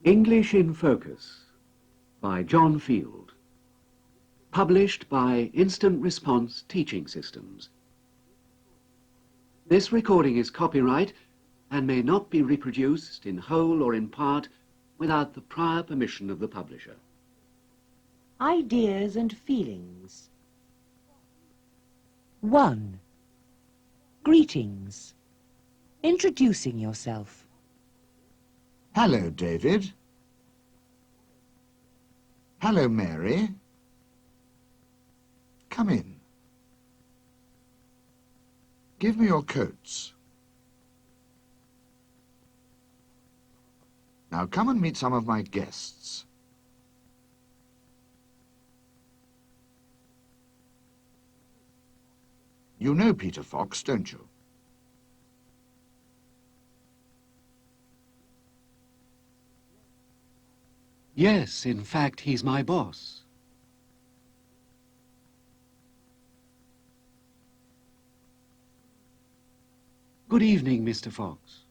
English in Focus by John Field. Published by Instant Response Teaching Systems. This recording is copyright and may not be reproduced in whole or in part without the prior permission of the publisher. Ideas and feelings. 1. Greetings. Introducing yourself. Hello, David. Hello, Mary. Come in. Give me your coats. Now come and meet some of my guests. You know Peter Fox, don't you? Yes, in fact, he's my boss. Good evening, Mr. Fox.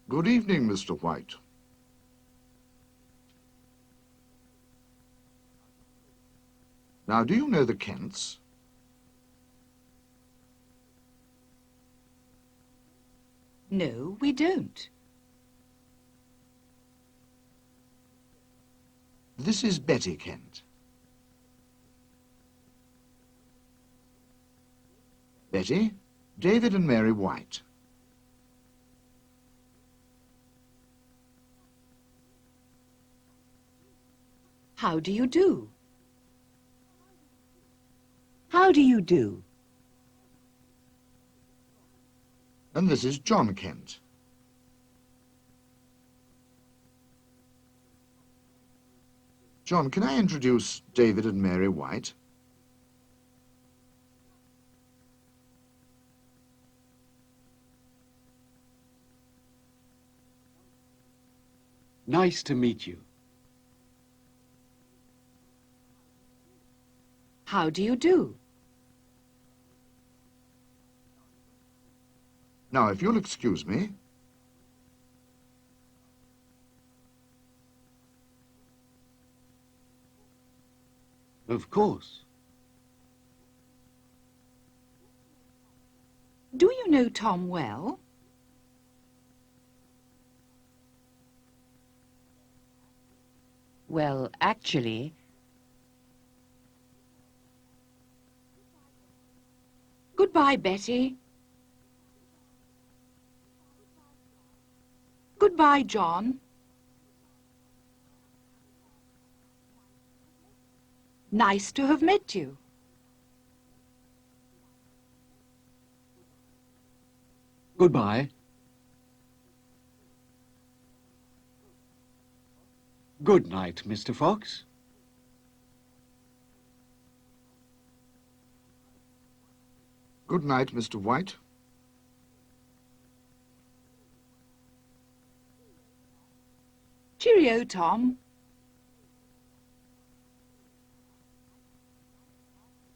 Good evening, Mr. White. Now, do you know the Kents? No, we don't. This is Betty Kent. Betty, David and Mary White. How do you do? How do you do? And this is John Kent. John, can I introduce David and Mary White? Nice to meet you. How do you do? Now, if you'll excuse me. Of course. Do you know Tom well? Well, actually, Goodbye, Betty. Goodbye, John. Nice to have met you. Goodbye. Good night, Mr. Fox. Good night, Mr. White. Cheerio, Tom.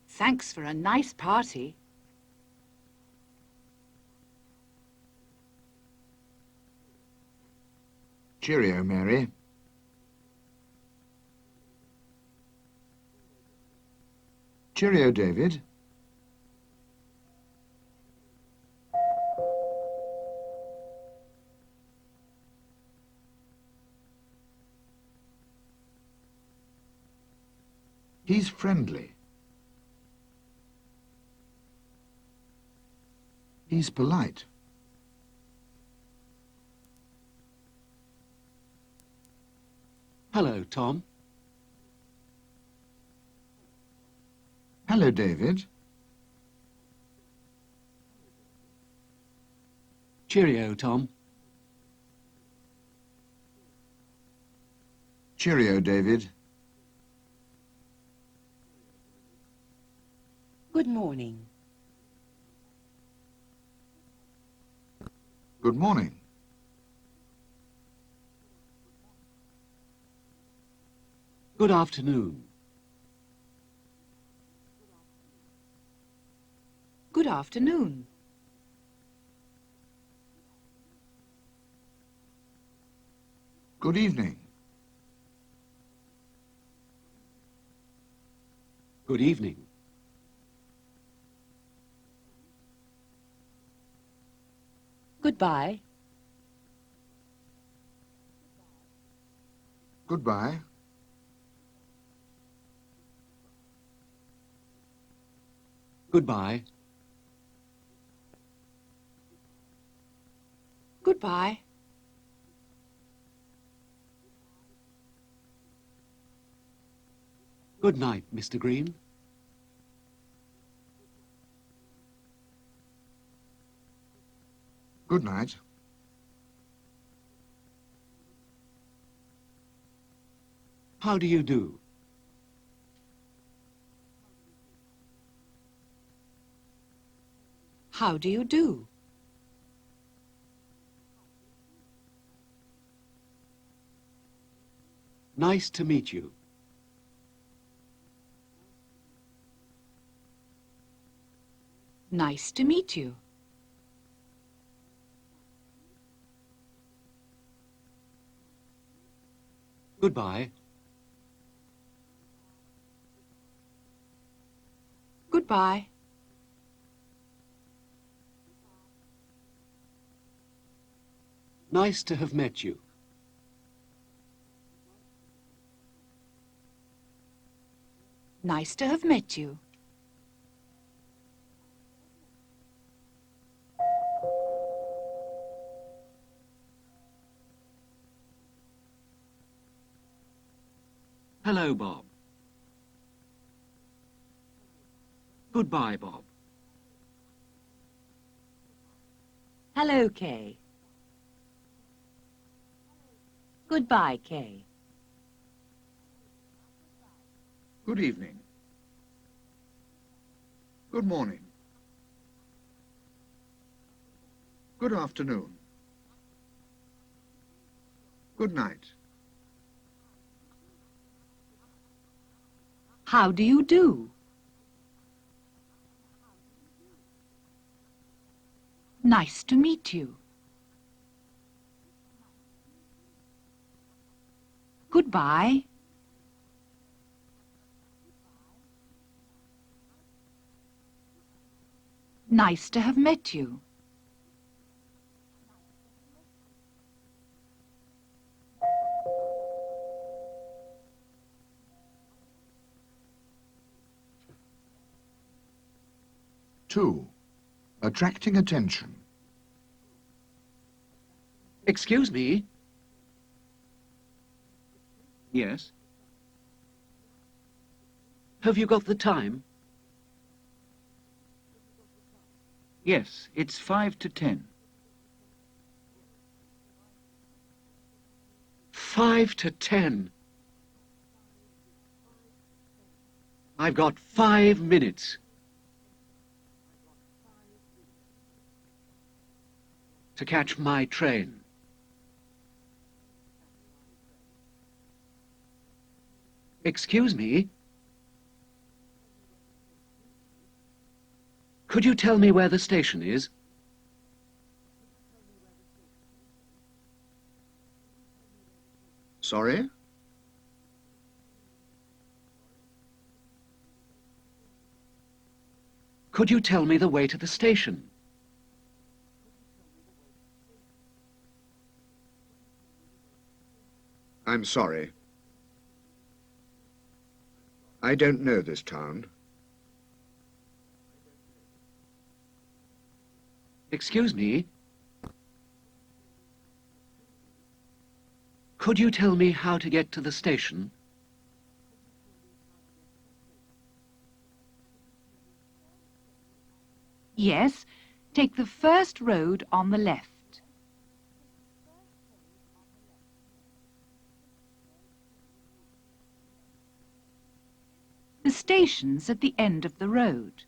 Thanks for a nice party. Cheerio, Mary. Cheerio, David. He's friendly. He's polite. Hello, Tom. Hello, David. Cheerio, Tom. Cheerio, David. good morning. Good morning. Good afternoon. Good afternoon. Good evening. Good evening. Goodbye. Goodbye. Goodbye. Goodbye. Good night, Mr. Green. Good night. How do you do? How do you do? Nice to meet you. Nice to meet you. Goodbye. Goodbye. Nice to have met you. Nice to have met you. Hello, Bob. Goodbye, Bob. Hello, Kay. Goodbye, Kay. Good evening. Good morning. Good afternoon. Good night. How do you do? Nice to meet you. Goodbye. Nice to have met you. Two, attracting attention. Excuse me? Yes? Have you got the time? Yes, it's 5 to 10. 5 to 10. I've got 5 minutes. To catch my train. Excuse me? Could you tell me where the station is? Sorry? Could you tell me the way to the station? I'm sorry. I don't know this town. Excuse me? Could you tell me how to get to the station? Yes, take the first road on the left. The station's at the end of the road.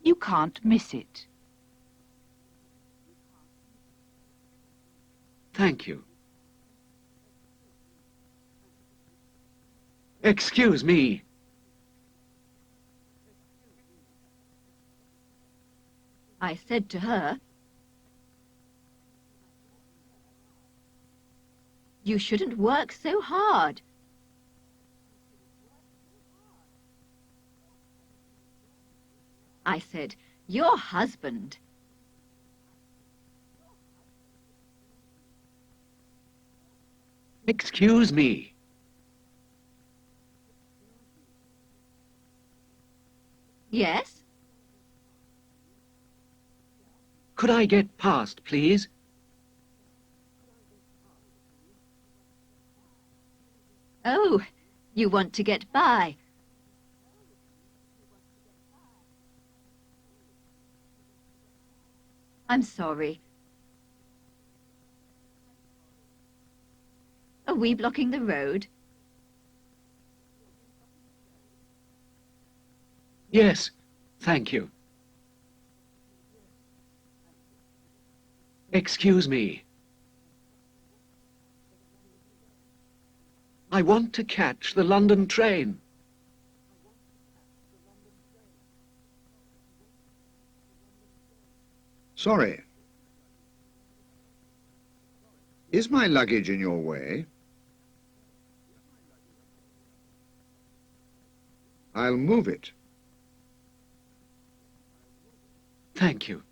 You can't miss it. Thank you. Excuse me. I said to her, "You shouldn't work so hard." I said, "Your husband." Excuse me. Yes? Could I get past, please? Oh, you want to get by. I'm sorry. Are we blocking the road? Yes, thank you. Excuse me. I want to catch the London train. Sorry. Is my luggage in your way? I'll move it. Thank you.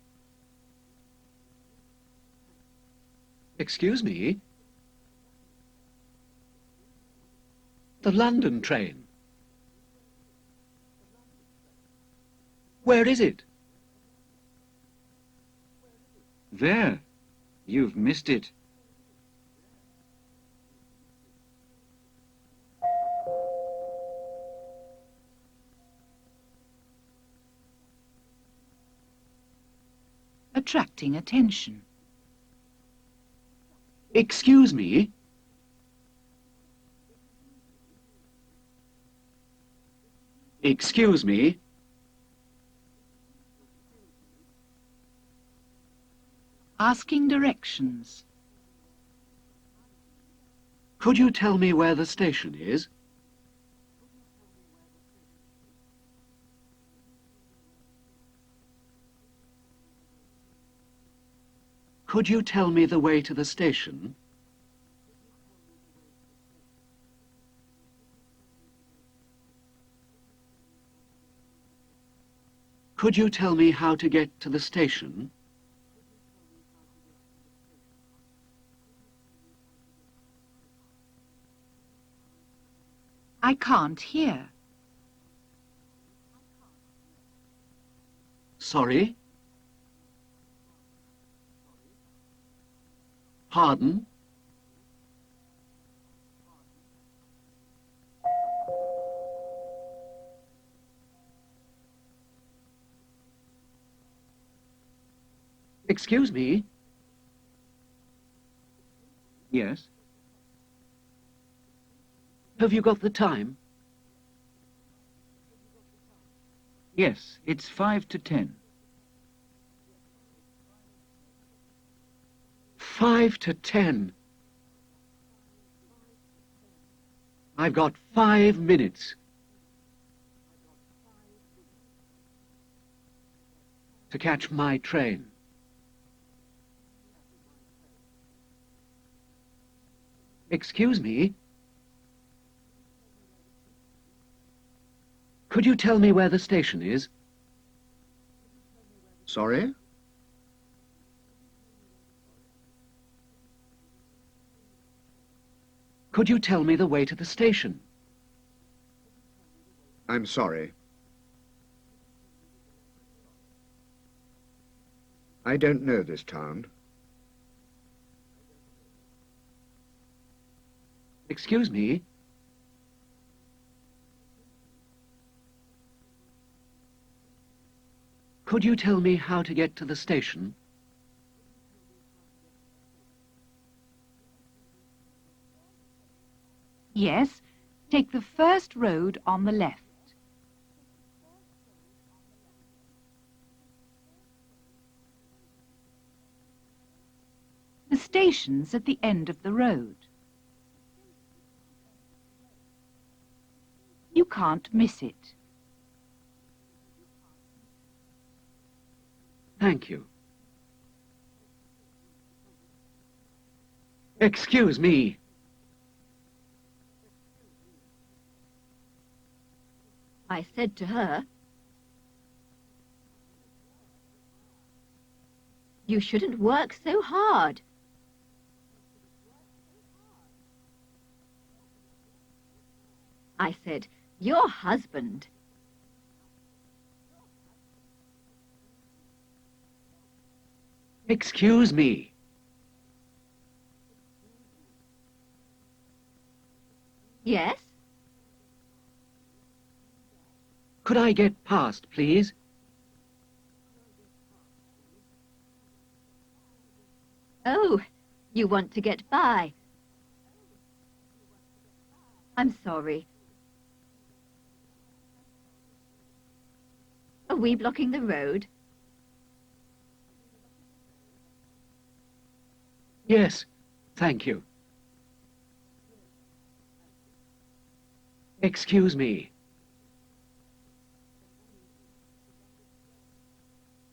Excuse me? The London train. Where is it? There. You've missed it. Attracting attention. Excuse me? Excuse me? Asking directions. Could you tell me where the station is? Could you tell me the way to the station? Could you tell me how to get to the station? I can't hear. Sorry? Pardon? Excuse me? Yes? Have you got the time? Yes, it's 5 to 10. 5 to 10. I've got 5 minutes to catch my train. Excuse me? Could you tell me where the station is? Sorry? Could you tell me the way to the station? I'm sorry. I don't know this town. Excuse me? Could you tell me how to get to the station? Yes, take the first road on the left. The station's at the end of the road. You can't miss it. Thank you. Excuse me. I said to her, "You shouldn't work so hard." I said, "Your husband." Excuse me. Yes? Could I get past, please? Oh, you want to get by. I'm sorry. Are we blocking the road? Yes, thank you. Excuse me.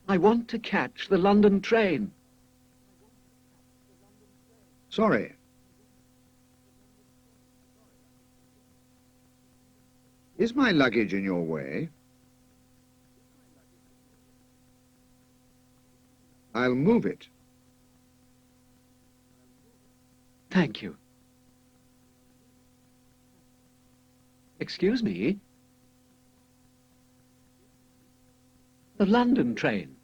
I want to catch the London train. Sorry. Is my luggage in your way? I'll move it. Thank you. Excuse me? The London train.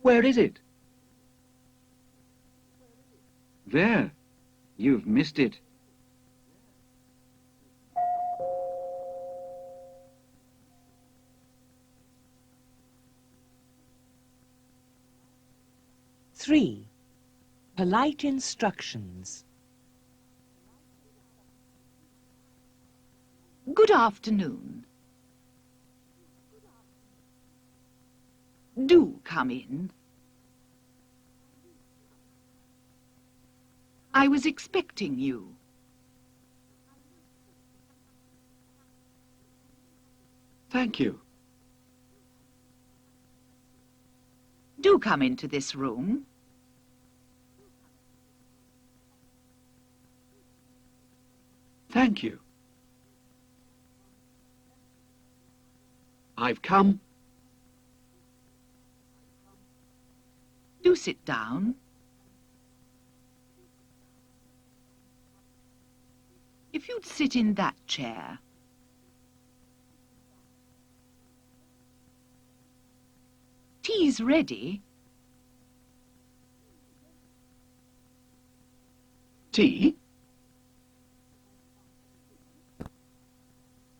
Where is it? There. You've missed it. Three. Polite instructions. Good afternoon. Do come in. I was expecting you. Thank you. Do come into this room. Thank you. I've come. Do sit down. If you'd sit in that chair. Tea's ready. Tea?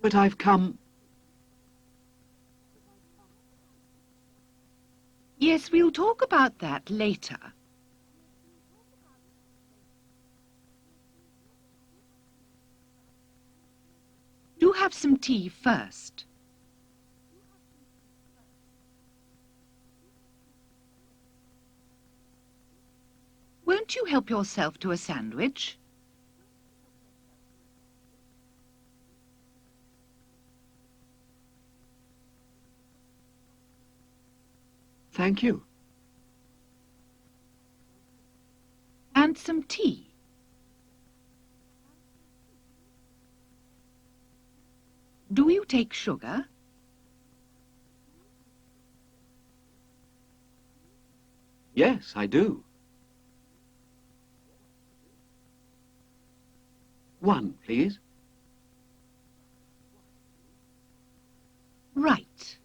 But I've come. Yes, we'll talk about that later. Do have some tea first. Won't you help yourself to a sandwich? Thank you. And some tea. Do you take sugar? Yes, I do. One, please. Right.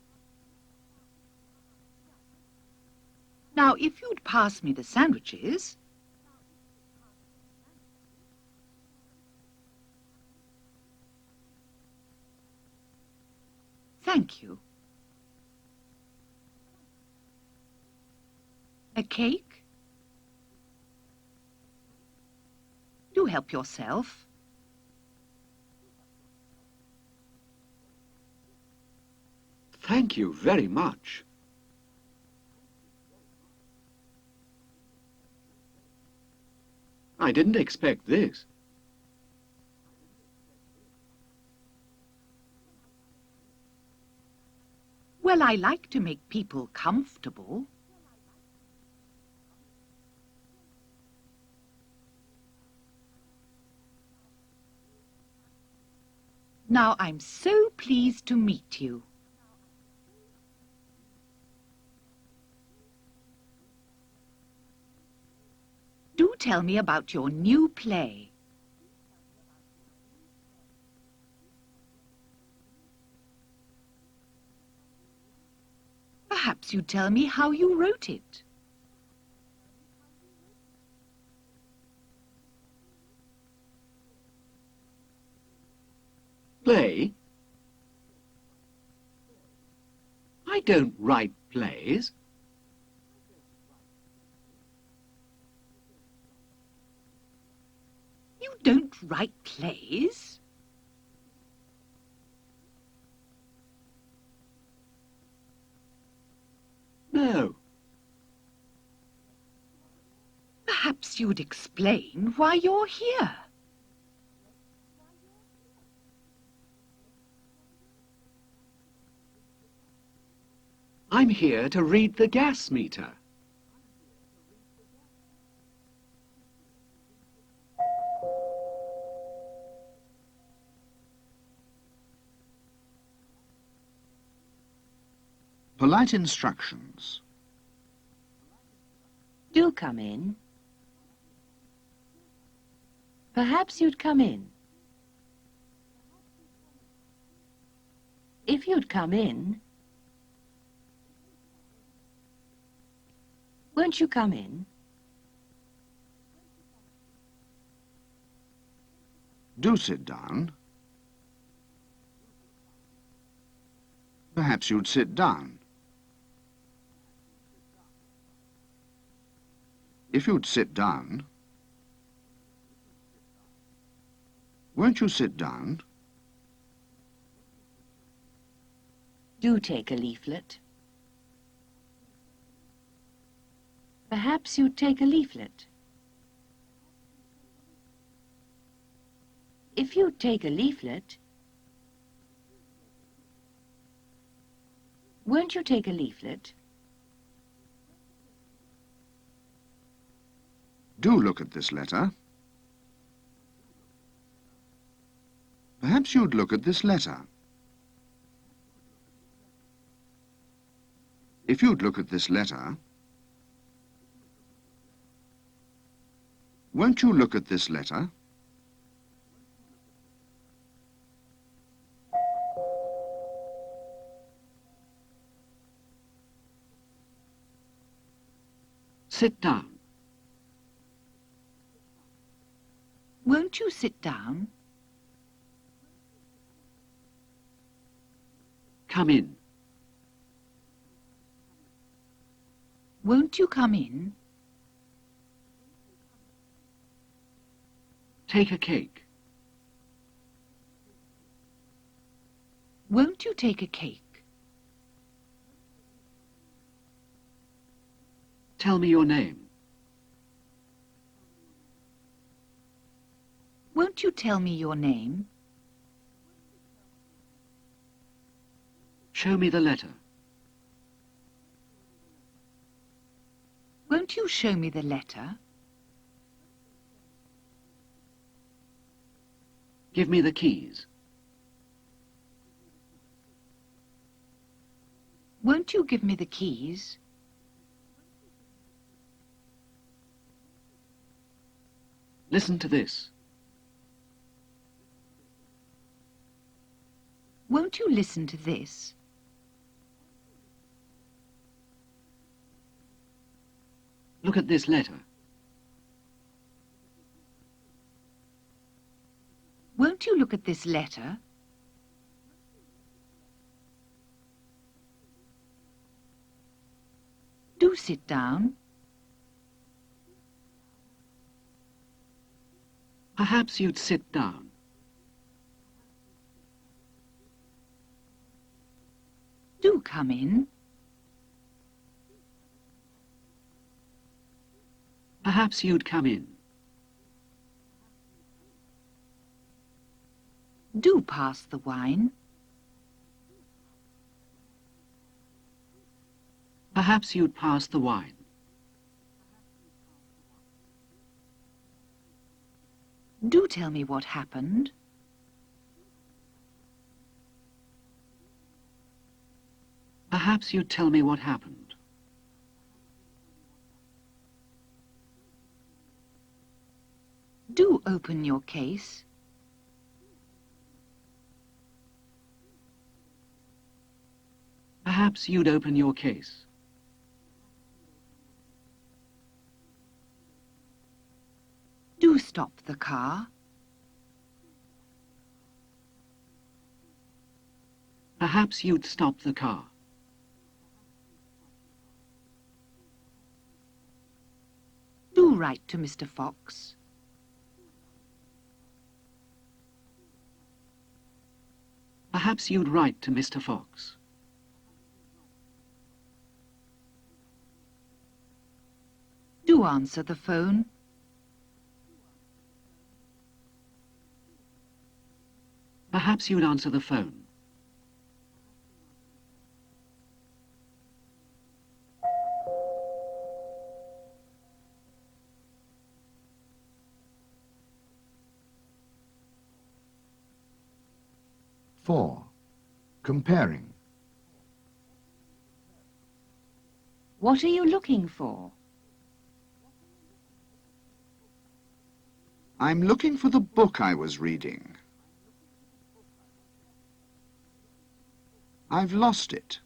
Now, if you'd pass me the sandwiches. Thank you. A cake? Do help yourself. Thank you very much. I didn't expect this. Well, I like to make people comfortable. Now, I'm so pleased to meet you. Do tell me about your new play. Perhaps you'd tell me how you wrote it. Play? I don't write plays. You don't write plays? No. Perhaps you'd explain why you're here. I'm here to read the gas meter. Polite instructions. Do come in. Perhaps you'd come in. If you'd come in, won't you come in? Do sit down. Perhaps you'd sit down. If you'd sit down, won't you sit down? Do take a leaflet. Perhaps you'd take a leaflet. If you'd take a leaflet, won't you take a leaflet? Do look at this letter. Perhaps you'd look at this letter. If you'd look at this letter, won't you look at this letter? Sit down. Won't you sit down? Come in. Won't you come in? Take a cake. Won't you take a cake? Tell me your name. Won't you tell me your name? Show me the letter. Won't you show me the letter? Give me the keys. Won't you give me the keys? Listen to this. Won't you listen to this? Look at this letter. Won't you look at this letter? Do sit down. Perhaps you'd sit down. Do come in. Perhaps you'd come in. Do pass the wine. Perhaps you'd pass the wine. Do tell me what happened. Perhaps you'd tell me what happened. Do open your case. Perhaps you'd open your case. Do stop the car. Perhaps you'd stop the car. Do write to Mr. Fox. Perhaps you'd write to Mr. Fox. Do answer the phone. Perhaps you'd answer the phone. Four. Comparing. What are you looking for? I'm looking for the book I was reading. I've lost it.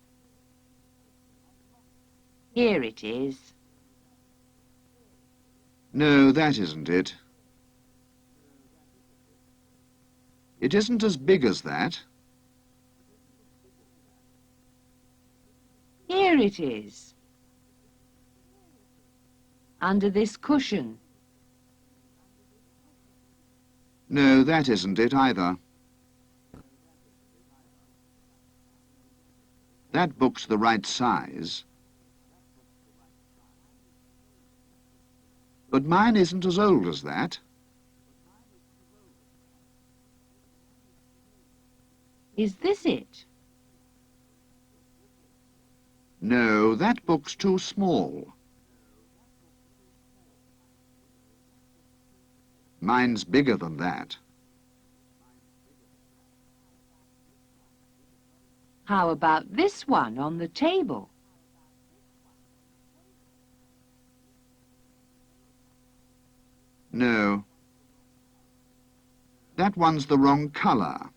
Here it is. No, that isn't it. It isn't as big as that. Here it is. Under this cushion. No, that isn't it either. That book's the right size. But mine isn't as old as that. Is this it? No, that book's too small. Mine's bigger than that. How about this one on the table? No. That one's the wrong colour.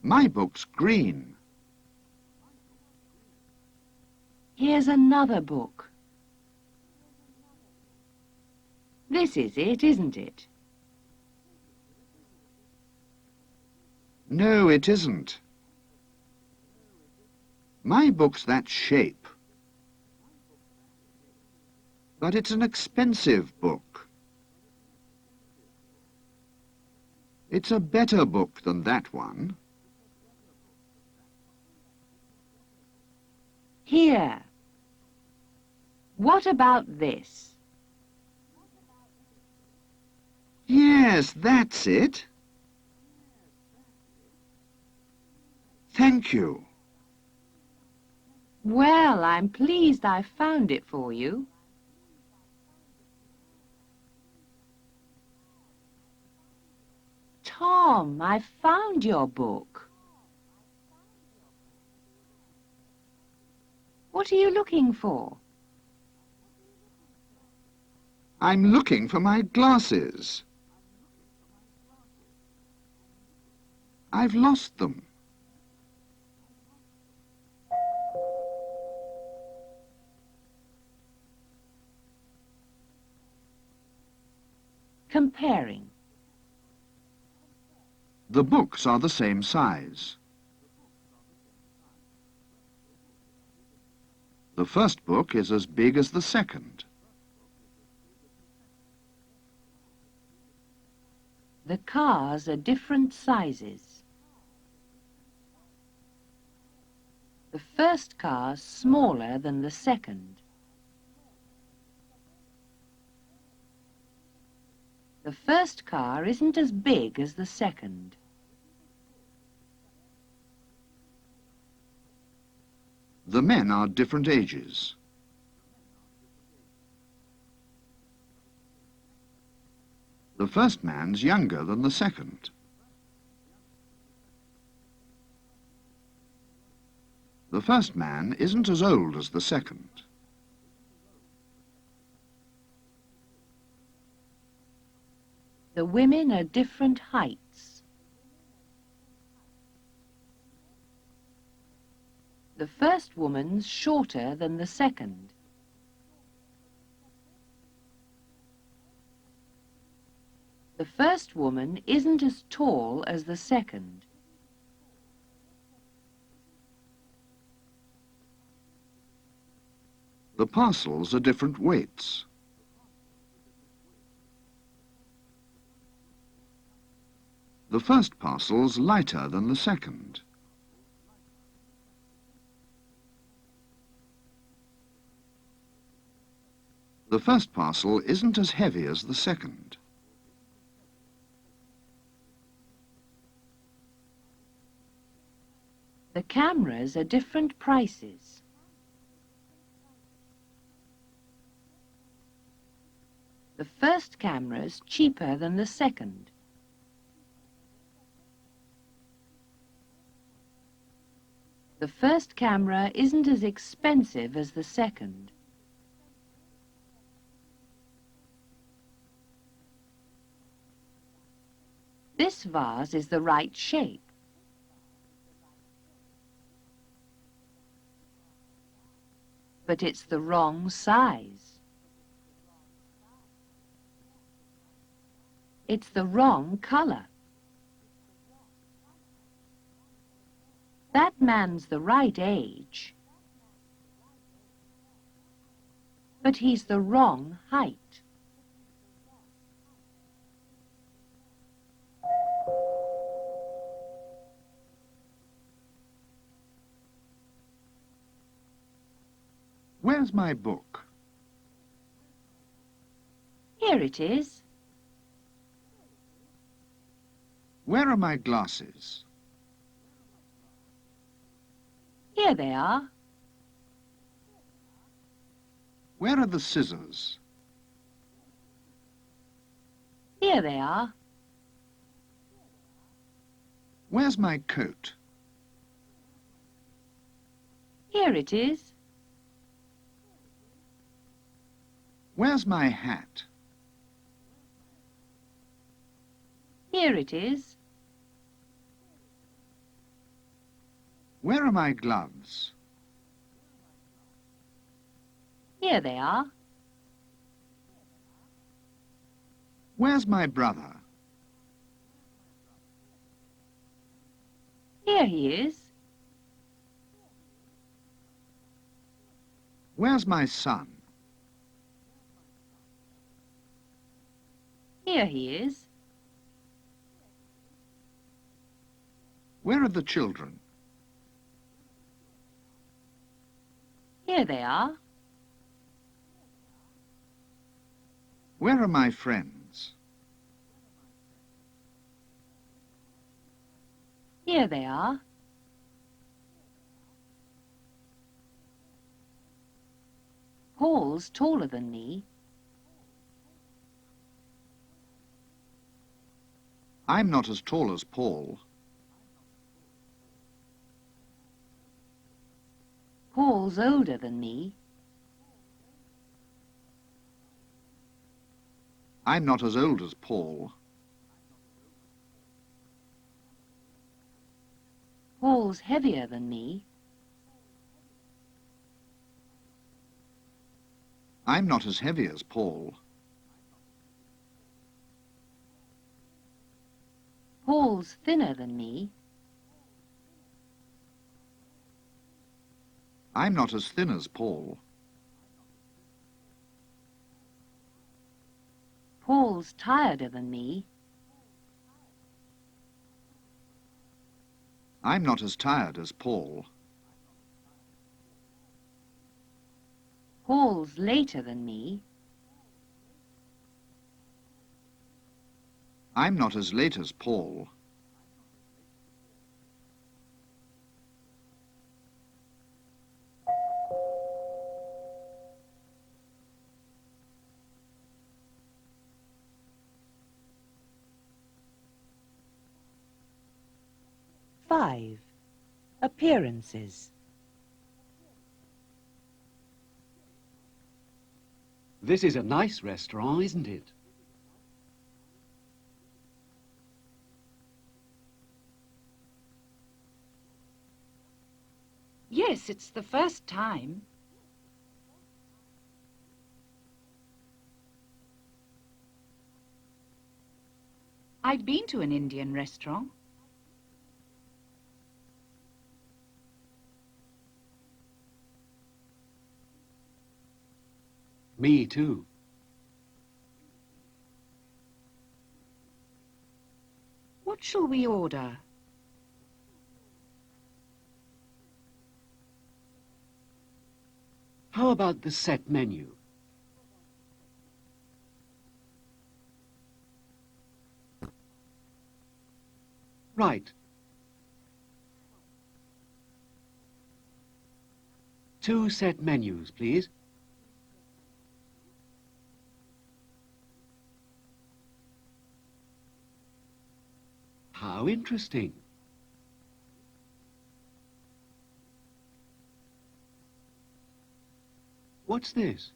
My book's green. Here's another book. This is it, isn't it? No, it isn't. My book's that shape. But it's an expensive book. It's a better book than that one. Here. What about this? Yes, that's it. Thank you. Well, I'm pleased I found it for you. Tom, I found your book. What are you looking for? I'm looking for my glasses. I've lost them. Comparing. The books are the same size. The first book is as big as the second. The cars are different sizes. The first car's smaller than the second. The first car isn't as big as the second. The men are different ages. The first man's younger than the second. The first man isn't as old as the second. The women are different heights. The first woman's shorter than the second. The first woman isn't as tall as the second. The parcels are different weights. The first parcel's lighter than the second. The first parcel isn't as heavy as the second. The cameras are different prices. The first camera's cheaper than the second. The first camera isn't as expensive as the second. This vase is the right shape. But it's the wrong size. It's the wrong color. That man's the right age, but he's the wrong height. Where's my book? Here it is. Where are my glasses? Here they are. Where are the scissors? Here they are. Where's my coat? Here it is. Where's my hat? Here it is. Where are my gloves? Here they are. Where's my brother? Here he is. Where's my son? Here he is. Where are the children? Here they are. Where are my friends? Here they are. Paul's taller than me. I'm not as tall as Paul. Paul's older than me. I'm not as old as Paul. Paul's heavier than me. I'm not as heavy as Paul. Paul's thinner than me. I'm not as thin as Paul. Paul's tireder than me. I'm not as tired as Paul. Paul's later than me. I'm not as late as Paul. 5. Appearances. This is a nice restaurant, isn't it? Yes, it's the first time. I've been to an Indian restaurant. Me too. What shall we order? How about the set menu? Right. 2 set menus, please. How interesting. What's this?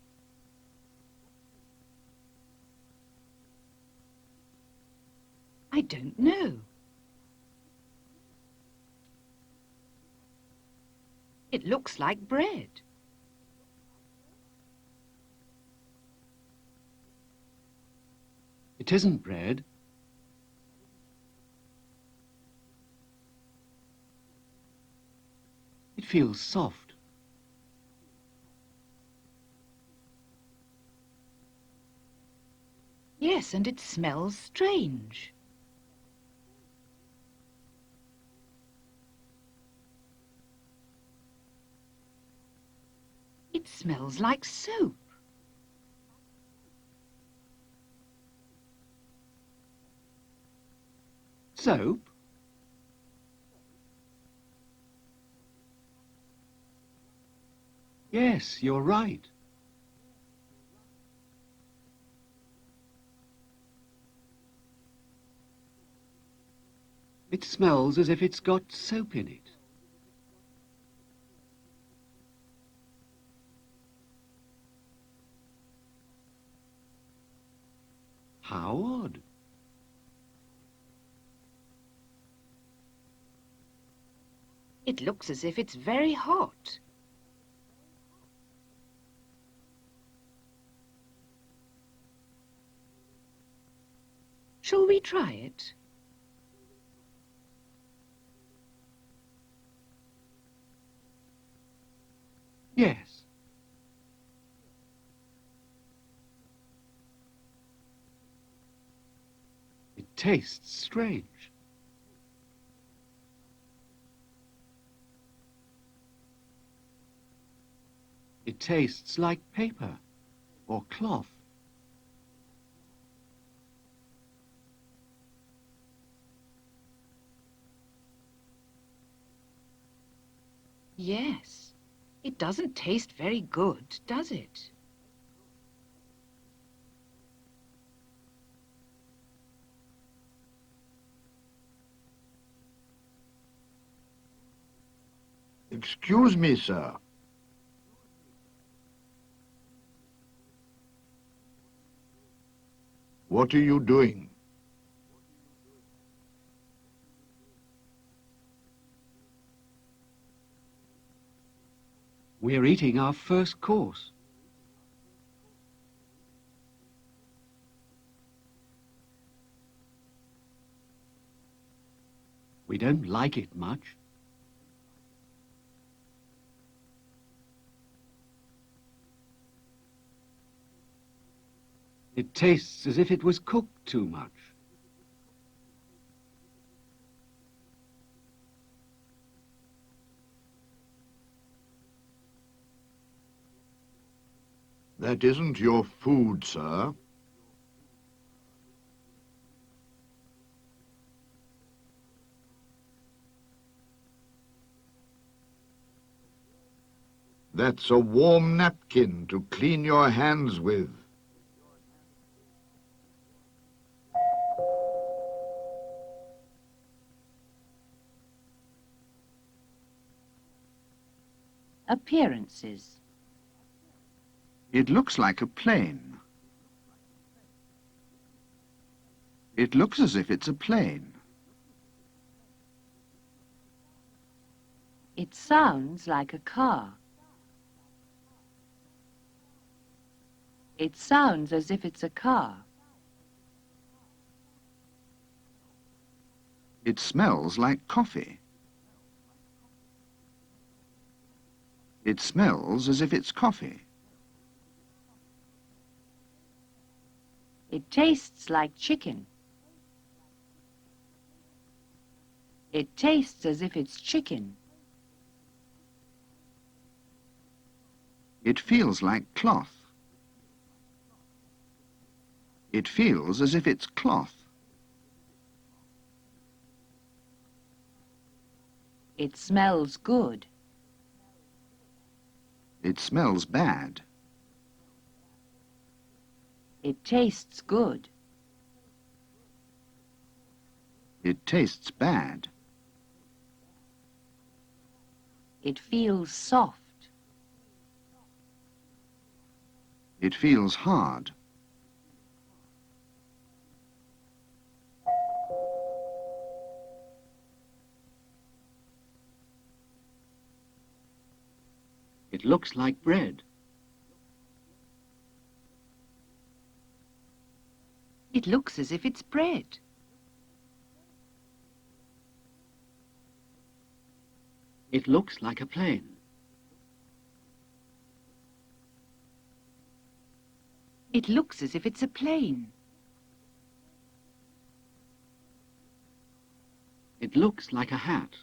I don't know. It looks like bread. It isn't bread. It feels soft. Yes, and it smells strange. It smells like soap. Soap? Yes, you're right. It smells as if it's got soap in it. How odd. It looks as if it's very hot. Shall we try it? Yes. It tastes strange. It tastes like paper or cloth. Yes. It doesn't taste very good, does it? Excuse me, sir. What are you doing? We're eating our first course. We don't like it much. It tastes as if it was cooked too much. That isn't your food, sir. That's a warm napkin to clean your hands with. Appearances. It looks like a plane. It looks as if it's a plane. It sounds like a car. It sounds as if it's a car. It smells like coffee. It smells as if it's coffee. It tastes like chicken. It tastes as if it's chicken. It feels like cloth. It feels as if it's cloth. It smells good. It smells bad. It tastes good. It tastes bad. It feels soft. It feels hard. It looks like bread. It looks as if it's bread. It looks like a plane. It looks as if it's a plane. It looks like a hat.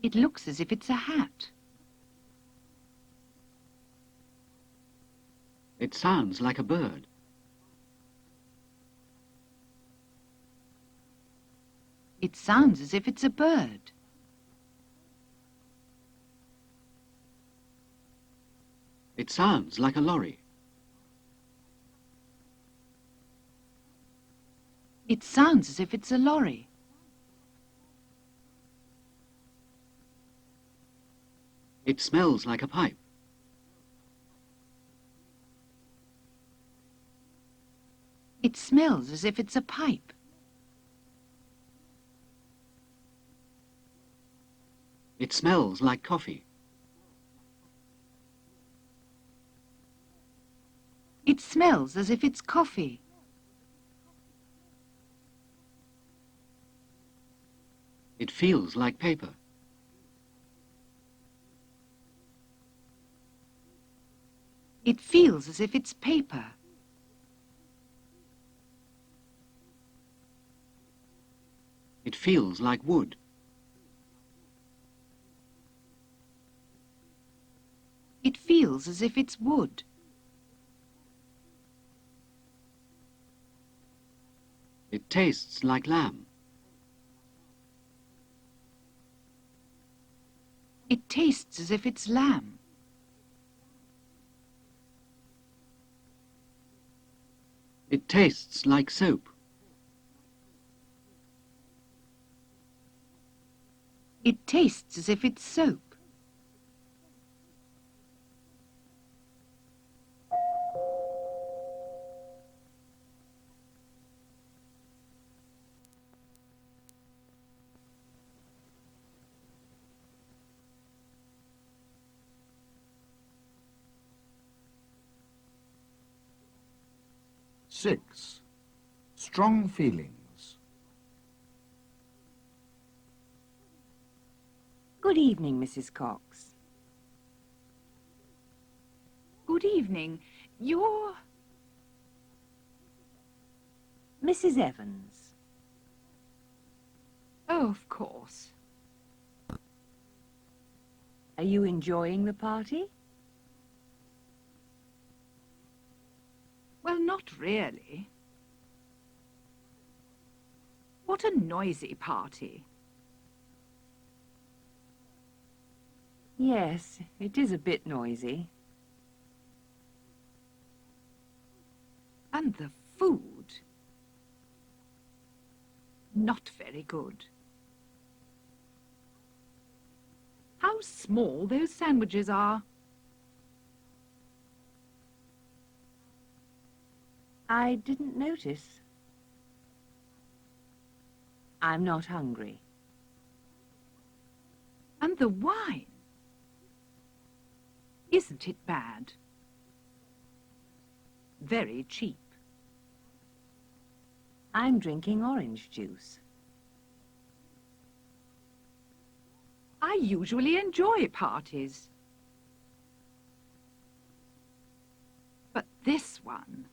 It looks as if it's a hat. It sounds like a bird. It sounds as if it's a bird. It sounds like a lorry. It sounds as if it's a lorry. It smells like a pipe. It smells as if it's a pipe. It smells like coffee. It smells as if it's coffee. It feels like paper. It feels as if it's paper. It feels like wood. It feels as if it's wood. It tastes like lamb. It tastes as if it's lamb. It tastes like soap. It tastes as if it's soap. Six. Strong feelings. Good evening, Mrs. Cox. Good evening. You're... Mrs. Evans. Oh, of course. Are you enjoying the party? Well, not really. What a noisy party. Yes, it is a bit noisy. And the food. Not very good. small those sandwiches are. I didn't notice. I'm not hungry. And the wine. Isn't it bad? Very cheap. I'm drinking orange juice. I usually enjoy parties. But this one...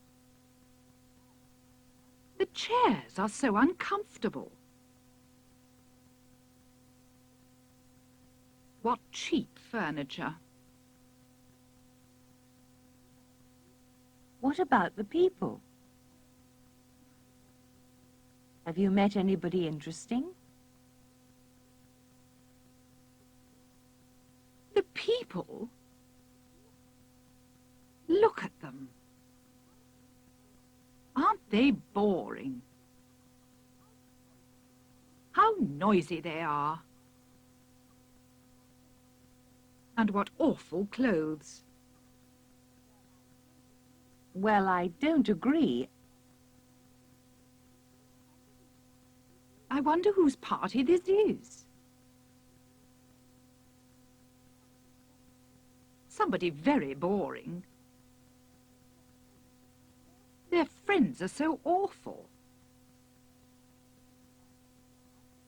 The chairs are so uncomfortable. What cheap furniture. What about the people? Have you met anybody interesting? The people? Look at them. Aren't they boring? How noisy they are. And what awful clothes. Well, I don't agree. I wonder whose party this is. Somebody very boring. Their friends are so awful.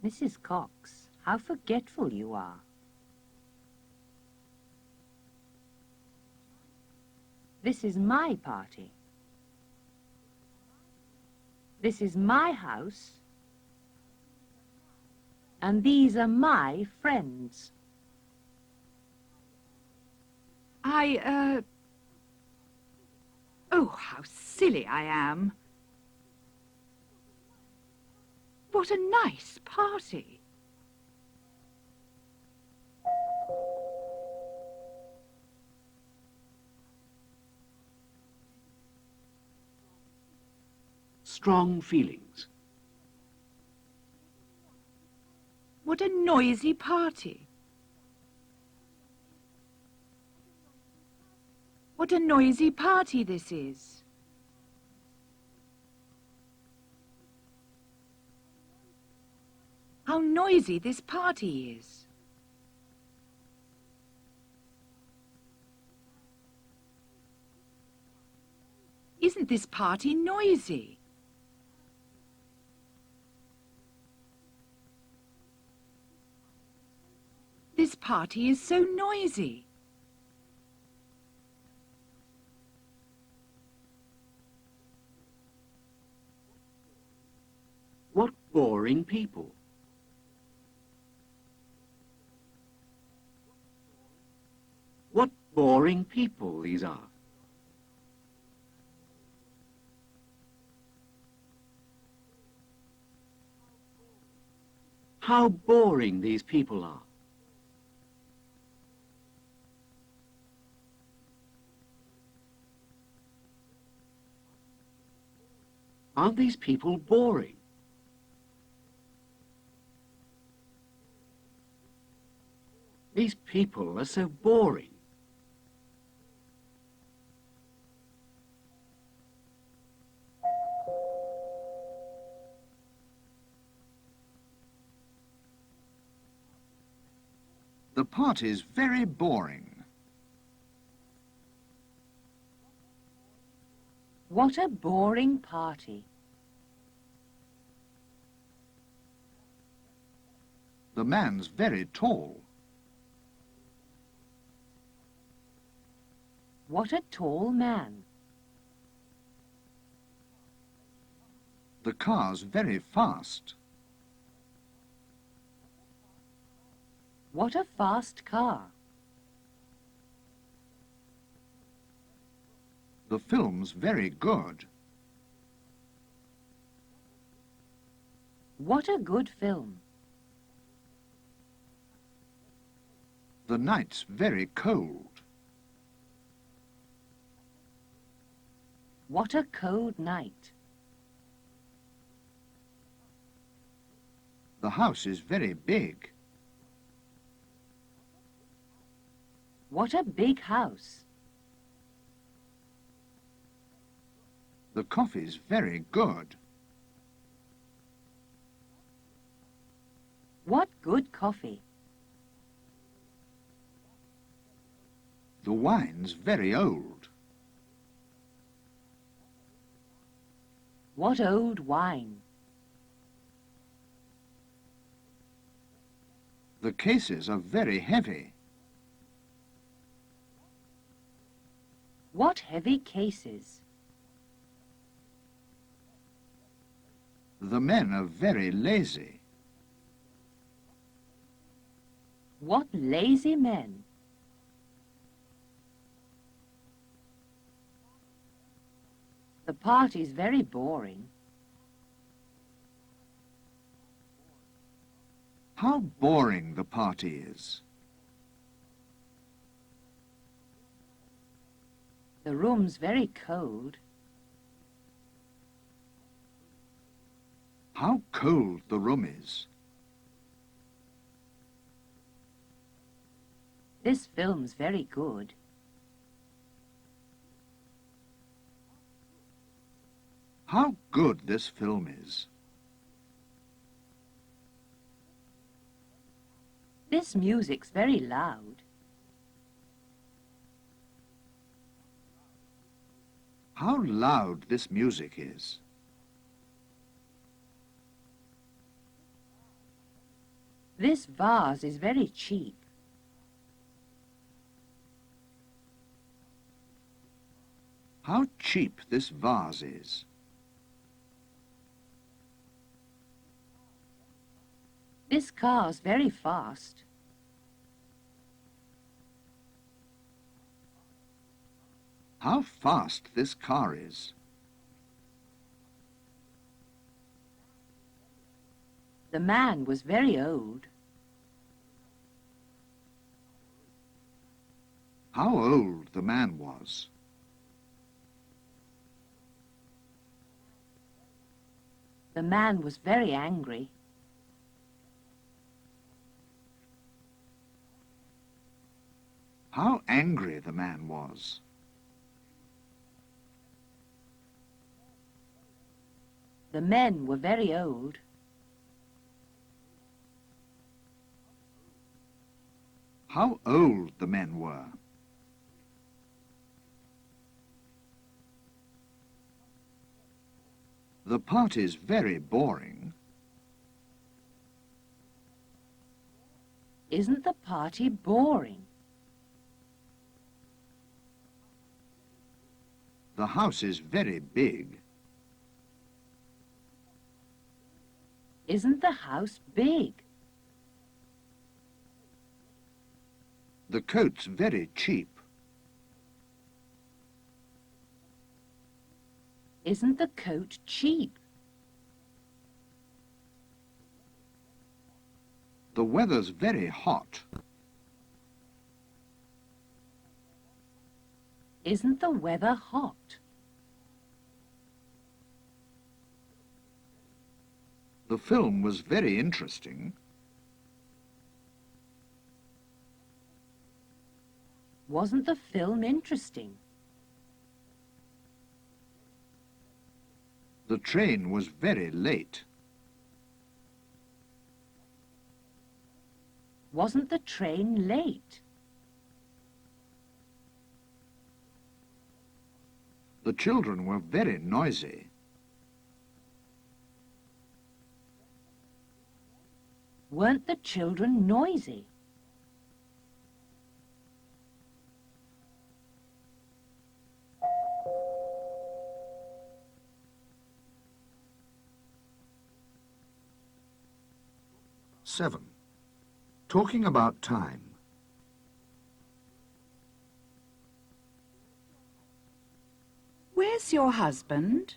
Mrs. Cox, how forgetful you are. This is my party. This is my house. And these are my friends. Oh, how silly I am. What a nice party. Strong feelings. What a noisy party. What a noisy party this is. How noisy this party is. Isn't this party noisy? This party is so noisy. What boring people. What boring people these are. How boring these people are. Aren't these people boring? These people are so boring. The party's very boring. What a boring party. The man's very tall. What a tall man. The car's very fast. What a fast car. The film's very good. What a good film. The night's very cold. What a cold night. The house is very big. What a big house. The coffee's very good. What good coffee. The wine's very old. What old wine. The cases are very heavy. What heavy cases. The men are very lazy. What lazy men. The party's very boring. How boring the party is. The room's very cold. How cold the room is. This film's very good. How good this film is. This music's very loud. How loud this music is. This vase is very cheap. How cheap this vase is. This car's very fast. How fast this car is. The man was very old. How old the man was. The man was very angry. How angry the man was. The men were very old. How old the men were. The party's very boring. Isn't the party boring? The house is very big. Isn't the house big? The coat's very cheap. Isn't the coat cheap? The weather's very hot. Isn't the weather hot? The film was very interesting. Wasn't the film interesting? The train was very late. Wasn't the train late? The children were very noisy. Weren't the children noisy? Seven. Talking about time. Where's your husband?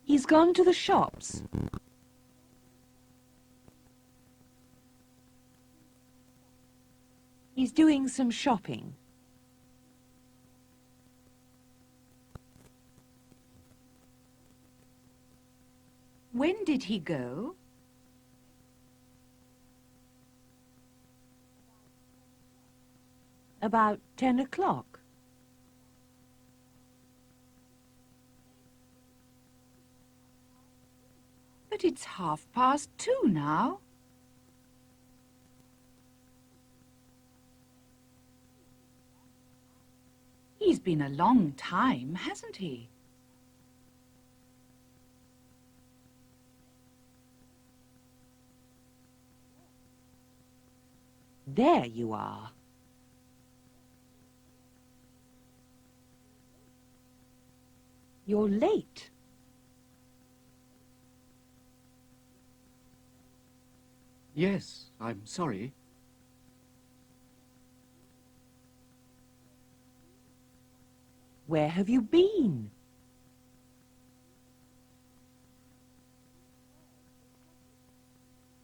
He's gone to the shops. He's doing some shopping. When did he go? About 10 o'clock. But it's 2:30 now. He's been a long time, hasn't he? There you are. You're late. Yes, I'm sorry. Where have you been?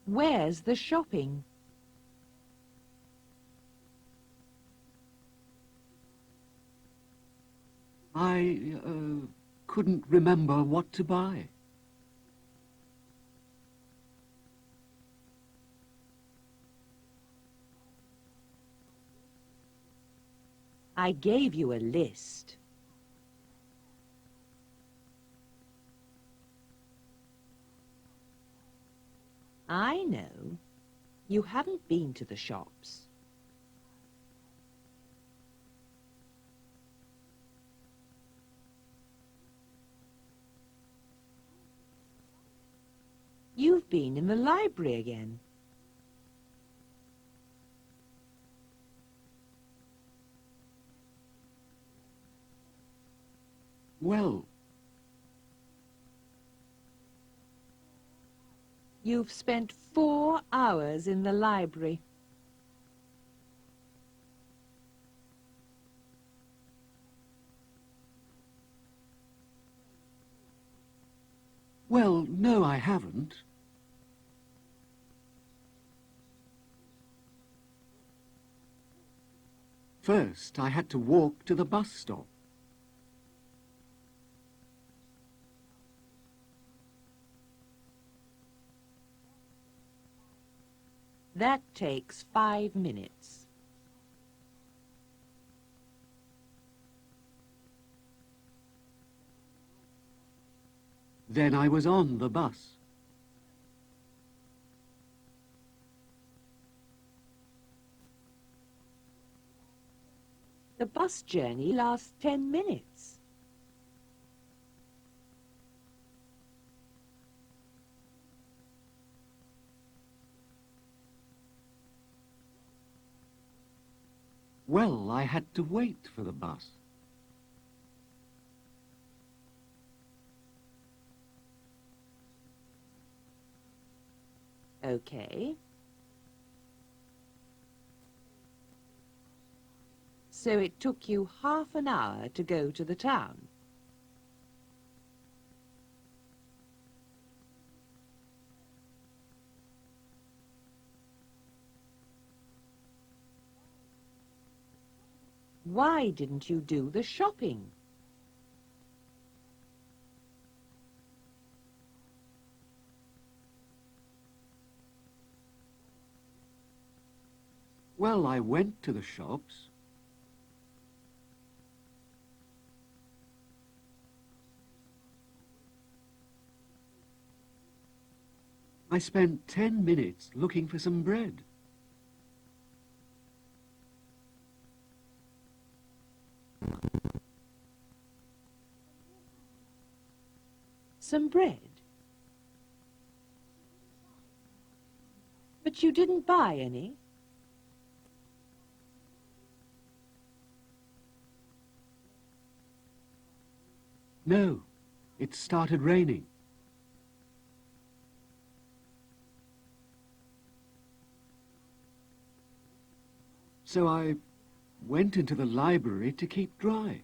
Where's the shopping? I couldn't remember what to buy. I gave you a list. I know. You haven't been to the shops. You've been in the library again. Well, You've spent 4 hours in the library. well, no, I haven't. First, I had to walk to the bus stop. That takes 5 minutes. Then I was on the bus. The bus journey lasts 10 minutes. Well, I had to wait for the bus. Okay. So it took you half an hour to go to the town. Why didn't you do the shopping? Well, I went to the shops. I spent 10 minutes looking for some bread. Some bread. But you didn't buy any. No, it started raining. So I went into the library to keep dry.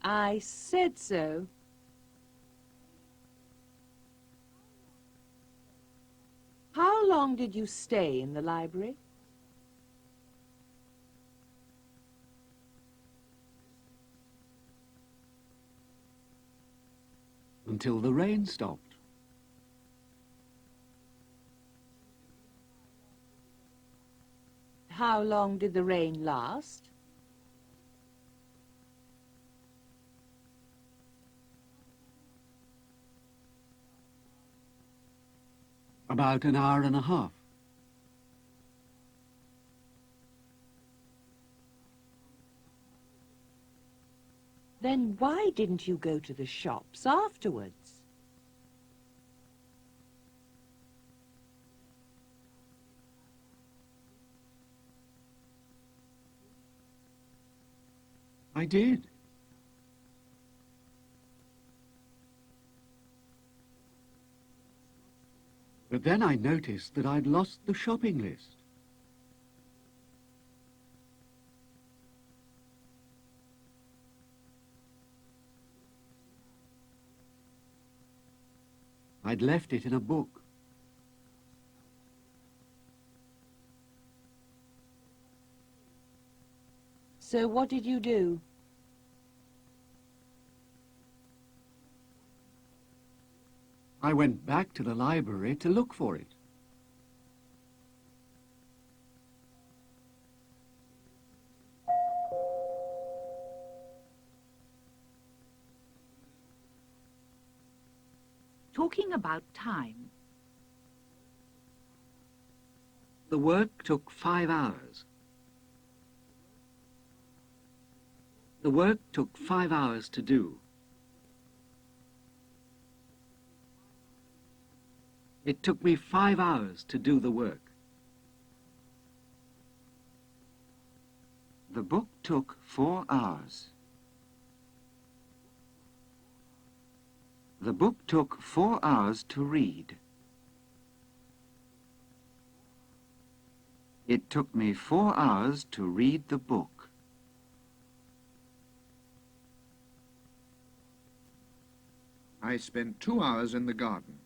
I said so. How long did you stay in the library? until the rain stopped. How long did the rain last? About an hour and a half. Then why didn't you go to the shops afterwards? I did. But then I noticed that I'd lost the shopping list. I'd left it in a book. So what did you do? I went back to the library to look for it. Talking about time. The work took 5 hours. The work took 5 hours to do. It took me 5 hours to do the work. The book took 4 hours. The book took 4 hours to read. It took me 4 hours to read the book. I spent 2 hours in the garden.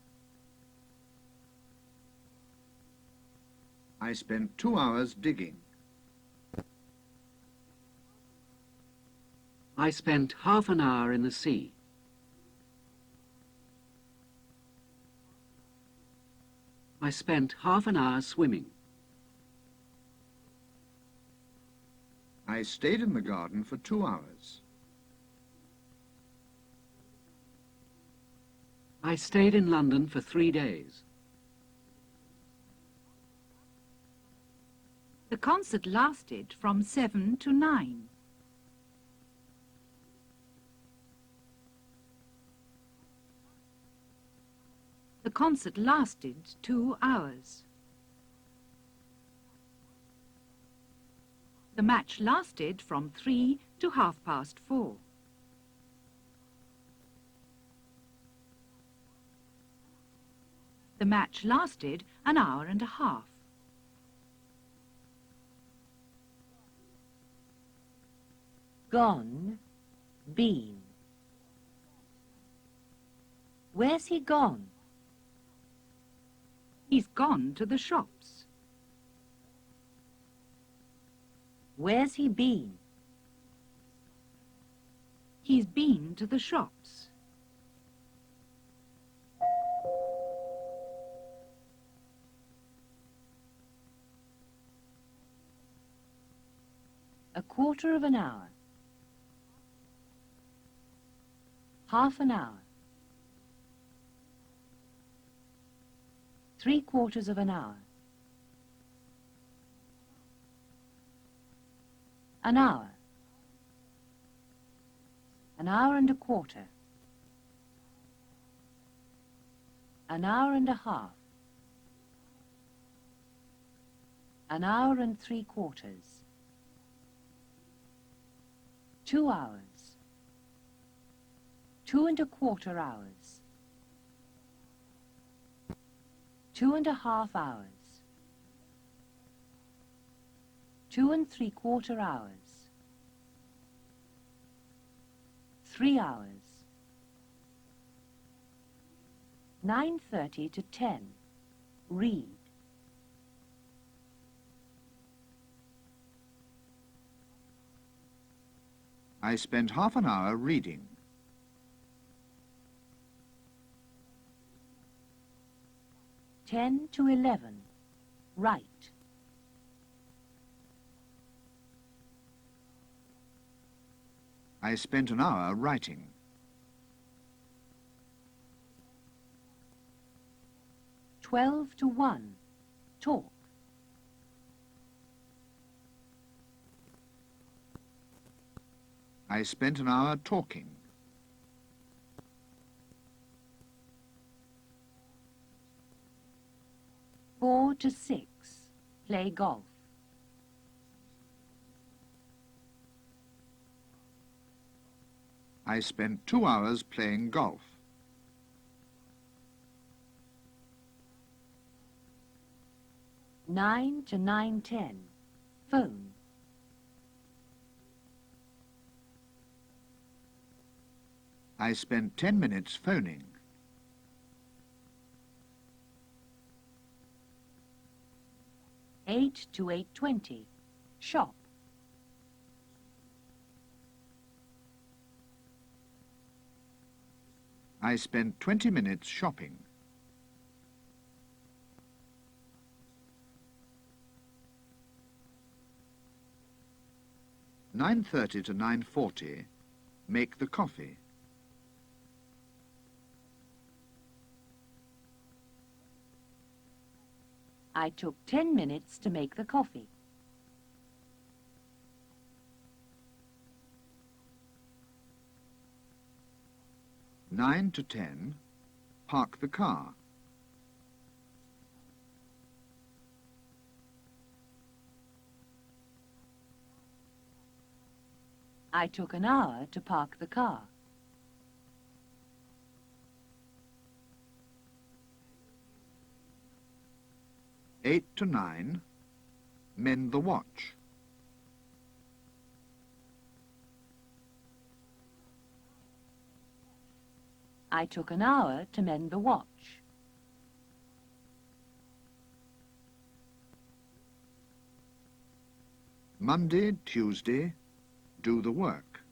I spent 2 hours digging. I spent half an hour in the sea. I spent half an hour swimming. I stayed in the garden for 2 hours. I stayed in London for 3 days. The concert lasted from 7 to 9. The concert lasted 2 hours. The match lasted from 3 to 4:30. The match lasted an hour and a half. Gone, been. Where's he gone? He's gone to the shops. Where's he been? He's been to the shops. A quarter of an hour. Half an hour. 3/4 of an hour. An hour. An hour and a quarter. An hour and a half. An hour and 3/4. 2 hours. 2 1/4 hours. 2 1/2 hours. 2 3/4 hours. 3 hours. 9:30 to 10. Read. I spent half an hour reading. 10 to 11. Write. I spent an hour writing. 12 to 1. Talk. I spent an hour talking. 4 to 6. Play golf. I spent 2 hours playing golf. 9 to 9:10. Phone. I spent 10 minutes phoning. 8 to 8:20. Shop. I spent 20 minutes shopping. 9:30 to 9:40. Make the coffee. I took 10 minutes to make the coffee. 9 to 10. Park the car. I took an hour to park the car. 8 to 9. Mend the watch. I took an hour to mend the watch. 'Monday, Tuesday, do the work.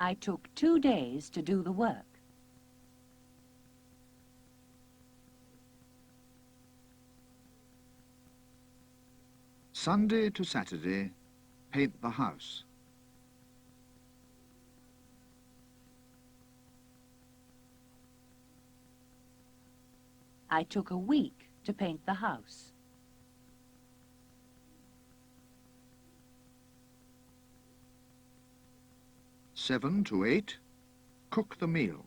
I took 2 days to do the work. 'Sunday to Saturday, paint the house. I took a week to paint the house. 7 to 8. Cook the meal.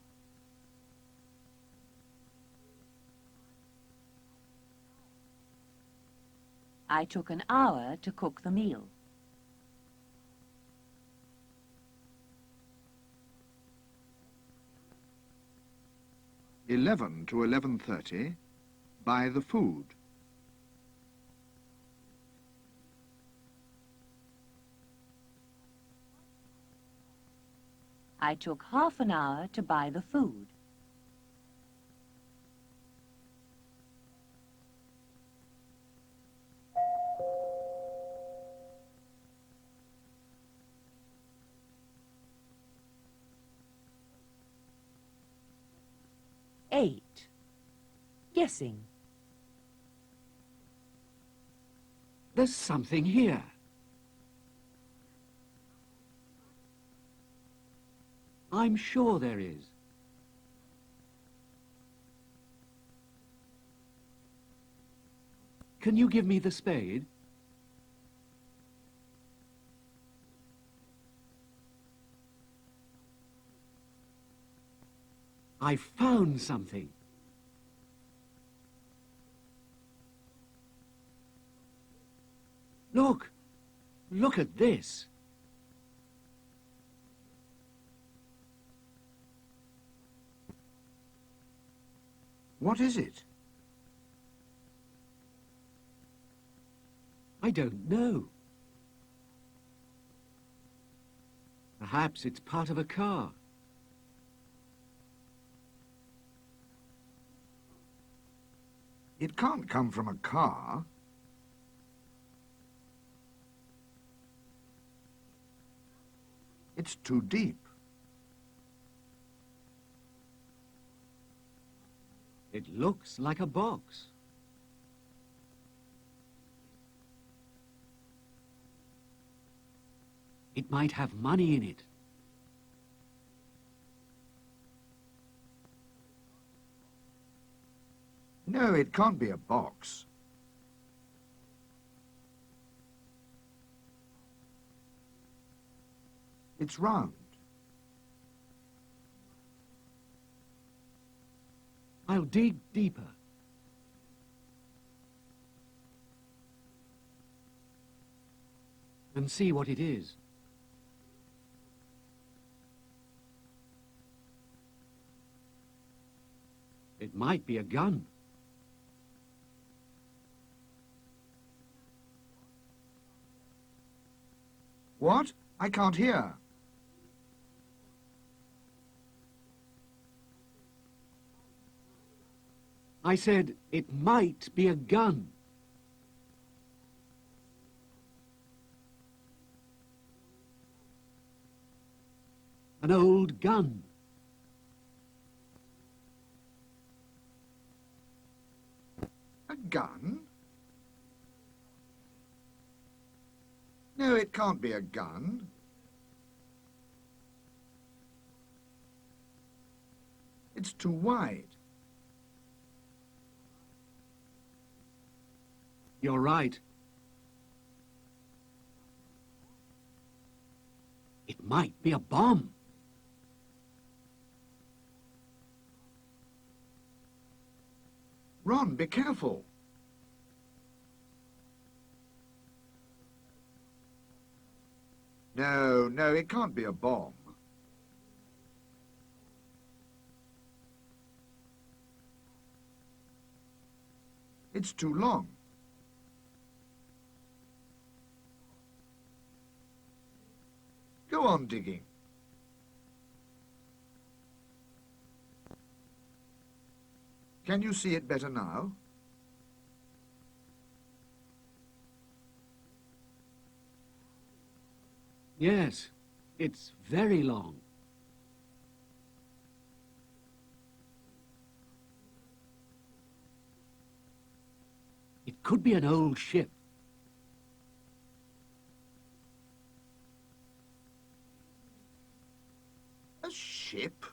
I took an hour to cook the meal. 11 to 11:30. Buy the food. I took half an hour to buy the food. Eight. Guessing. There's something here. I'm sure there is. Can you give me the spade? I found something. Look! Look at this. What is it? I don't know. Perhaps it's part of a car. It can't come from a car. It's too deep. It looks like a box. It might have money in it. No, it can't be a box. It's round. I'll dig deeper. And see what it is. It might be a gun. What? I can't hear. I said it might be a gun. An old gun. A gun? No, it can't be a gun. It's too wide. You're right. It might be a bomb. Ron, be careful. No, no, it can't be a bomb. It's too long. Go on digging. Can you see it better now? Yes, it's very long. It could be an old ship. A ship?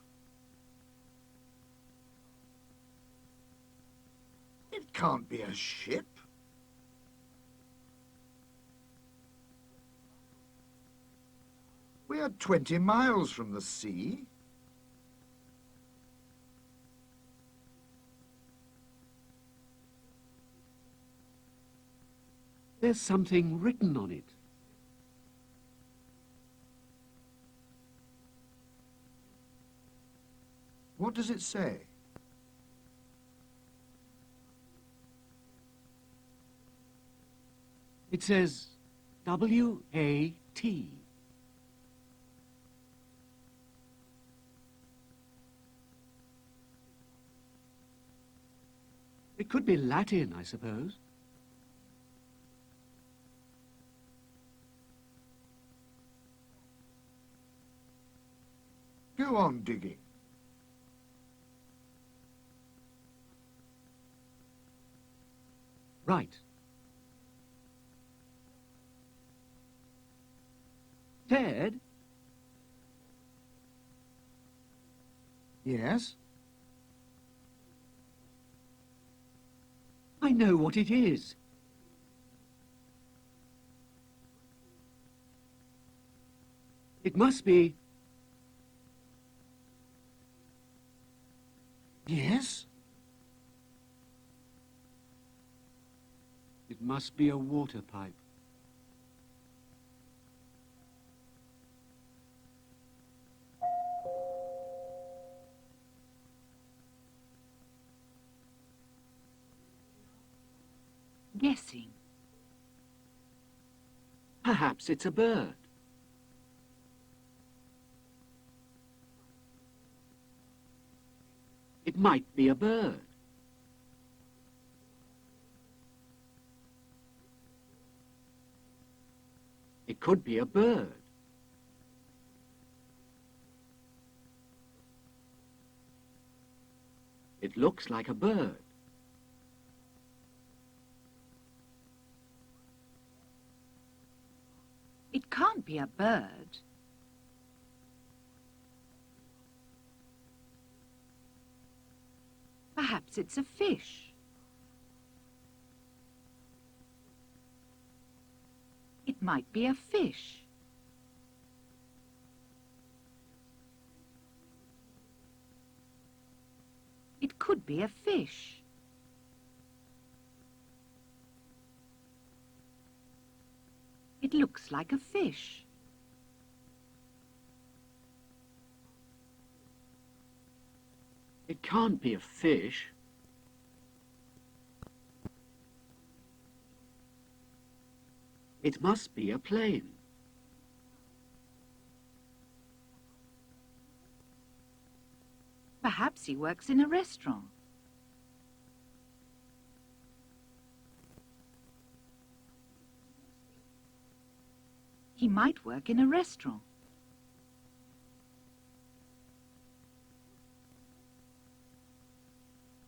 It can't be a ship. We are 20 miles from the sea. There's something written on it. What does it say? It says W-A-T. It could be Latin, I suppose. Go on digging. Right. Ted? Yes? I know what it is. It must be... Yes? It must be a water pipe. Guessing. Perhaps it's a bird. It might be a bird. It could be a bird. It looks like a bird. It can't be a bird. Perhaps it's a fish. It might be a fish. It could be a fish. It looks like a fish. It can't be a fish. It must be a plane. Perhaps he works in a restaurant. He might work in a restaurant.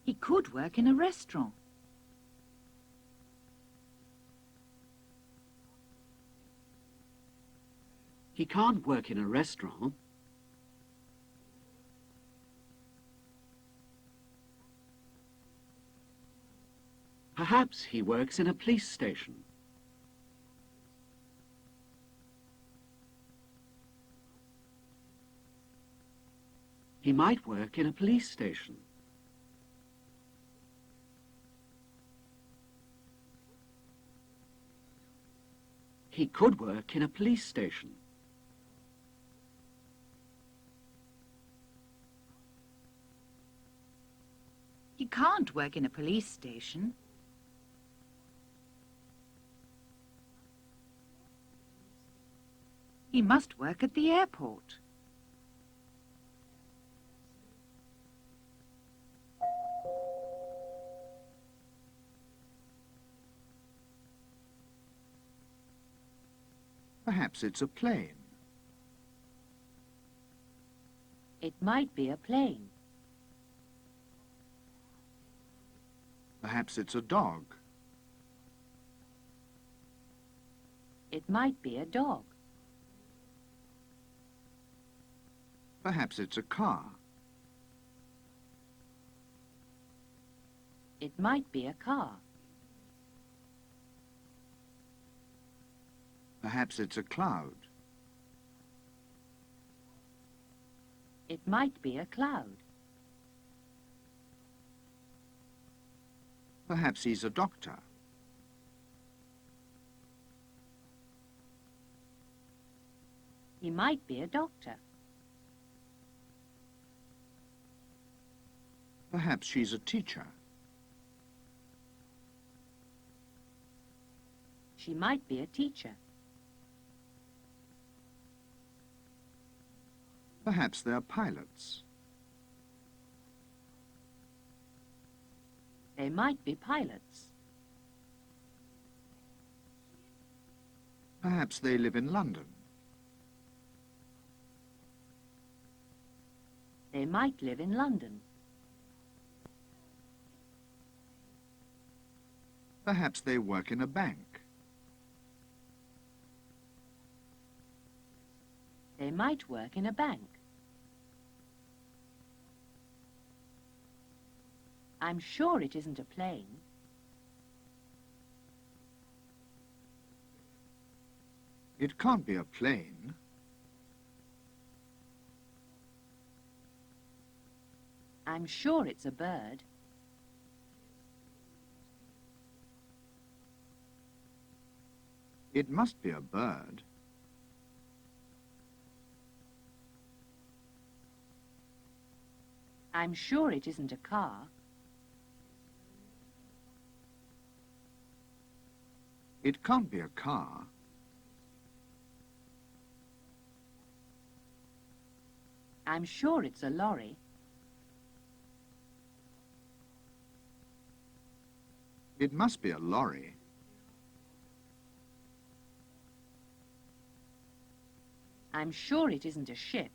He could work in a restaurant. He can't work in a restaurant. Perhaps he works in a police station. He might work in a police station. He could work in a police station. He can't work in a police station. He must work at the airport. Perhaps it's a plane. It might be a plane. Perhaps it's a dog. It might be a dog. Perhaps it's a car. It might be a car. Perhaps it's a cloud. It might be a cloud. Perhaps he's a doctor. He might be a doctor. Perhaps she's a teacher. She might be a teacher. Perhaps they're pilots. They might be pilots. Perhaps they live in London. They might live in London. Perhaps they work in a bank. They might work in a bank. I'm sure it isn't a plane. It can't be a plane. I'm sure it's a bird. It must be a bird. I'm sure it isn't a car. It can't be a car. I'm sure it's a lorry. It must be a lorry. I'm sure it isn't a ship.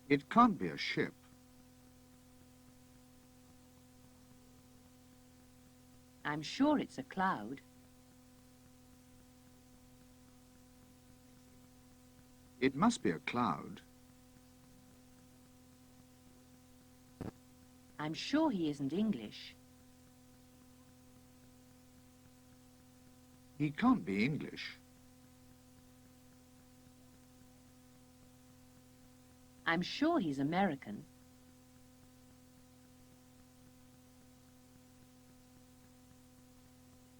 It can't be a ship. I'm sure it's a cloud. It must be a cloud. I'm sure he isn't English. He can't be English. I'm sure he's American.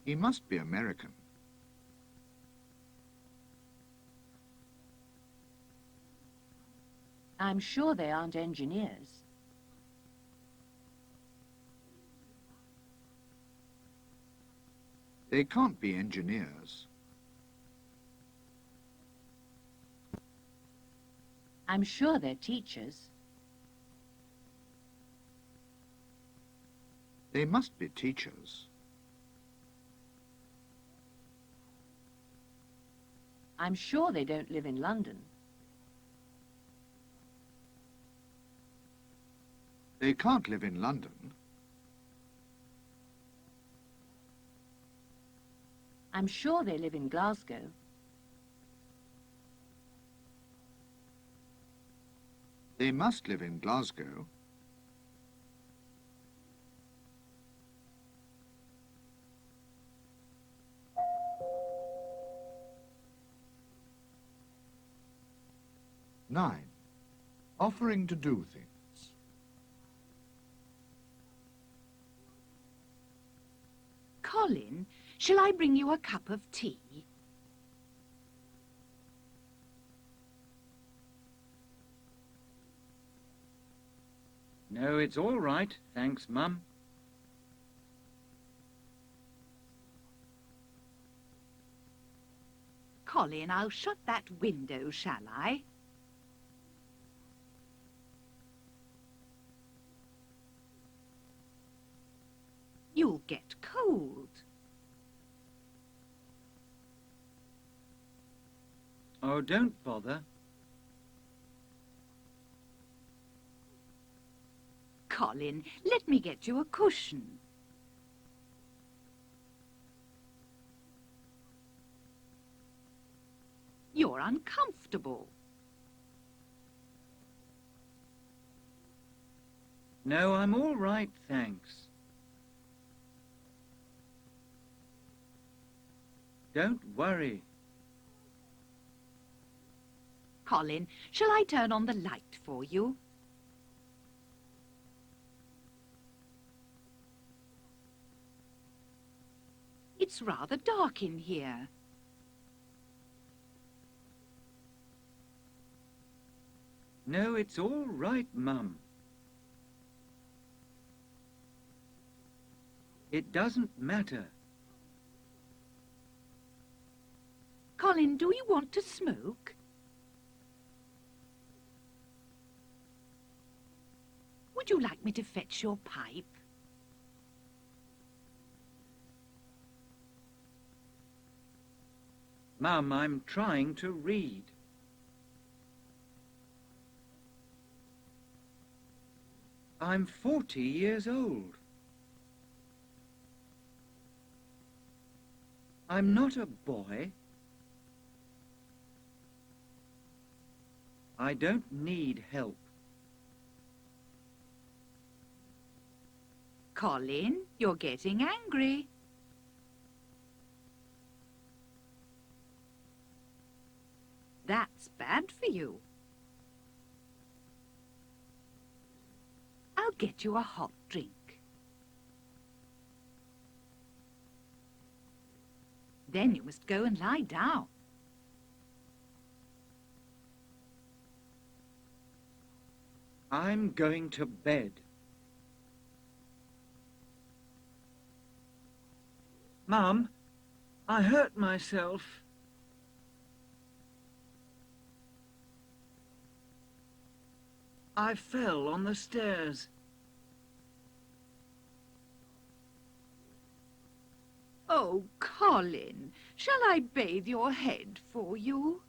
He must be American. I'm sure they aren't engineers. They can't be engineers. I'm sure they're teachers. They must be teachers. I'm sure they don't live in London. They can't live in London. I'm sure they live in Glasgow. They must live in Glasgow. Nine. Offering to do things. Colin, shall I bring you a cup of tea? No, it's all right, thanks, Mum. Colin, I'll shut that window, shall I? You'll get cold. Oh, don't bother. Colin, let me get you a cushion. You're uncomfortable. No, I'm all right, thanks. Don't worry. Colin, shall I turn on the light for you? It's rather dark in here. No, it's all right, Mum. It doesn't matter. Colin, do you want to smoke? Would you like me to fetch your pipe? Mum, I'm trying to read. I'm 40 years old. I'm not a boy. I don't need help. Colin, you're getting angry. That's bad for you. I'll get you a hot drink. Then you must go and lie down. I'm going to bed. Mum, I hurt myself. I fell on the stairs. Oh, Colin, shall I bathe your head for you?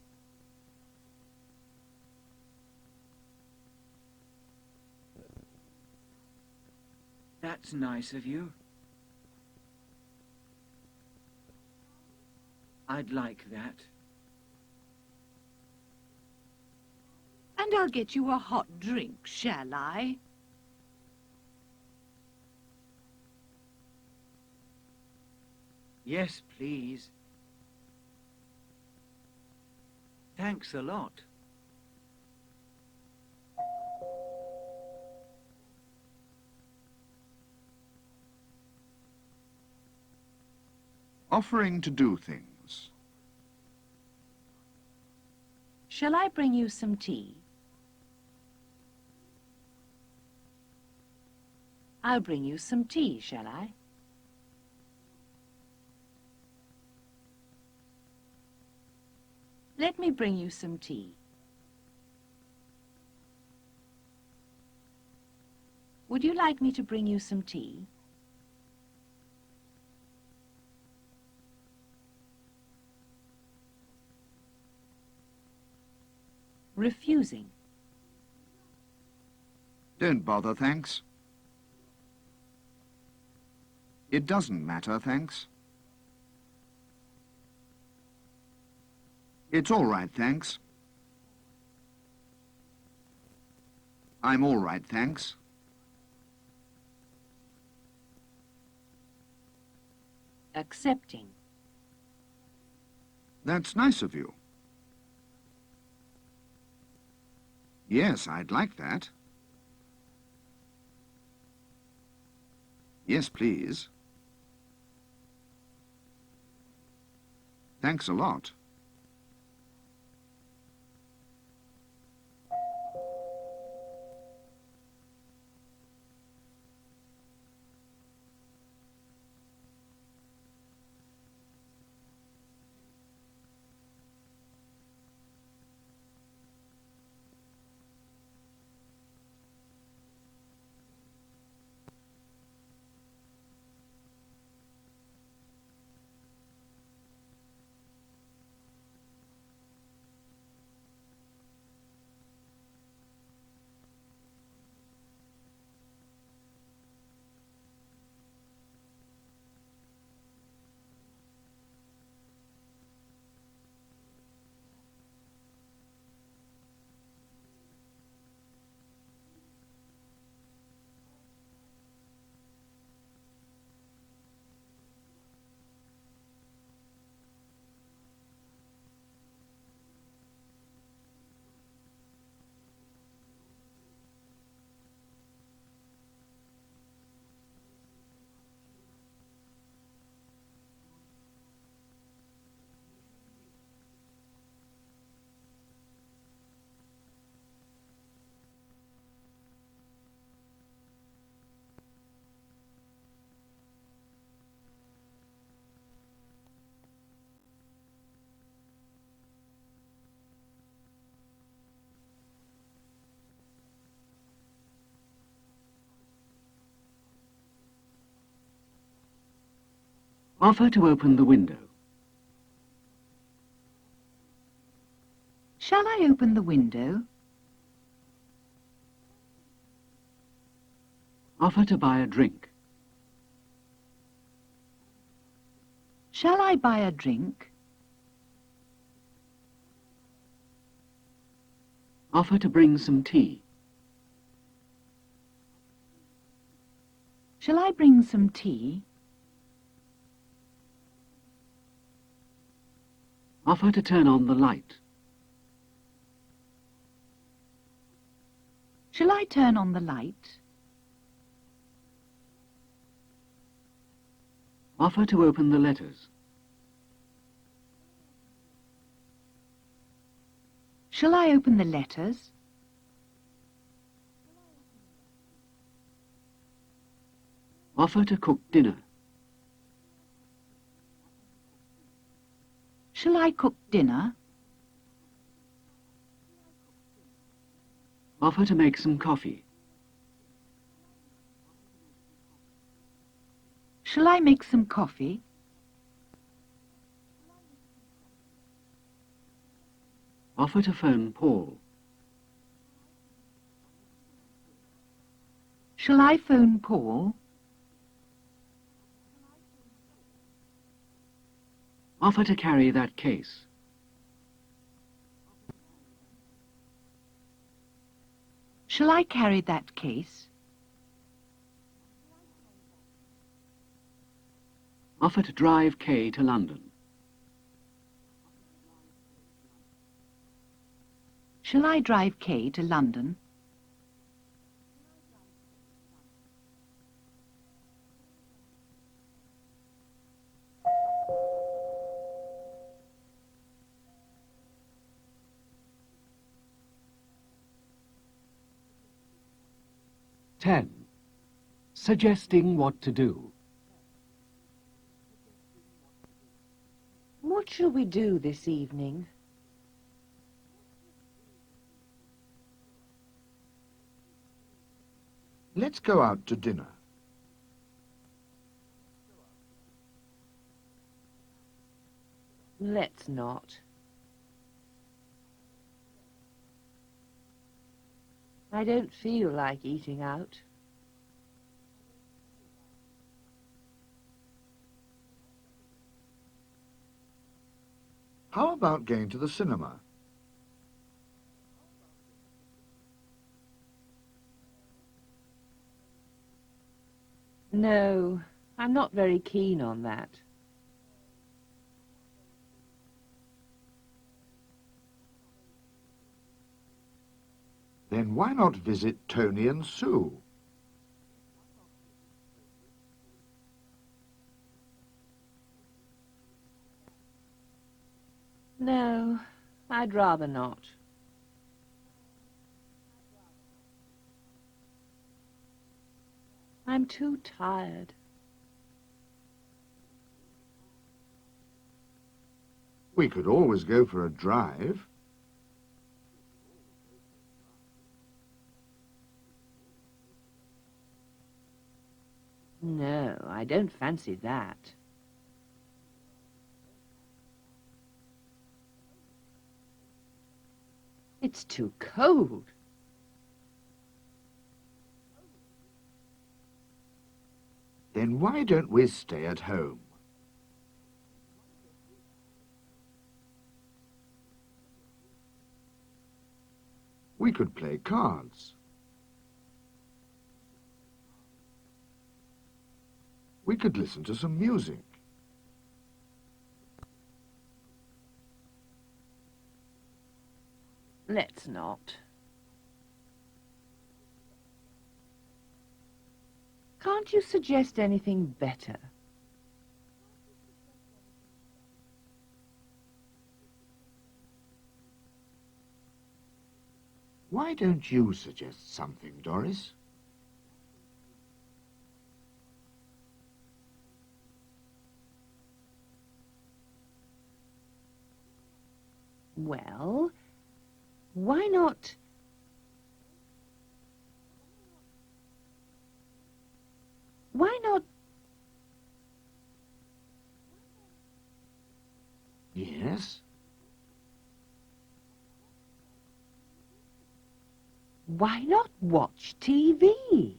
That's nice of you. I'd like that. And I'll get you a hot drink, shall I? Yes, please. Thanks a lot. Offering to do things. Shall I bring you some tea? I'll bring you some tea, shall I? Let me bring you some tea. Would you like me to bring you some tea? Refusing. Don't bother, thanks. It doesn't matter, thanks. It's all right, thanks. I'm all right, thanks. Accepting. That's nice of you. Yes, I'd like that. Yes, please. Thanks a lot. Offer to open the window. Shall I open the window? Offer to buy a drink. Shall I buy a drink? Offer to bring some tea. Shall I bring some tea? Offer to turn on the light. Shall I turn on the light? Offer to open the letters. Shall I open the letters? Offer to cook dinner. Shall I cook dinner? Offer to make some coffee. Shall I make some coffee? Offer to phone Paul. Shall I phone Paul? Offer to carry that case. Shall I carry that case? Offer to drive Kay to London. Shall I drive Kay to London? Ten. Suggesting what to do. What shall we do this evening? Let's go out to dinner. Let's not. I don't feel like eating out. How about going to the cinema? No, I'm not very keen on that. Then why not visit Tony and Sue? No, I'd rather not. I'm too tired. We could always go for a drive. No, I don't fancy that. It's too cold. Then why don't we stay at home? We could play cards. We could listen to some music. Let's not. Can't you suggest anything better? Why don't you suggest something, Doris? Well, why not... Why not... Yes? Why not watch TV?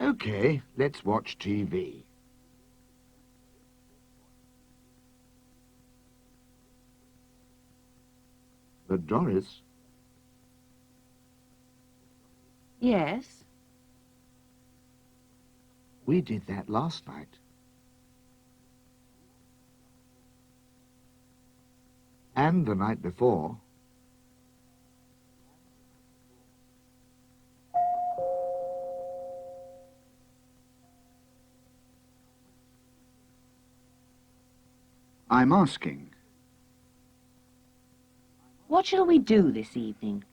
Okay, let's watch TV. But Doris, Yes? we did that last night. And the night before. I'm asking. What shall we do this evening?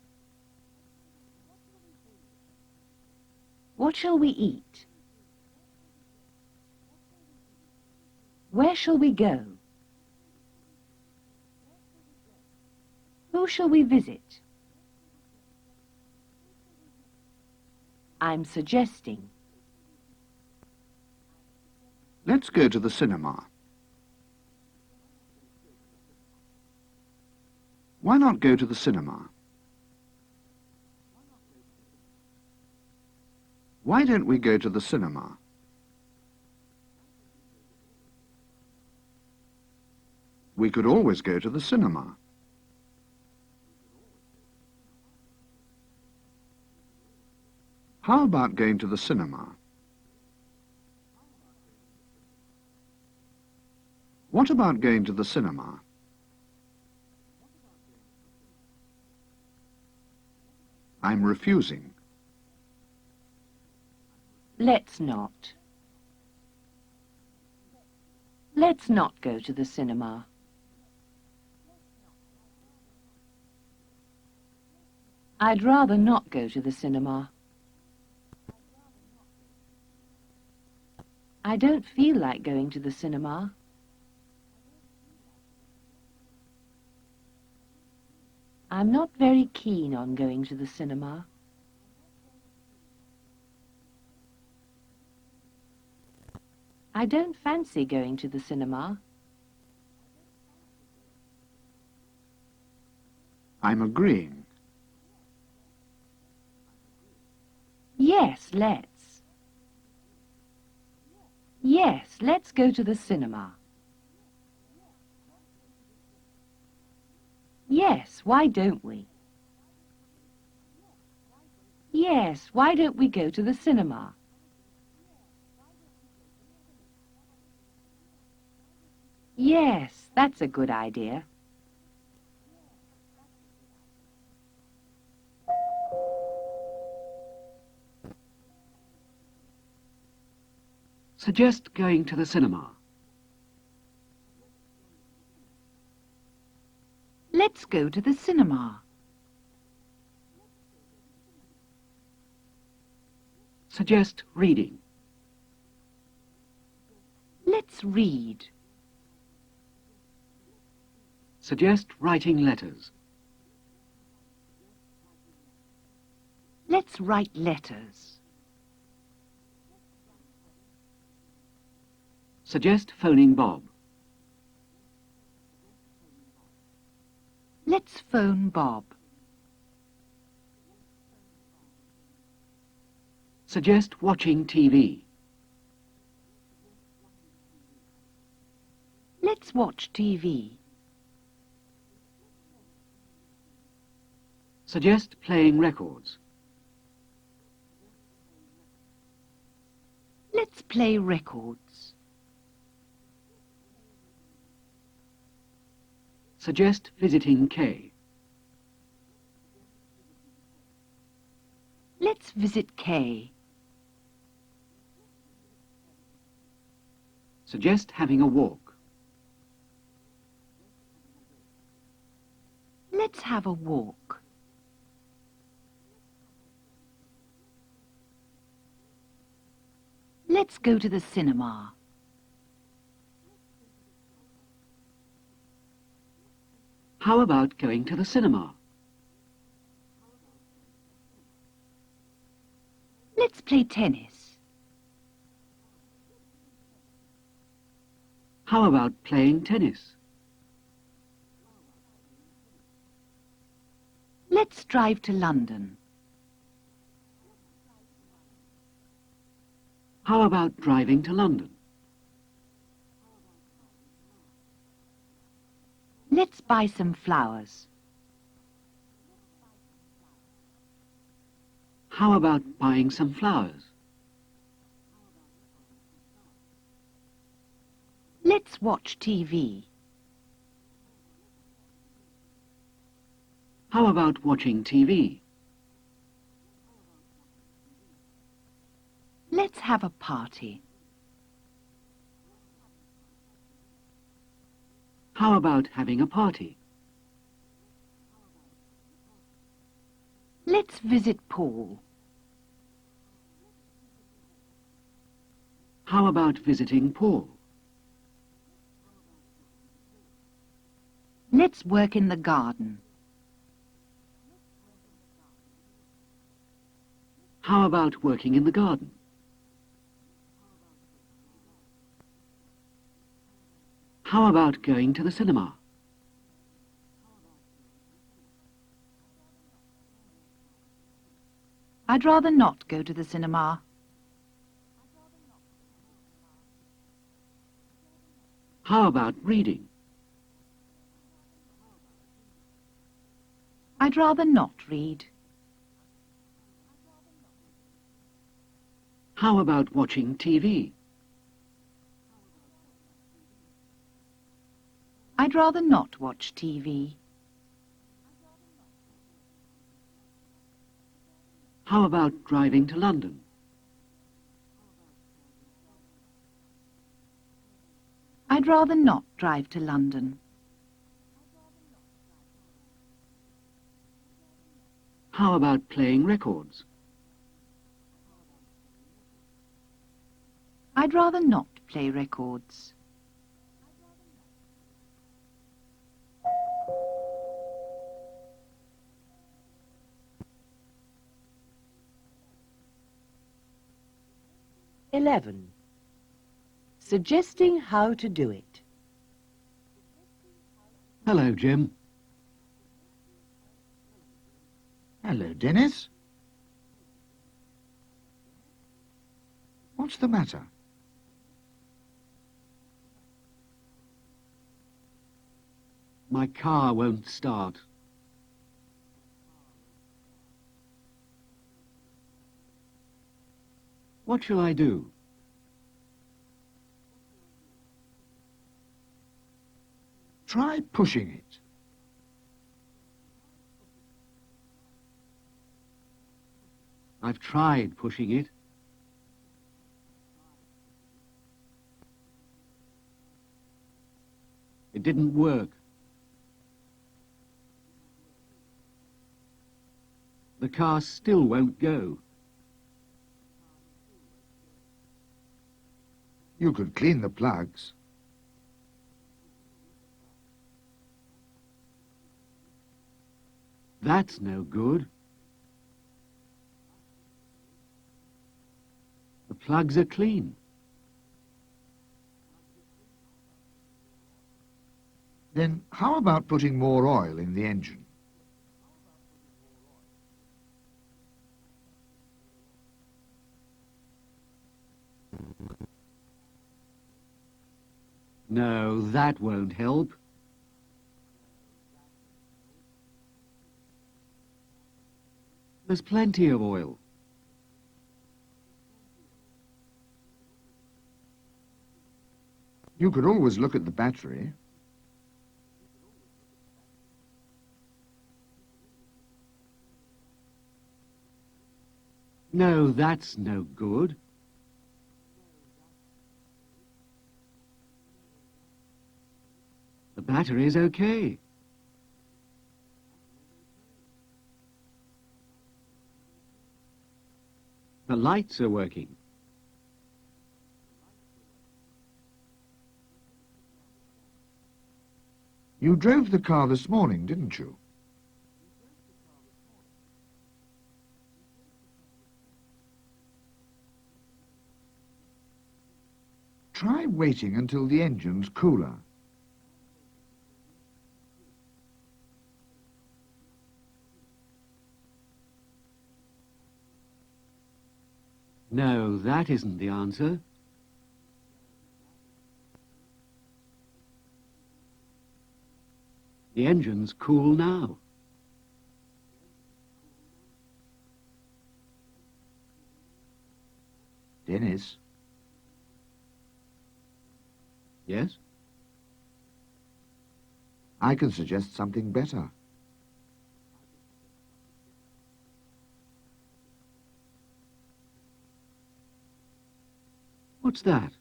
What shall we eat? Where shall we go? Who shall we visit? I'm suggesting. Let's go to the cinema. Why not go to the cinema? Why don't we go to the cinema? We could always go to the cinema. How about going to the cinema? What about going to the cinema? I'm refusing. Let's not. Let's not go to the cinema. I'd rather not go to the cinema. I don't feel like going to the cinema. I'm not very keen on going to the cinema. I don't fancy going to the cinema. I'm agreeing. Yes, let's. Yes, let's go to the cinema. Yes, why don't we? Yes, why don't we go to the cinema? Yes, that's a good idea. Suggest going to the cinema. Let's go to the cinema. Suggest reading. Let's read. Suggest writing letters. Let's write letters. Suggest phoning Bob. Let's phone Bob. Suggest watching TV. Let's watch TV. Suggest playing records. Let's play records. Suggest visiting Kay. Let's visit Kay. Suggest having a walk. Let's have a walk. Let's go to the cinema. How about going to the cinema? Let's play tennis. How about playing tennis? Let's drive to London. How about driving to London? Let's buy some flowers. How about buying some flowers? Let's watch TV. How about watching TV? Let's have a party. How about having a party? Let's visit Paul. How about visiting Paul? Let's work in the garden. How about working in the garden? How about going to the cinema? I'd rather not go to the cinema. How about reading? I'd rather not read. How about watching TV? I'd rather not watch TV. How about driving to London? I'd rather not drive to London. How about playing records? I'd rather not play records. (11) Suggesting how to do it. Hello, Jim. Hello, Dennis. What's the matter? My car won't start. What shall I do? Try pushing it. I've tried pushing it. It didn't work. The car still won't go. You could clean the plugs. That's no good. The plugs are clean. Then how about putting more oil in the engine? No, that won't help. There's plenty of oil. You could always look at the battery. No, that's no good. The battery's okay. The lights are working. You drove the car this morning, didn't you? Try waiting until the engine's cooler. No, that isn't the answer. The engine's cool now. Dennis, Yes? I can suggest something better. What's that?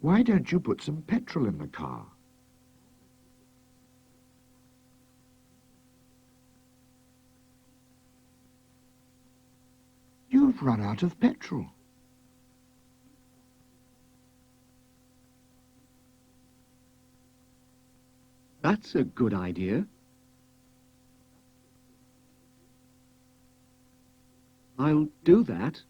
Why don't you put some petrol in the car? You've run out of petrol. That's a good idea. I'll do that.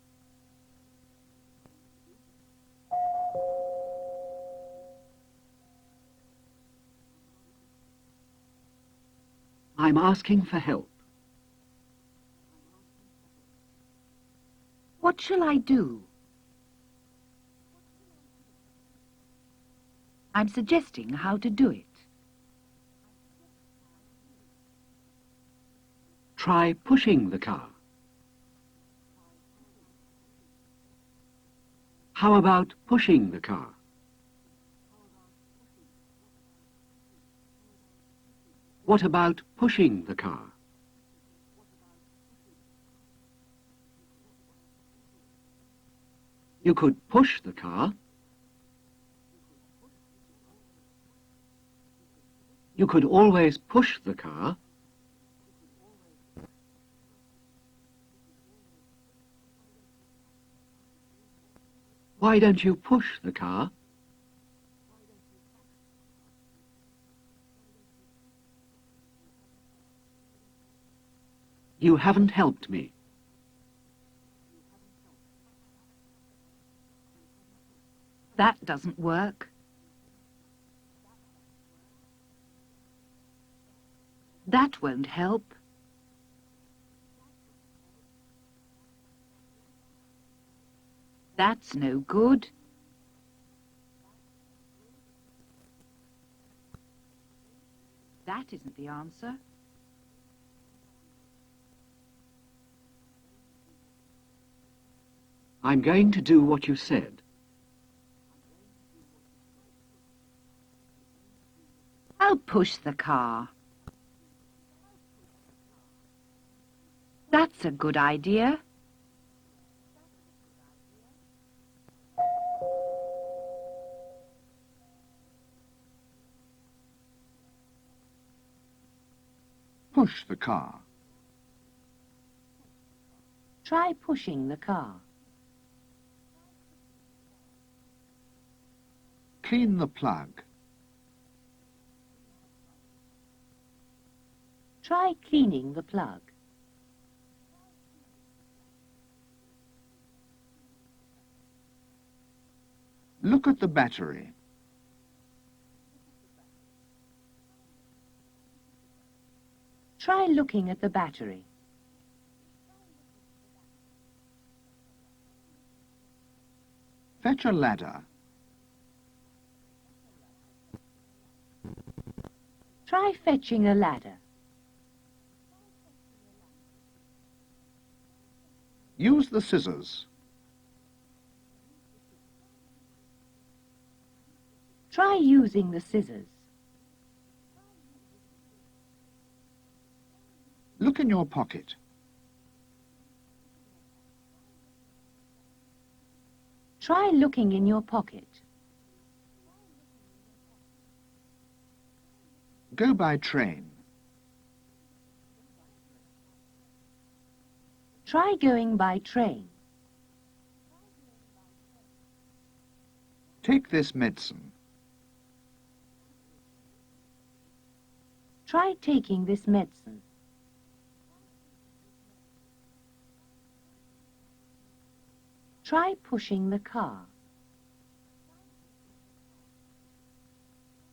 I'm asking for help. What shall I do? I'm suggesting how to do it. Try pushing the car. How about pushing the car? What about pushing the car? You could push the car. You could always push the car. Why don't you push the car? You haven't helped me. That doesn't work. That won't help. That's no good. That isn't the answer. I'm going to do what you said. I'll push the car. That's a good idea. Push the car. Try pushing the car. Clean the plug. Try cleaning the plug. Look at the battery. Try looking at the battery. Fetch a ladder. Try fetching a ladder. Use the scissors. Try using the scissors. Look in your pocket. Try looking in your pocket. Go by train. Try going by train. Take this medicine. Try taking this medicine. Try pushing the car.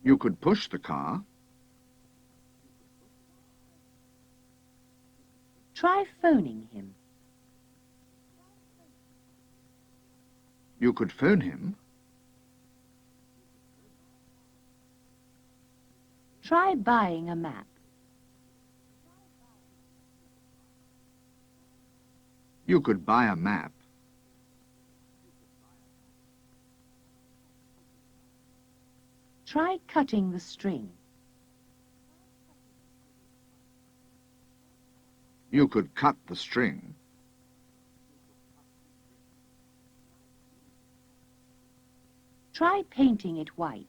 You could push the car. Try phoning him. You could phone him. Try buying a map. You could buy a map. Try cutting the string. You could cut the string. Try painting it white.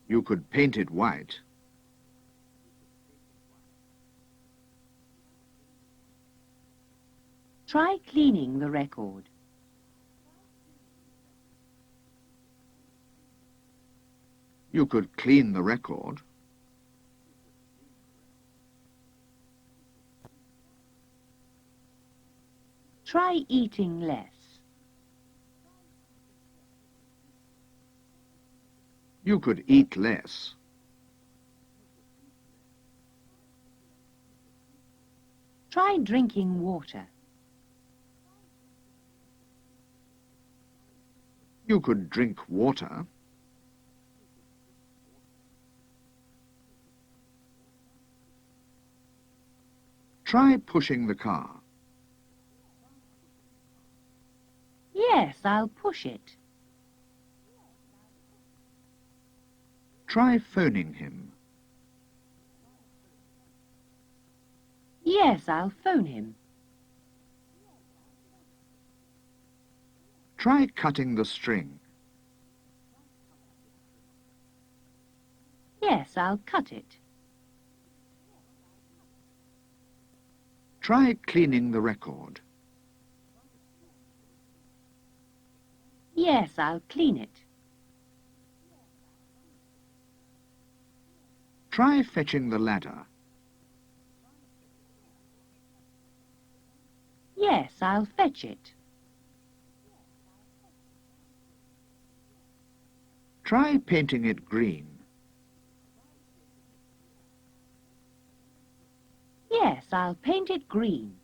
You could paint it white. Try cleaning the record. You could clean the record. Try eating less. You could eat less. Try drinking water. You could drink water. Try pushing the car. Yes, I'll push it. Try phoning him. Yes, I'll phone him. Try cutting the string. Yes, I'll cut it. Try cleaning the record. Yes, I'll clean it. Try fetching the ladder. Yes, I'll fetch it. Try painting it green. Yes, I'll paint it green.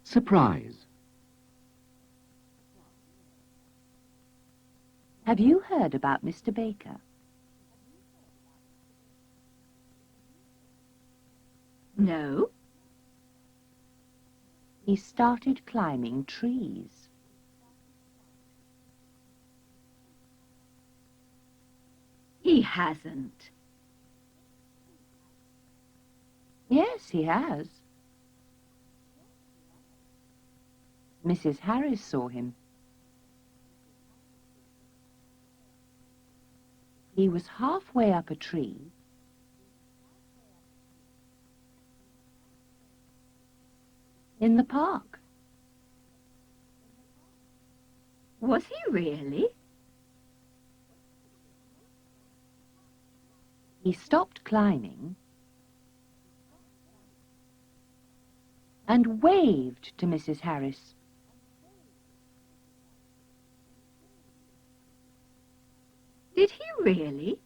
Surprise. Have you heard about Mr. Baker? No? He started climbing trees. He hasn't. Yes, he has. Mrs. Harris saw him. He was halfway up a tree in the park. Was he really? He stopped climbing and waved to Mrs. Harris. Did he really?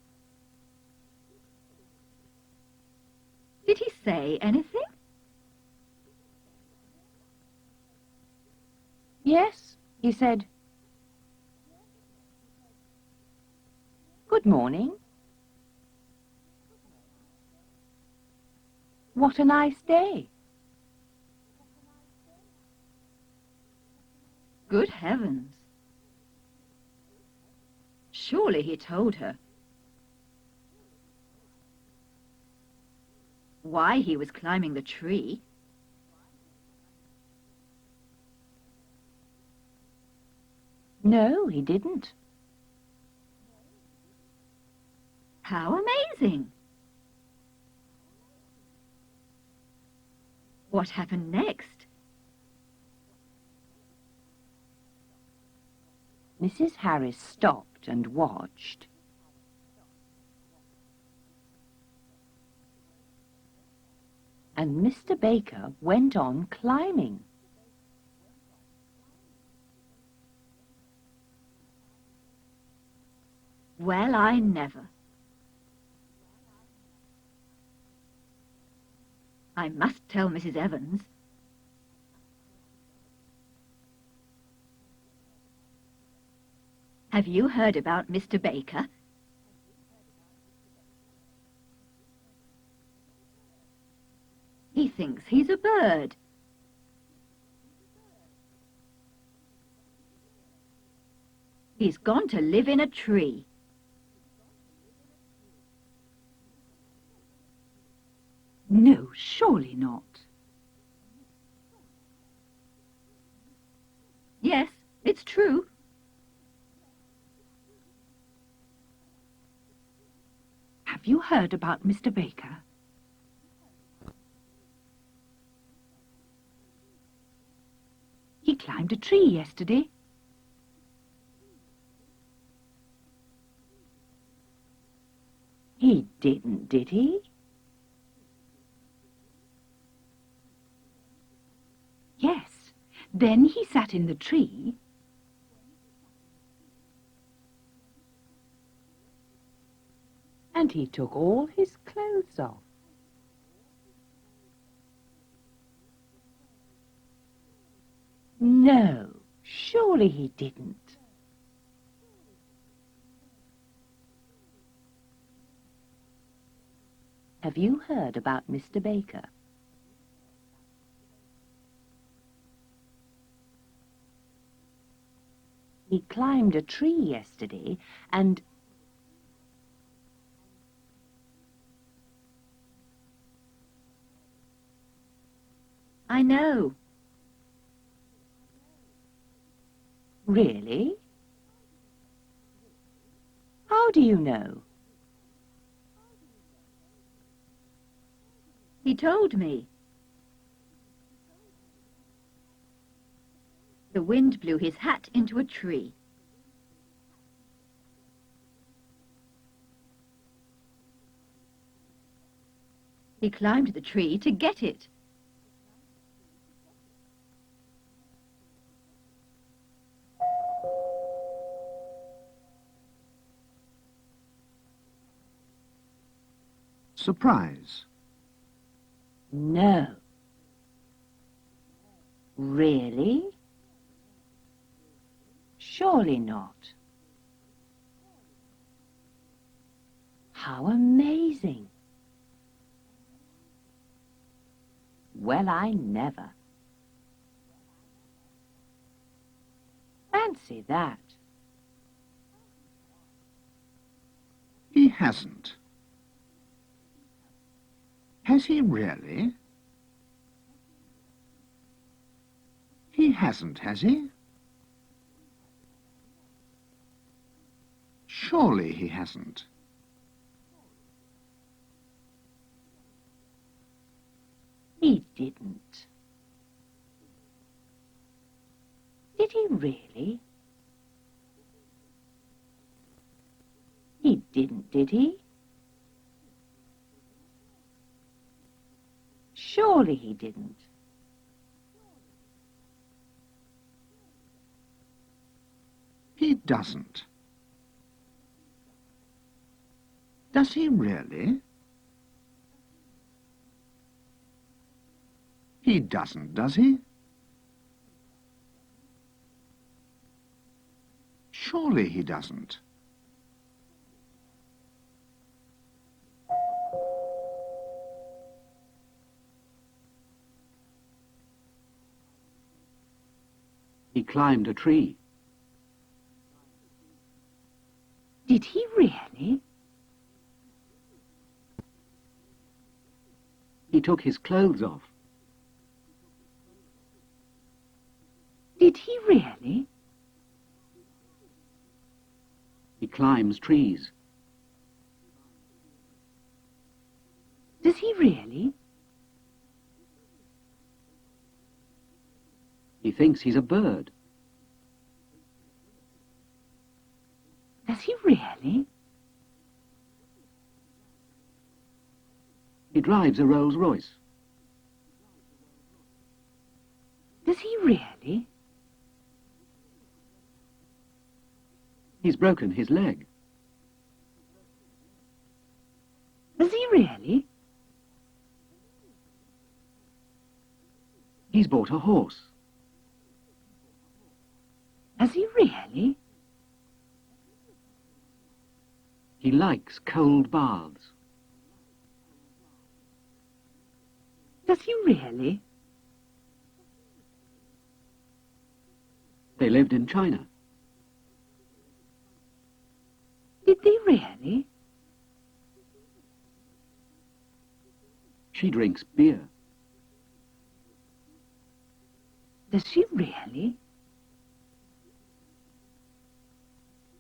Did he say anything? Yes, he said, "Good morning. What a nice day." Good heavens. Surely he told her why he was climbing the tree. No, he didn't. How amazing! What happened next? Mrs. Harris stopped and watched. And Mr. Baker went on climbing. Well, I never. I must tell Mrs. Evans. Have you heard about Mr. Baker? He thinks he's a bird. He's gone to live in a tree. No, surely not. Yes, it's true. Have you heard about Mr. Baker? He climbed a tree yesterday. He didn't, did he? Yes. Then he sat in the tree And he took all his clothes off. No, surely he didn't. Have you heard about Mr. Baker? He climbed a tree yesterday and... I know. Really? How do you know? He told me. The wind blew his hat into a tree. He climbed the tree to get it. Surprise. No. Really? Surely not. How amazing. Well, I never. Fancy that. He hasn't. Has he really? He hasn't, has he? Surely he hasn't. He didn't. Did he really? He didn't, did he? Surely he didn't. He doesn't. Does he really? He doesn't, does he? Surely he doesn't. He climbed a tree. Did he really? He took his clothes off. Did he really? He climbs trees. Does he really? He thinks he's a bird. Does he really? He drives a Rolls-Royce. Does he really? He's broken his leg. Does he really? He's bought a horse. Does he really? He likes cold baths. Does he really? They lived in China. Did they really? She drinks beer. Does she really?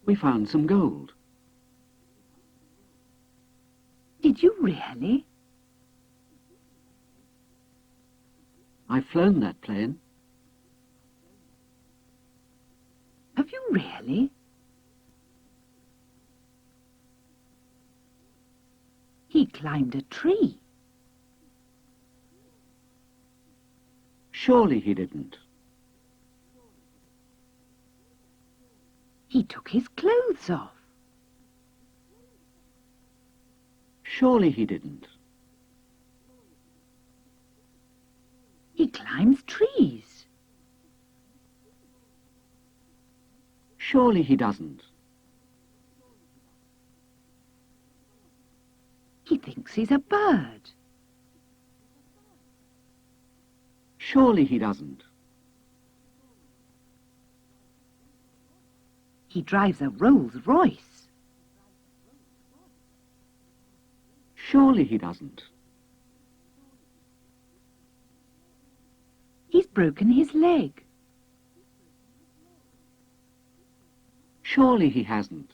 We found some gold. Did you really? I've flown that plane. Have you really? He climbed a tree. Surely he didn't. He took his clothes off. Surely he didn't. He climbs trees. Surely he doesn't. He thinks he's a bird. Surely he doesn't. He drives a Rolls Royce. Surely he doesn't. He's broken his leg. Surely he hasn't.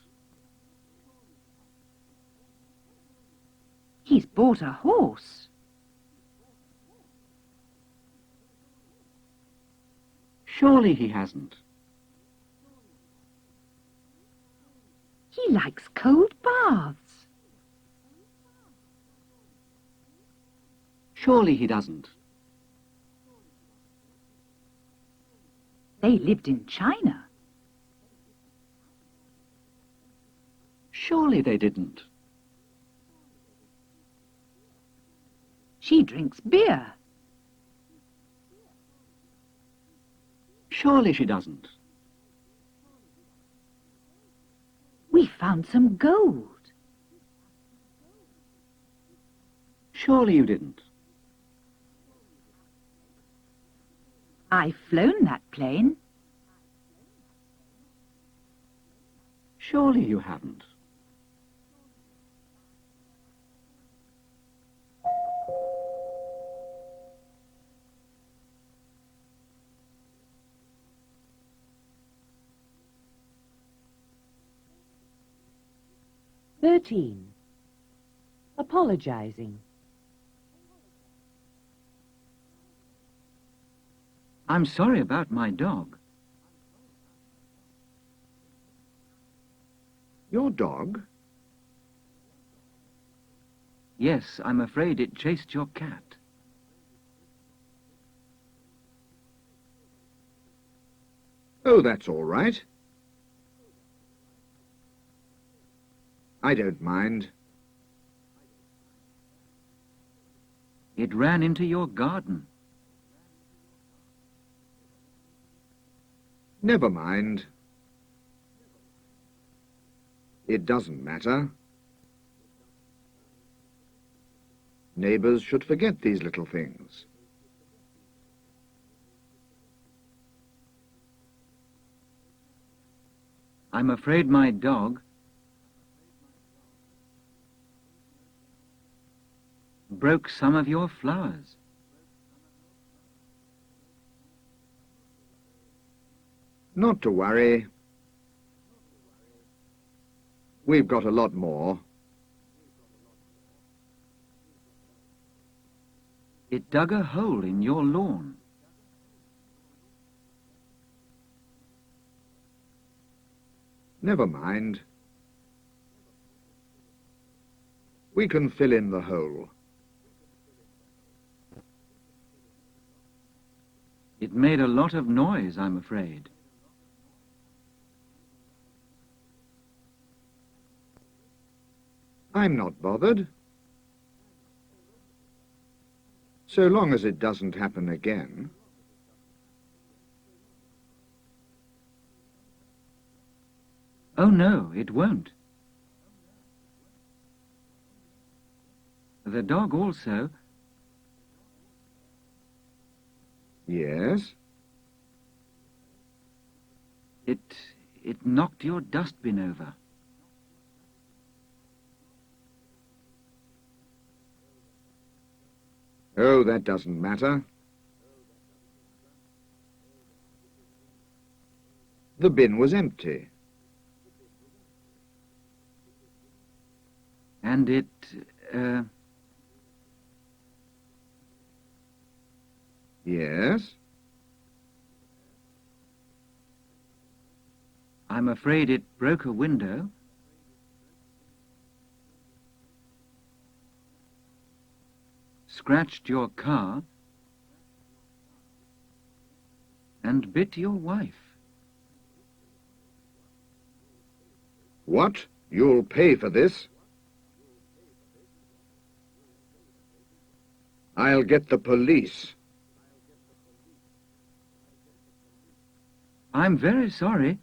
He's bought a horse. Surely he hasn't. He likes cold baths. Surely he doesn't. They lived in China. Surely they didn't. She drinks beer. Surely she doesn't. We found some gold. Surely you didn't. I've flown that plane. Surely you haven't. Apologizing. I'm sorry about my dog. Your dog? Yes, I'm afraid it chased your cat. Oh, that's all right. I don't mind. It ran into your garden. Never mind. It doesn't matter. Neighbours should forget these little things. I'm afraid my dog broke some of your flowers. Not to worry. We've got a lot more. It dug a hole in your lawn. Never mind. We can fill in the hole. It made a lot of noise, I'm afraid. I'm not bothered. So long as it doesn't happen again. Oh no, it won't. The dog also. Yes? It knocked your dustbin over. Oh, that doesn't matter. The bin was empty. And it, Yes? I'm afraid it broke a window. Scratched your car. And bit your wife. What? You'll pay for this? I'll get the police. I'm very sorry.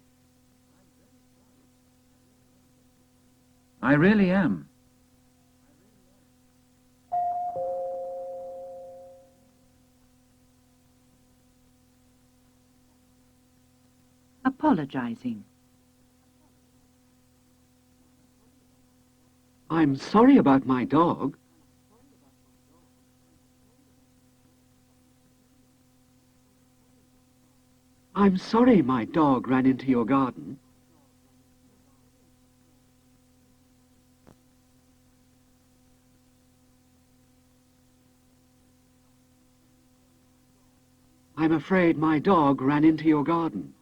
I really am. Apologizing. I'm sorry about my dog. I'm sorry my dog ran into your garden. I'm afraid my dog ran into your garden.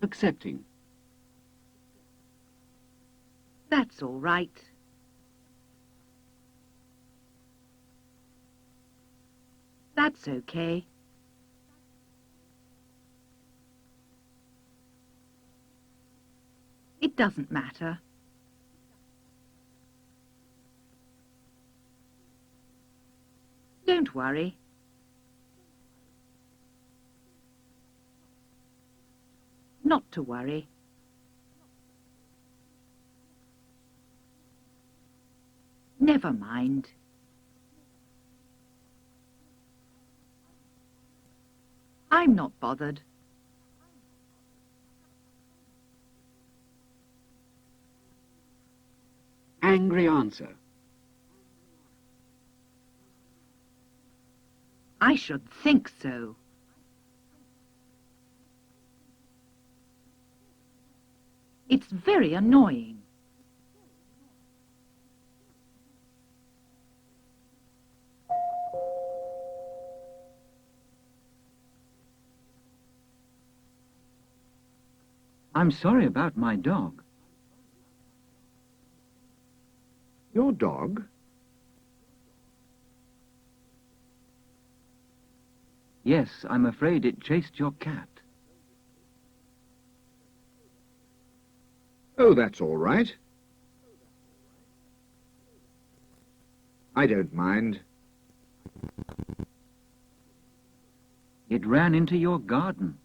Accepting. That's all right. That's okay. It doesn't matter. Don't worry. Not to worry. Never mind. I'm not bothered. Angry answer. I should think so. It's very annoying. I'm sorry about my dog. Your dog? Yes, I'm afraid it chased your cat. Oh, that's all right. I don't mind. It ran into your garden.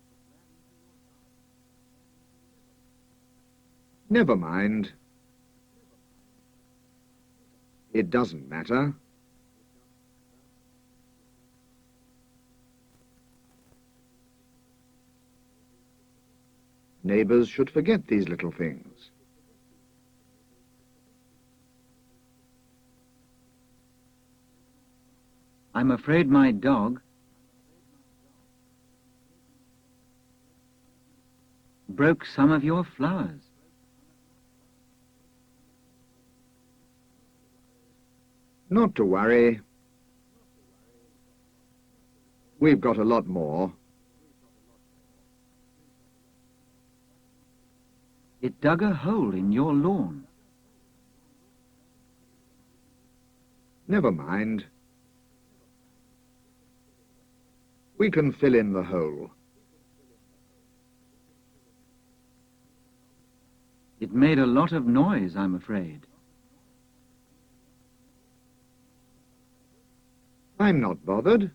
Never mind. It doesn't matter. Neighbours should forget these little things. I'm afraid my dog broke some of your flowers. Not to worry. We've got a lot more. It dug a hole in your lawn. Never mind. We can fill in the hole. It made a lot of noise, I'm afraid. I'm not bothered.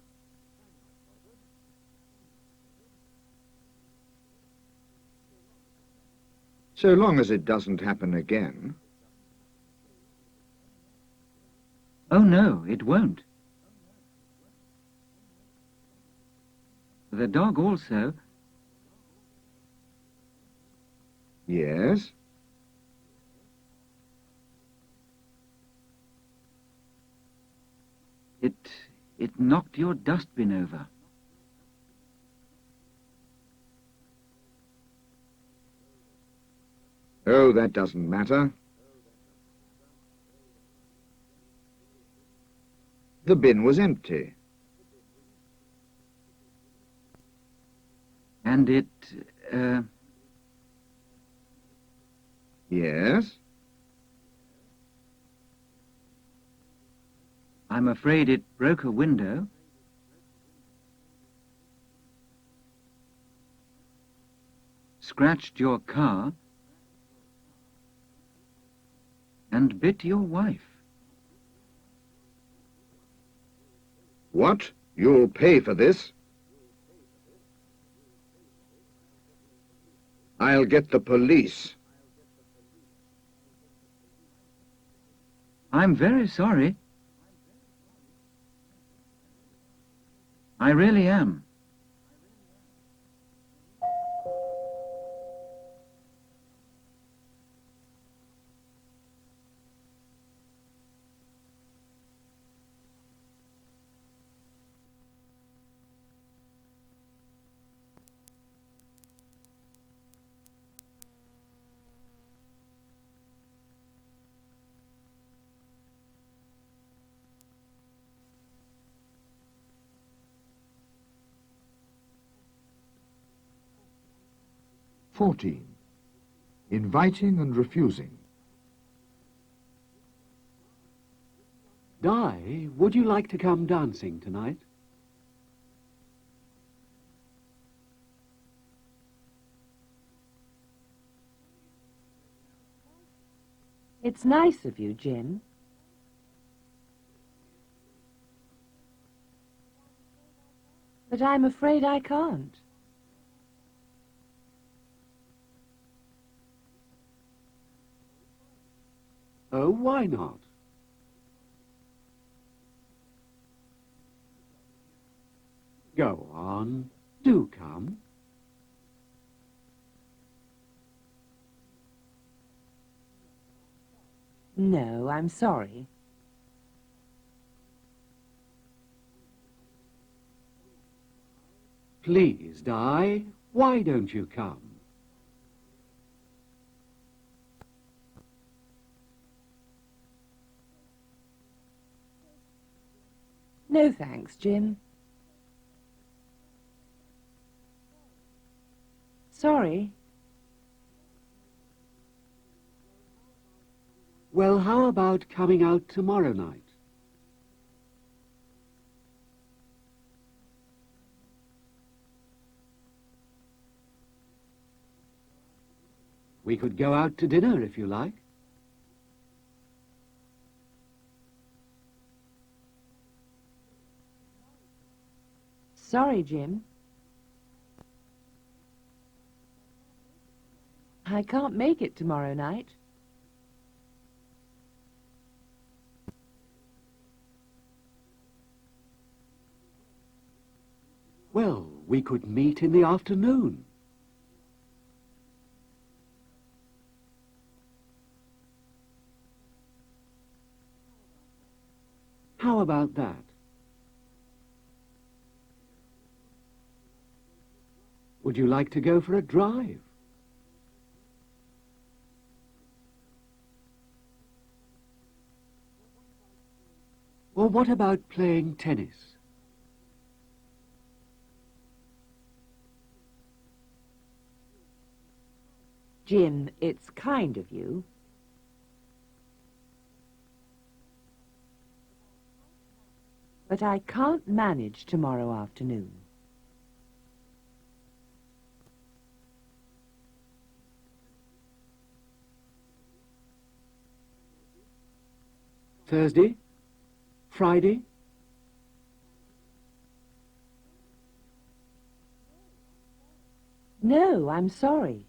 So long as it doesn't happen again. Oh, no, it won't. The dog also. Yes? It knocked your dustbin over. Oh, that doesn't matter. The bin was empty. And it, Yes? I'm afraid it broke a window. scratched your car, and bit your wife. What? You'll pay for this? I'll get the police. I'm very sorry. I really am. "14. Inviting and refusing. Di, would you like to come dancing tonight? It's nice of you, Jim. But I'm afraid I can't. Oh, why not? Go on, do come. No, I'm sorry. Please, Di, why don't you come? No thanks, Jim. Sorry. Well, how about coming out tomorrow night? We could go out to dinner if you like. Sorry, Jim. I can't make it tomorrow night. Well, we could meet in the afternoon. How about that? Would you like to go for a drive? Or what about playing tennis? Jim, it's kind of you. But I can't manage tomorrow afternoon. Thursday? Friday? No, I'm sorry.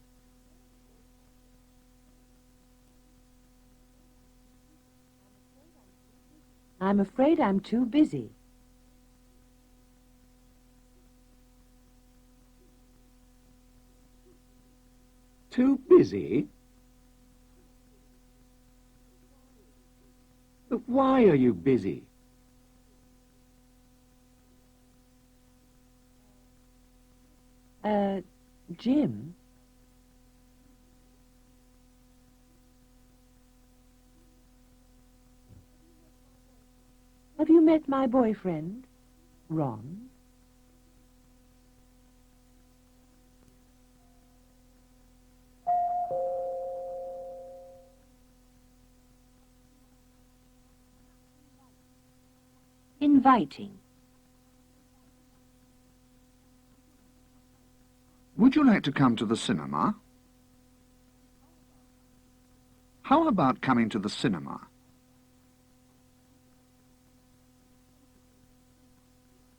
I'm afraid I'm too busy. Too busy? But why are you busy? Jim? Have you met my boyfriend, Ron? Inviting. Would you like to come to the cinema? How about coming to the cinema?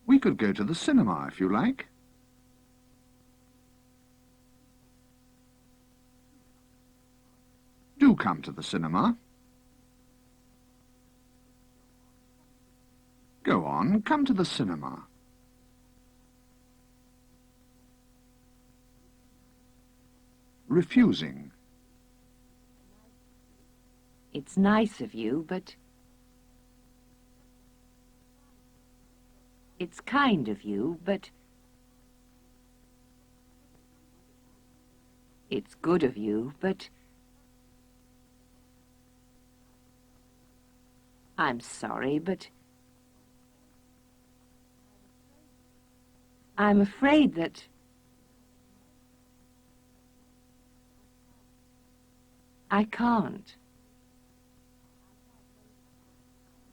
We could go to the cinema if you like. Do come to the cinema. Go on, come to the cinema. Refusing. It's nice of you, but... It's kind of you, but... It's good of you, but... I'm sorry, but... I'm afraid that... I can't.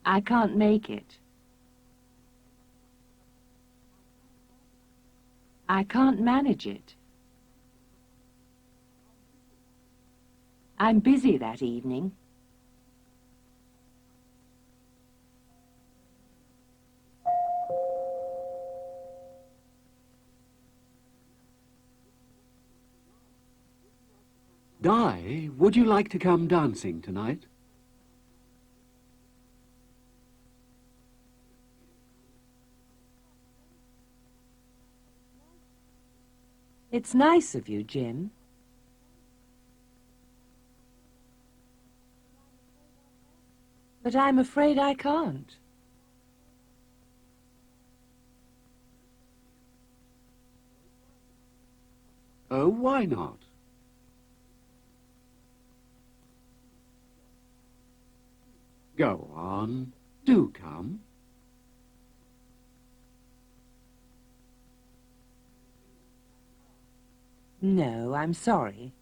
I can't make it. I can't manage it. I'm busy that evening. Di, would you like to come dancing tonight? It's nice of you, Jim. But I'm afraid I can't. Oh, why not? Go on, do come. No, I'm sorry.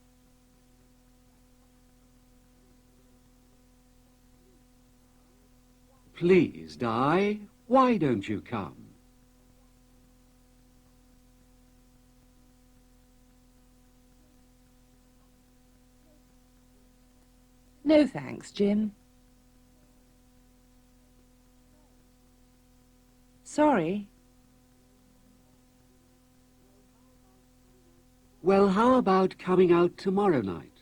Please, Di, why don't you come? No thanks, Jim. Sorry. Well, how about coming out tomorrow night?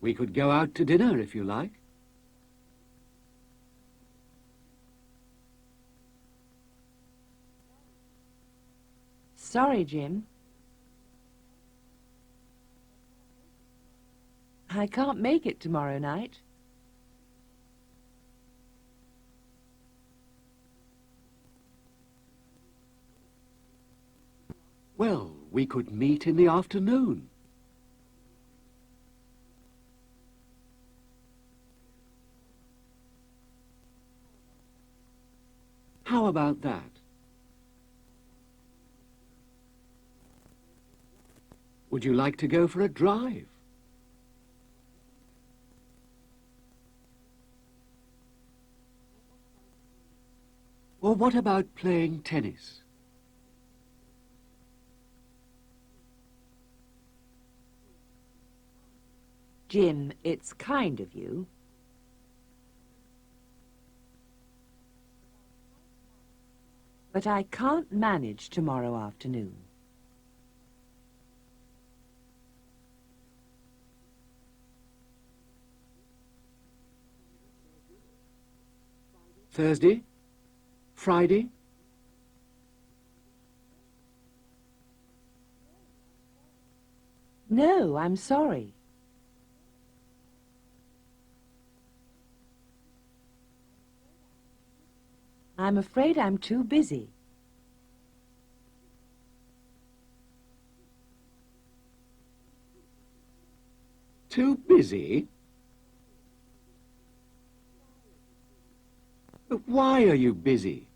We could go out to dinner if you like. Sorry, Jim. I can't make it tomorrow night. Well, we could meet in the afternoon. How about that? Would you like to go for a drive? Or what about playing tennis? Jim, it's kind of you. But I can't manage tomorrow afternoon. Thursday? Friday? No, I'm sorry. I'm afraid I'm too busy. Too busy? But why are you busy?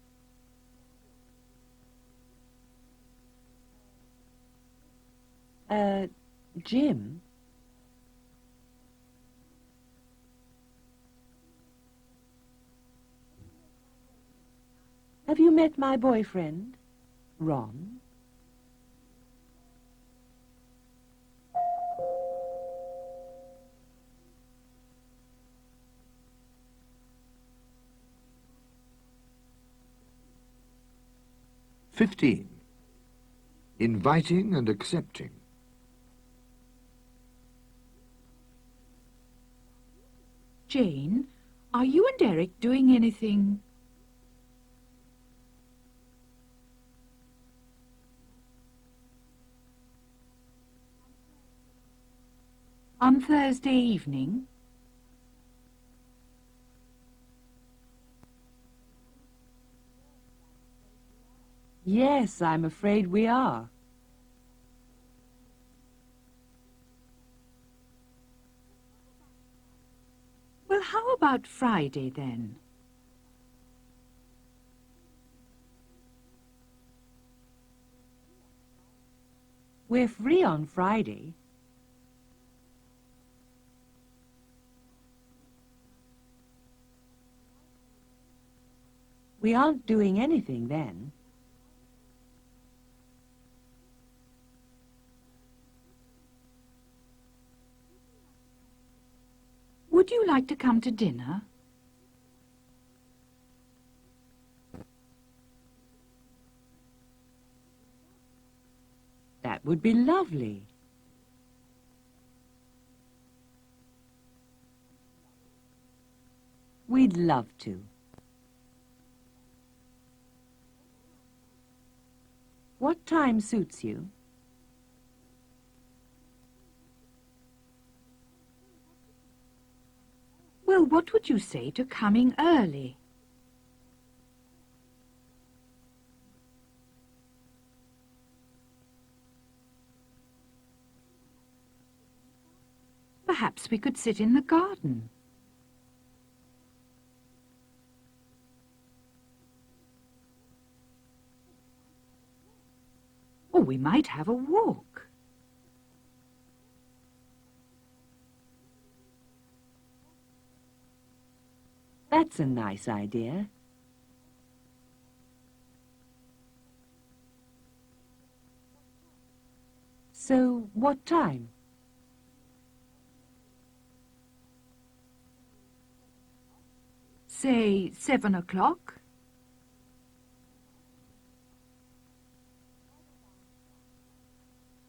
Jim? Have you met my boyfriend, Ron? "15. Inviting and accepting. Jane, are you and Eric doing anything? On Thursday evening? Yes, I'm afraid we are. Well, how about Friday then? We're free on Friday. We aren't doing anything then. Would you like to come to dinner? That would be lovely. We'd love to. What time suits you? Well, what would you say to coming early? Perhaps we could sit in the garden. Or we might have a walk. That's a nice idea. So, what time? Say 7 o'clock.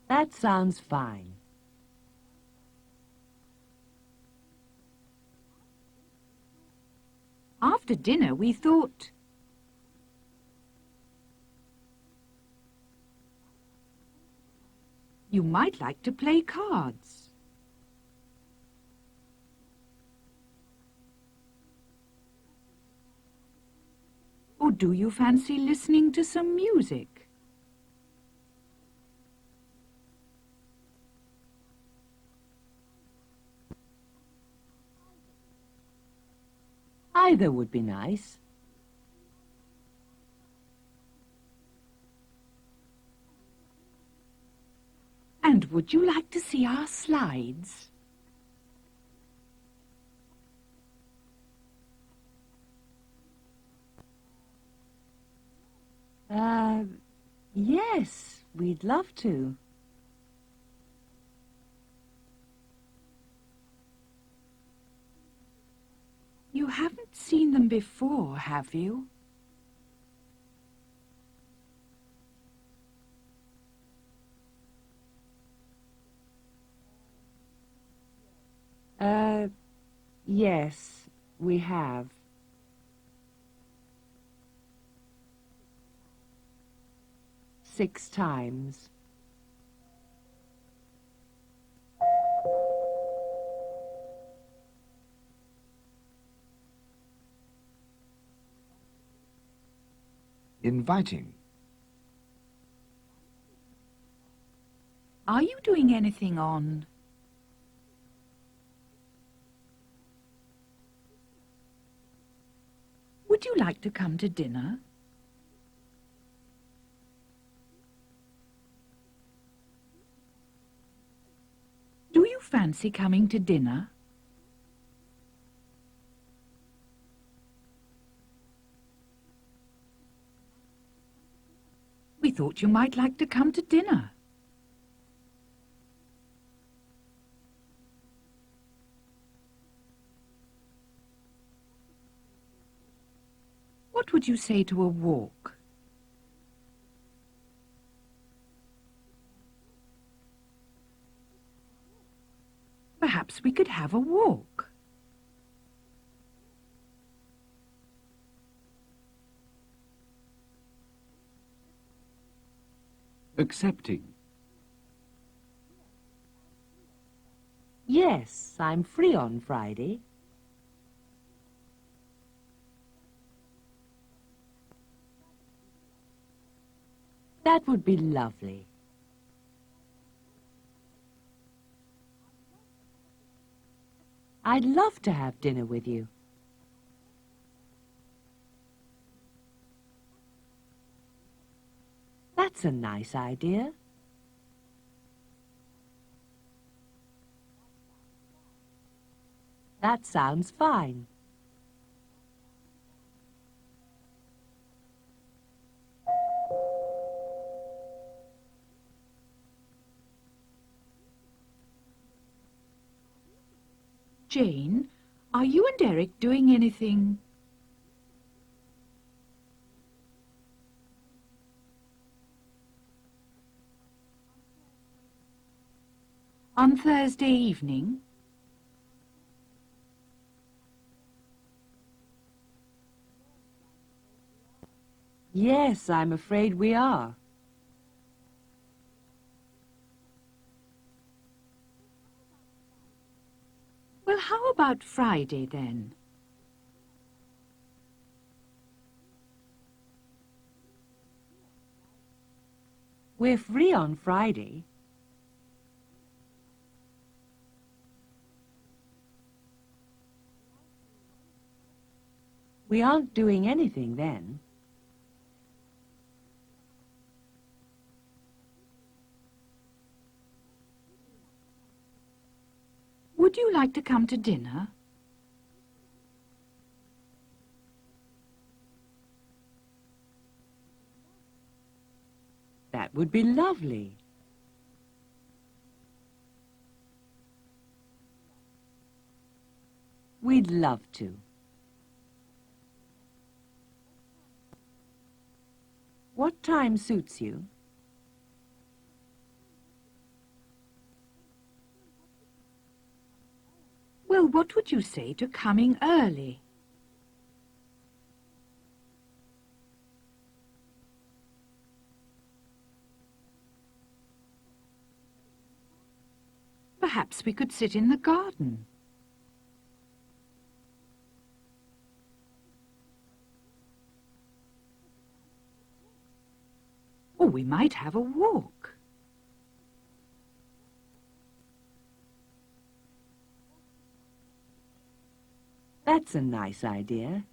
That sounds fine. After dinner we thought... You might like to play cards. Or do you fancy listening to some music? Either would be nice. And would you like to see our slides? Yes, we'd love to. You haven't seen them before, have you? Yes, we have. Six times. Inviting. Are you doing anything on? Would you like to come to dinner? Do you fancy coming to dinner? thought you might like to come to dinner. What would you say to a walk? Perhaps we could have a walk. Accepting. Yes, I'm free on Friday. That would be lovely. I'd love to have dinner with you. That's a nice idea. That sounds fine. Jane, are you and Eric doing anything? On Thursday evening? Yes, I'm afraid we are. Well, how about Friday then? We're free on Friday. We aren't doing anything then. Would you like to come to dinner? That would be lovely. We'd love to. What time suits you? Well, what would you say to coming early? Perhaps we could sit in the garden. Or we might have a walk. That's a nice idea.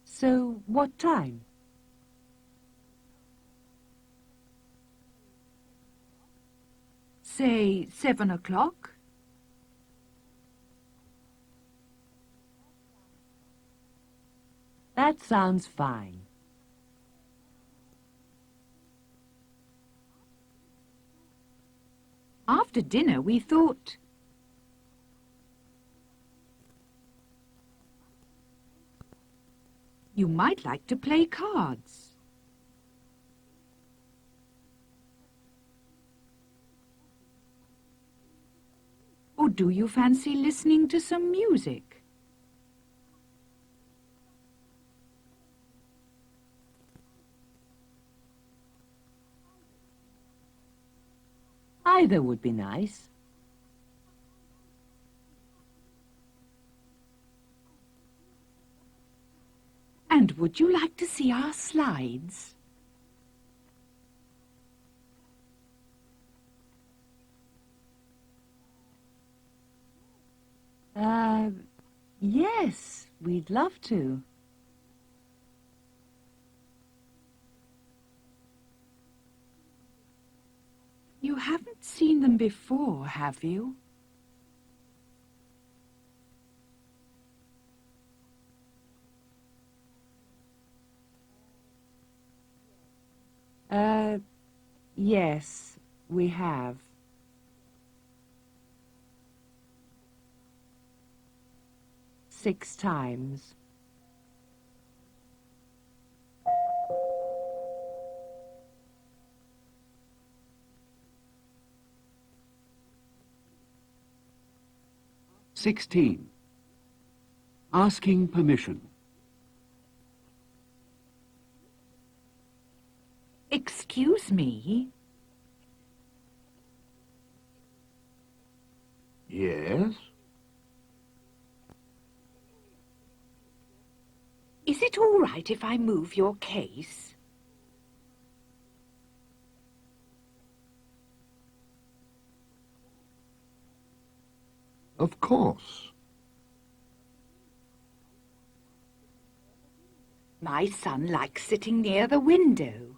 So, what time? Say 7 o'clock? That sounds fine. After dinner we thought... You might like to play cards. Or do you fancy listening to some music? Either would be nice. And would you like to see our slides? Yes, we'd love to. You haven't seen them before, have you? Yes, we have. Six times. (16) Asking permission. Excuse me? Yes? Is it all right if I move your case? Of course. My son likes sitting near the window.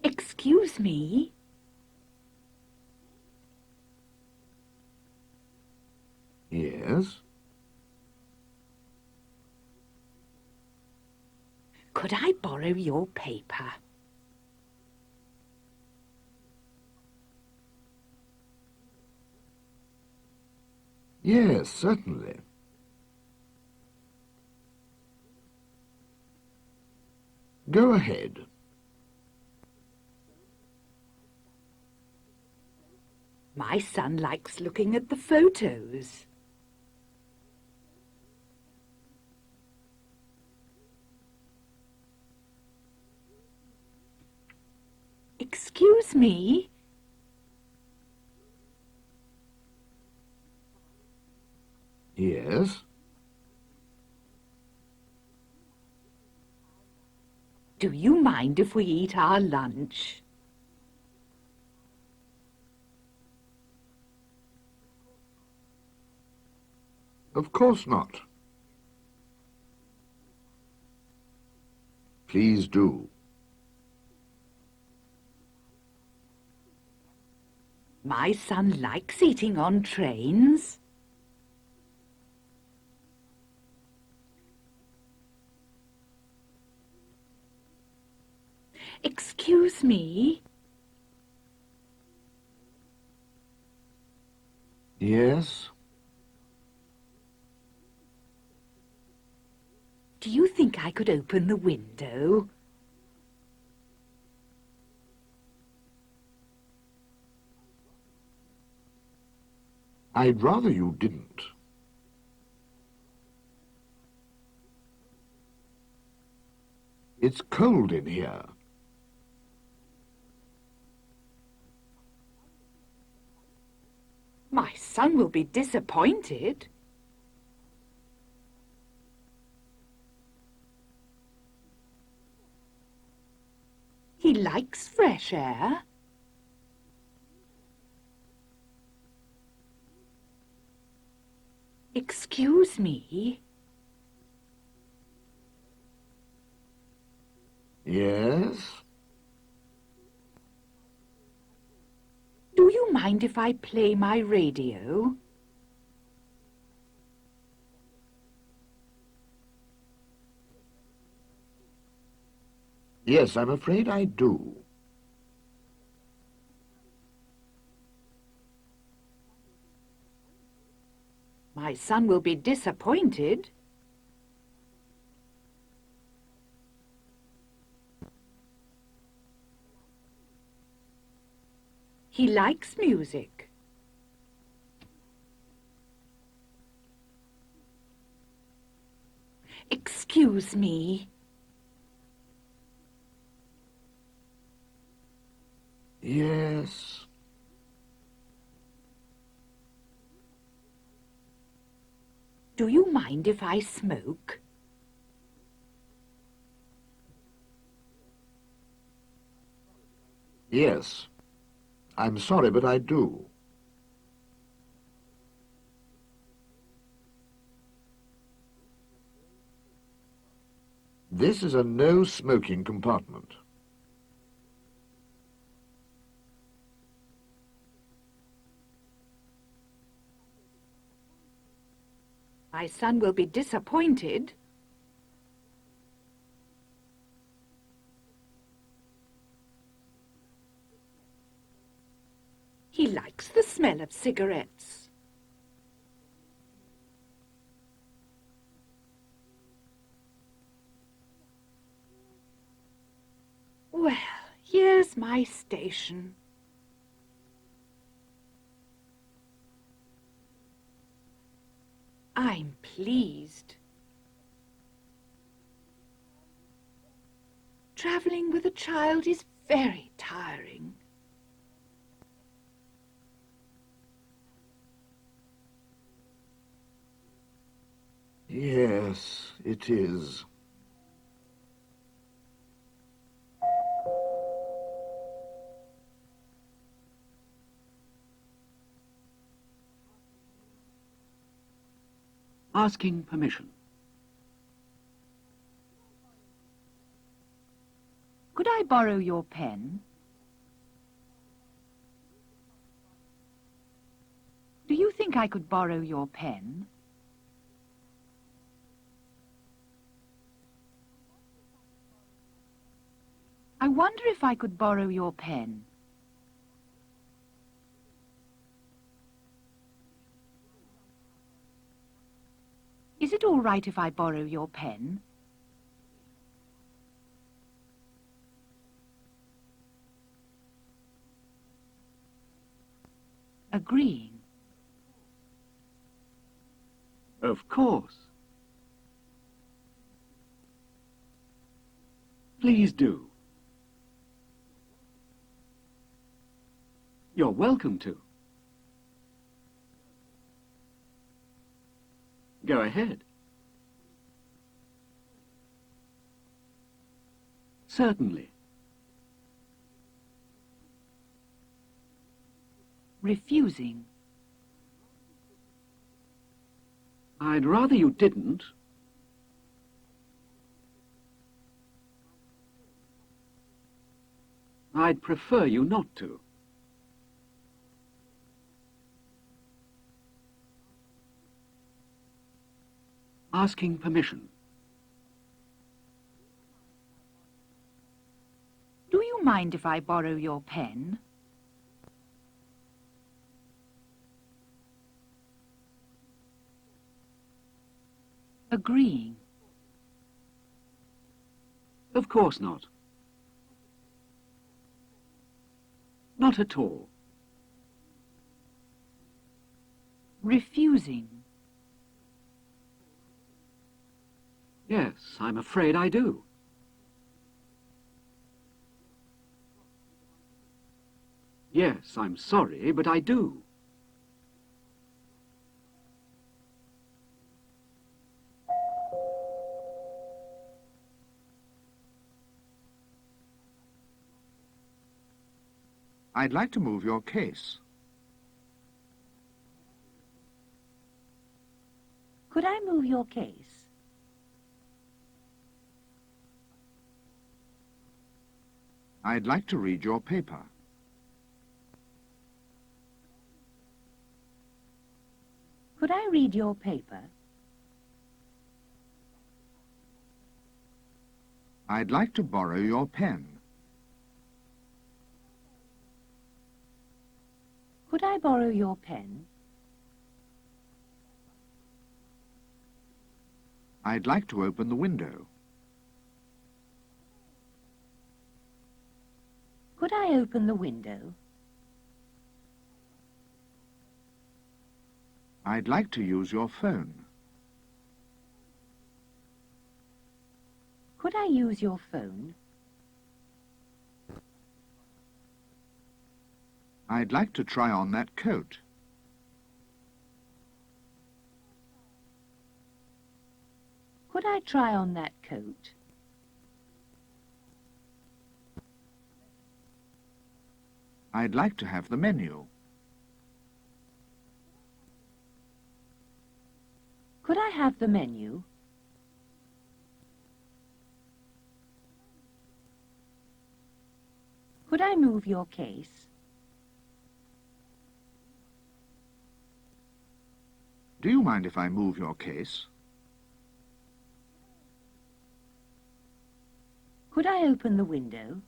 Excuse me? Yes? Could I borrow your paper? Yes, certainly. Go ahead. My son likes looking at the photos. Excuse me? Yes? Do you mind if we eat our lunch? Of course not. Please do. My son likes eating on trains. Excuse me? Yes? Do you think I could open the window? I'd rather you didn't. It's cold in here. My son will be disappointed. He likes fresh air. Excuse me? Yes? Do you mind if I play my radio? Yes, I'm afraid I do. My son will be disappointed. He likes music. Excuse me. Yes? Do you mind if I smoke? Yes. I'm sorry, but I do. This is a no-smoking compartment. My son will be disappointed. He likes the smell of cigarettes. Well, here's my station. I'm pleased. Travelling with a child is very tiring. Yes, it is. Asking permission. Could I borrow your pen? Do you think I could borrow your pen? I wonder if I could borrow your pen. Is it all right if I borrow your pen? Agreeing. Of course. Please do. You're welcome to. Go ahead. Certainly. Refusing. I'd rather you didn't. I'd prefer you not to. Asking permission. Do you mind if I borrow your pen? Agreeing. Of course not. Not at all. Refusing. Yes, I'm afraid I do. Yes, I'm sorry, but I do. I'd like to move your case. Could I move your case? I'd like to read your paper. Could I read your paper? I'd like to borrow your pen. Could I borrow your pen? I'd like to open the window. Could I open the window? I'd like to use your phone. Could I use your phone? I'd like to try on that coat. Could I try on that coat? I'd like to have the menu. Could I have the menu? Could I move your case? Do you mind if I move your case? Could I open the window?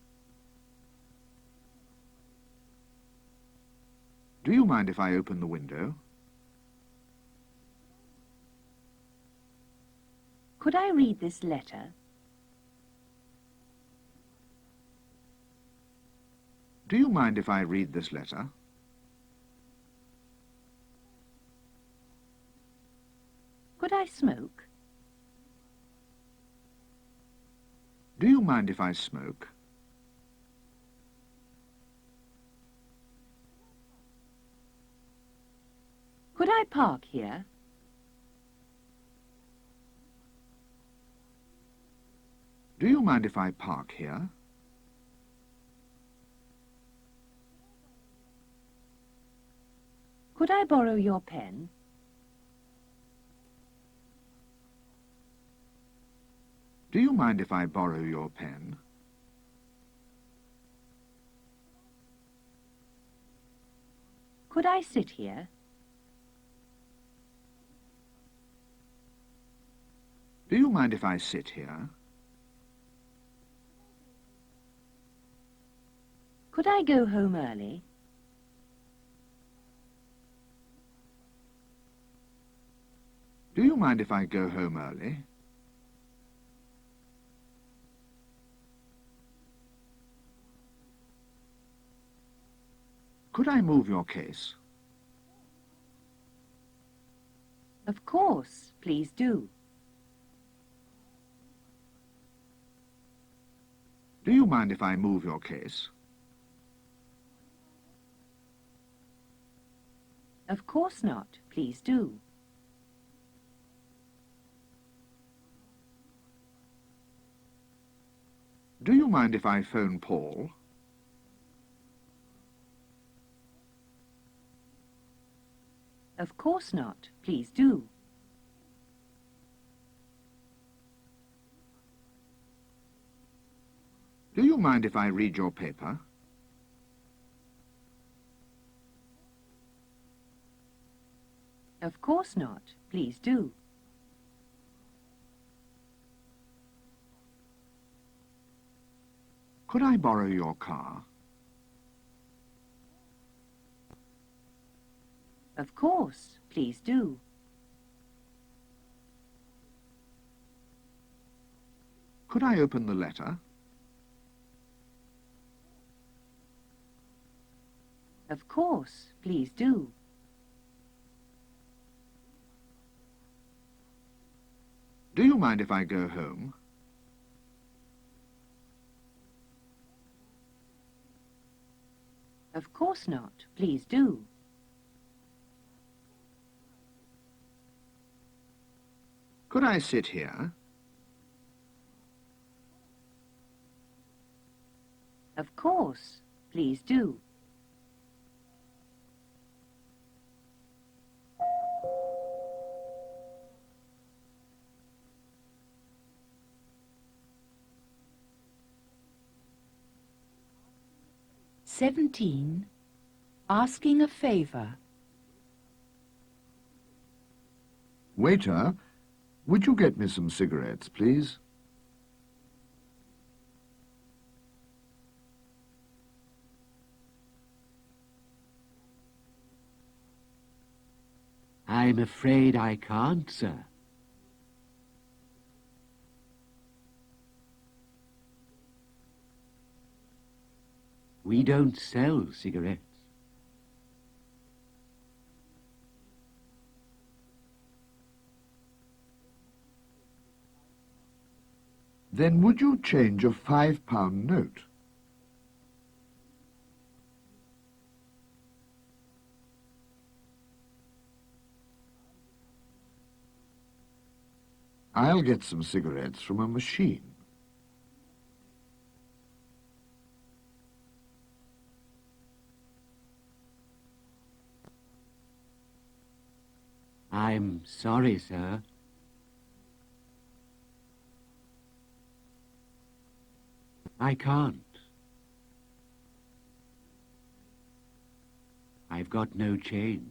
Do you mind if I open the window? Could I read this letter? Do you mind if I read this letter? Could I smoke? Do you mind if I smoke? Could I park here? Do you mind if I park here? Could I borrow your pen? Do you mind if I borrow your pen? Could I sit here? Do you mind if I sit here? Could I go home early? Do you mind if I go home early? Could I move your case? Of course, please do. Do you mind if I move your case? Of course not, please do. Do you mind if I phone Paul? Of course not, please do. Do you mind if I read your paper? Of course not, please do. Could I borrow your car? Of course, please do. Could I open the letter? Of course, please do. Do you mind if I go home? Of course not, please do. Could I sit here? Of course, please do. Asking a favour. Waiter, would you get me some cigarettes, please? I'm afraid I can't, sir. We don't sell cigarettes. Then would you change a £5 note? I'll get some cigarettes from a machine. I'm sorry, sir. I can't. I've got no change.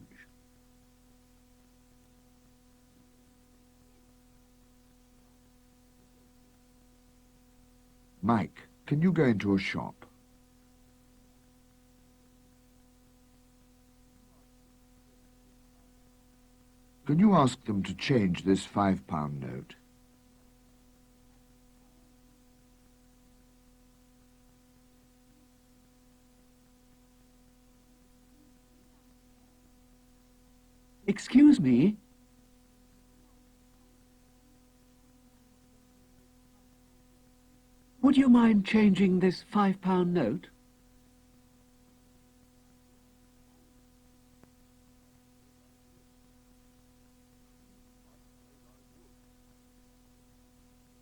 Mike, can you go into a shop? Can you ask them to change this £5 note? Excuse me? Would you mind changing this £5 note?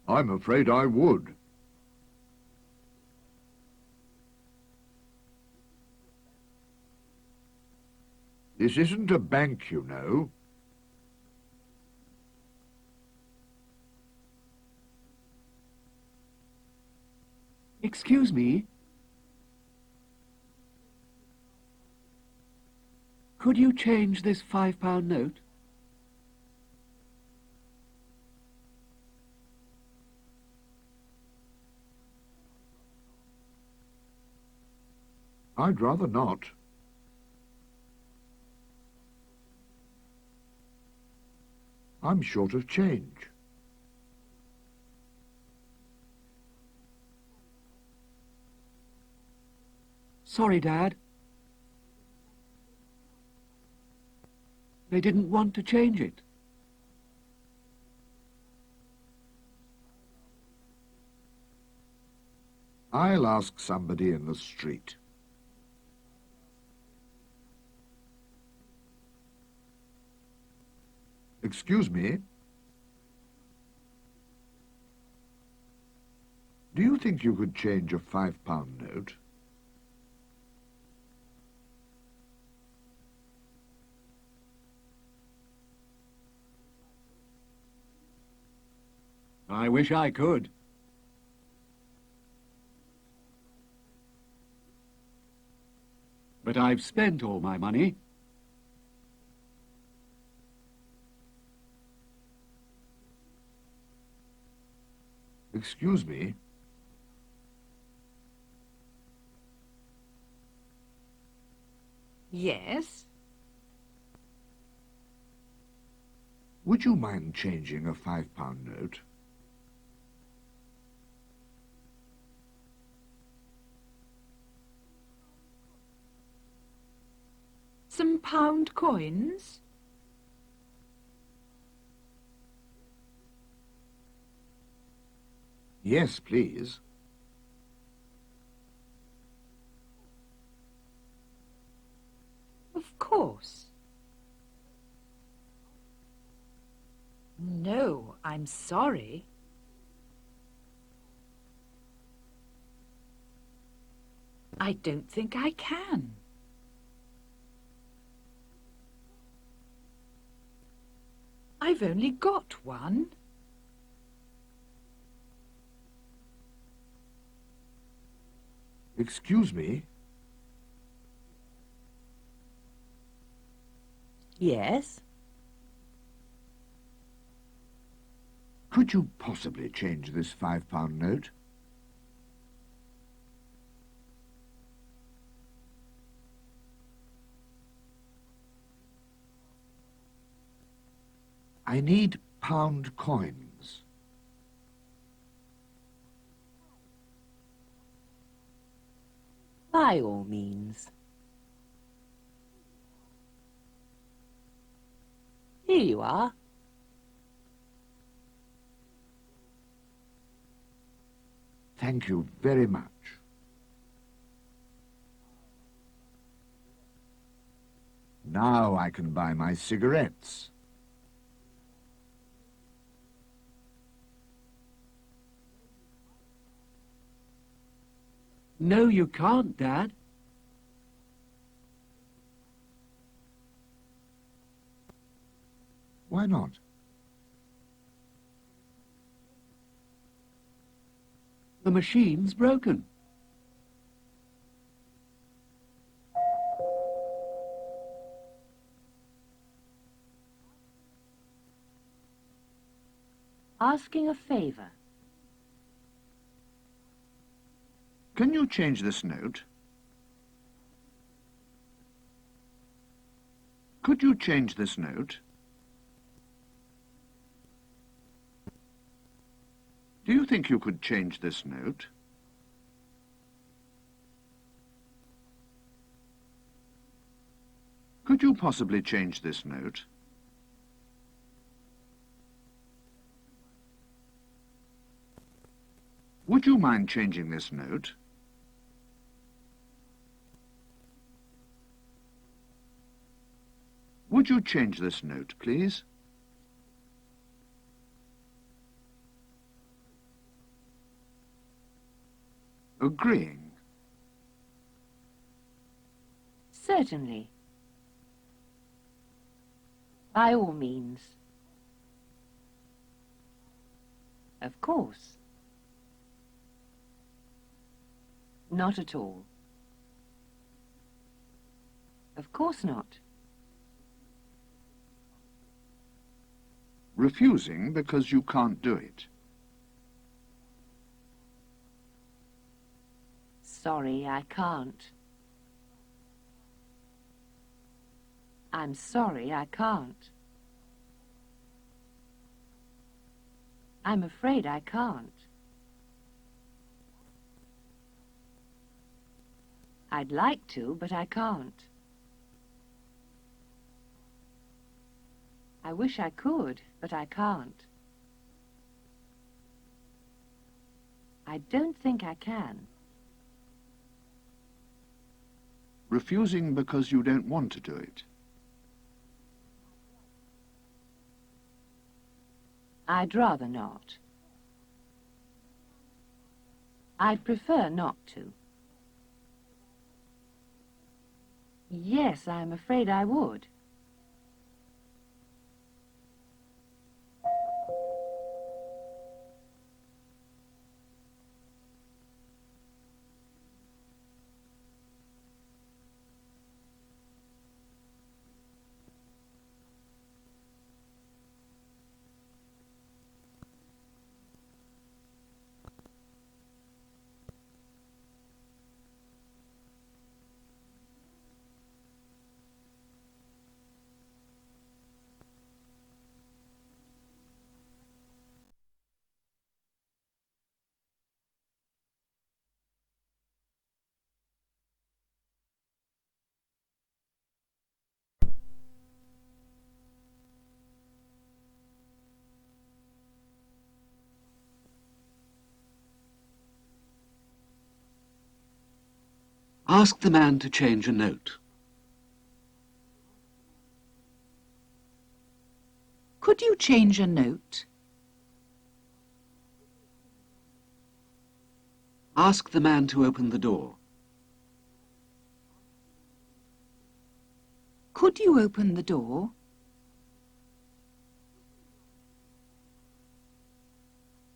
I'm afraid I would. This isn't a bank, you know. Excuse me? Could you change this £5 note? I'd rather not. I'm short of change. Sorry, Dad. They didn't want to change it. I'll ask somebody in the street. Excuse me? Do you think you could change a £5 note? I wish I could. But I've spent all my money. Excuse me? Yes? Would you mind changing a £5 note? Some pound coins? Yes, please. Of course. No, I'm sorry. I don't think I can. I've only got one. Excuse me? Yes? Could you possibly change this £5 note? I need pound coins. By all means. Here you are. Thank you very much. Now I can buy my cigarettes. No, you can't, Dad. Why not? The machine's broken. Asking a favour. Can you change this note? Could you change this note? Do you think you could change this note? Could you possibly change this note? Would you mind changing this note? Would you change this note, please? Agreeing. Certainly. By all means. Of course. Not at all. Of course not. Refusing because you can't do it. Sorry, I can't. I'm sorry, I can't. I'm afraid I can't. I'd like to, but I can't. I wish I could, but I can't. I don't think I can. Refusing because you don't want to do it. I'd rather not. I'd prefer not to. Yes, I'm afraid I would. Ask the man to change a note. Could you change a note? Ask the man to open the door. Could you open the door?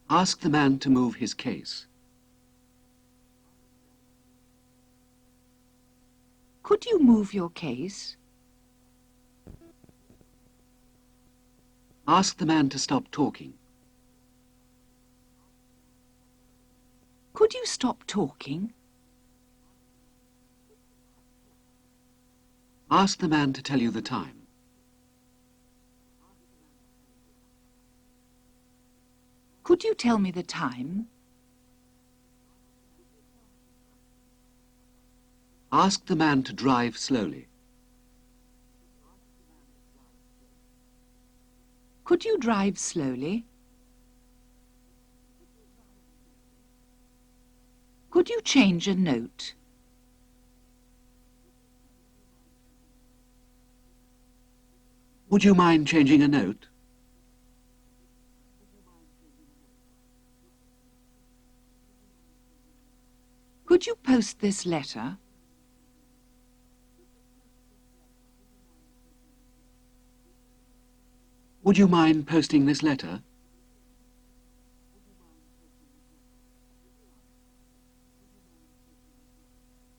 Ask the man to move his case. Could you move your case? Ask the man to stop talking. Could you stop talking? Ask the man to tell you the time. Could you tell me the time? Ask the man to drive slowly. Could you drive slowly? Could you change a note? Would you mind changing a note? Could you post this letter? Would you mind posting this letter?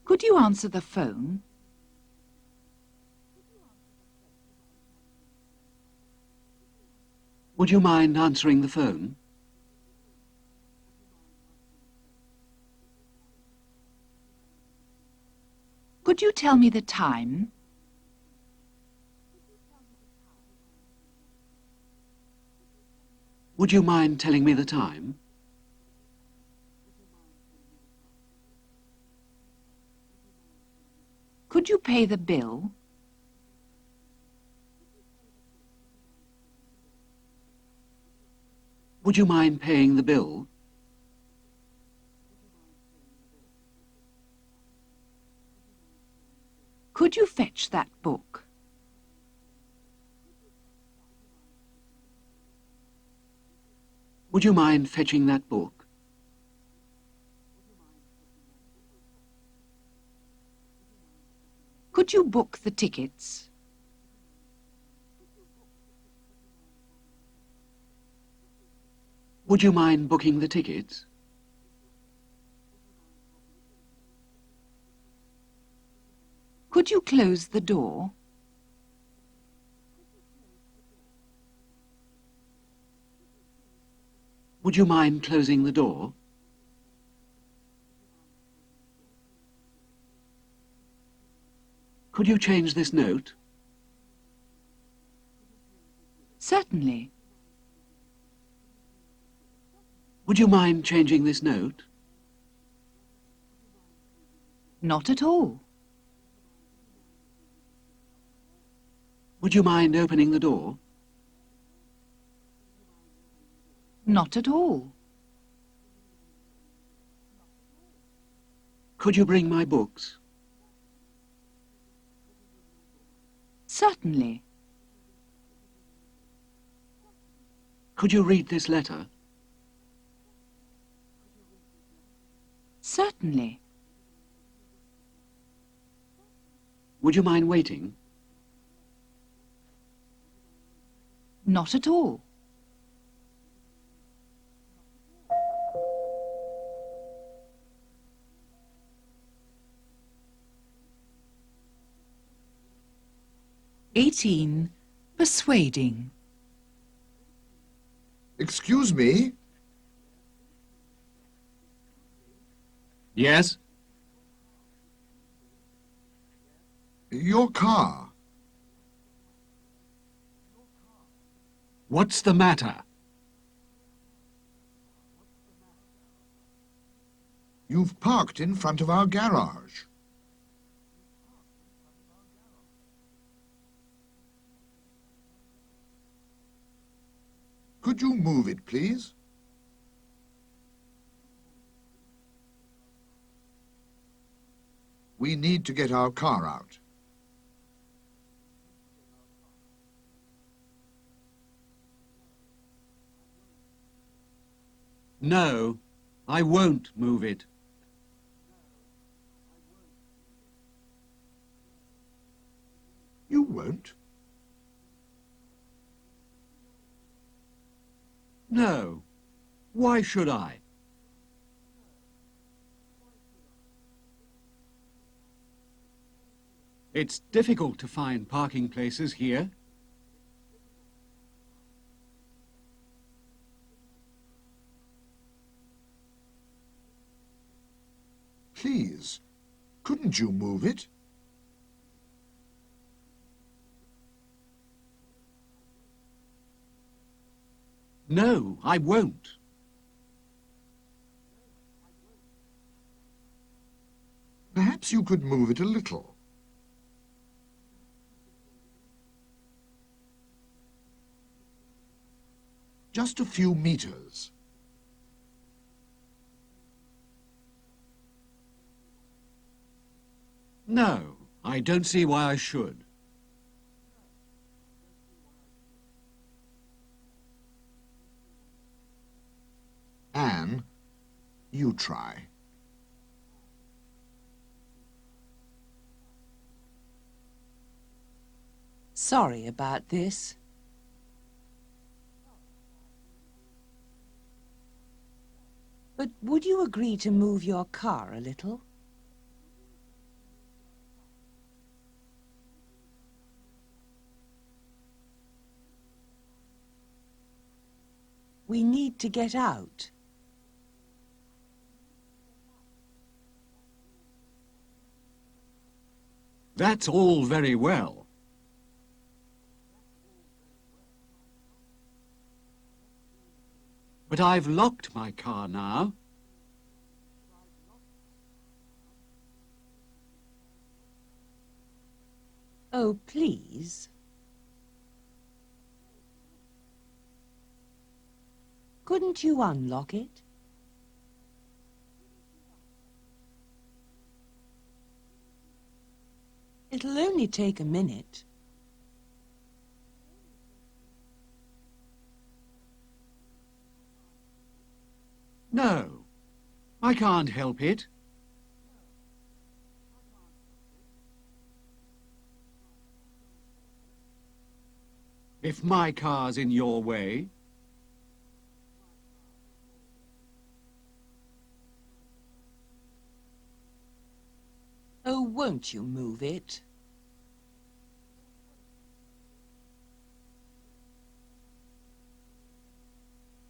Could you answer the phone? Would you mind answering the phone? Could you tell me the time? Would you mind telling me the time? Could you pay the bill? Would you mind paying the bill? Could you fetch that book? Would you mind fetching that book? Could you book the tickets? Would you mind booking the tickets? Could you close the door? Would you mind closing the door? Could you change this note? Certainly. Would you mind changing this note? Not at all. Would you mind opening the door? Not at all. Could you bring my books? Certainly. Could you read this letter? Certainly. Would you mind waiting? Not at all. Persuading. Excuse me? Yes? Your car. What's the matter? You've parked in front of our garage. Could you move it, please? We need to get our car out. No, I won't move it. You won't? No. Why should I? It's difficult to find parking places here. Please, couldn't you move it? No, I won't. Perhaps you could move it a little. Just a few meters. No, I don't see why I should. Anne, you try. Sorry about this. But would you agree to move your car a little? We need to get out. That's all very well. But I've locked my car now. Oh, please. Couldn't you unlock it? It'll only take a minute. No, I can't help it. If my car's in your way, Oh, won't you move it?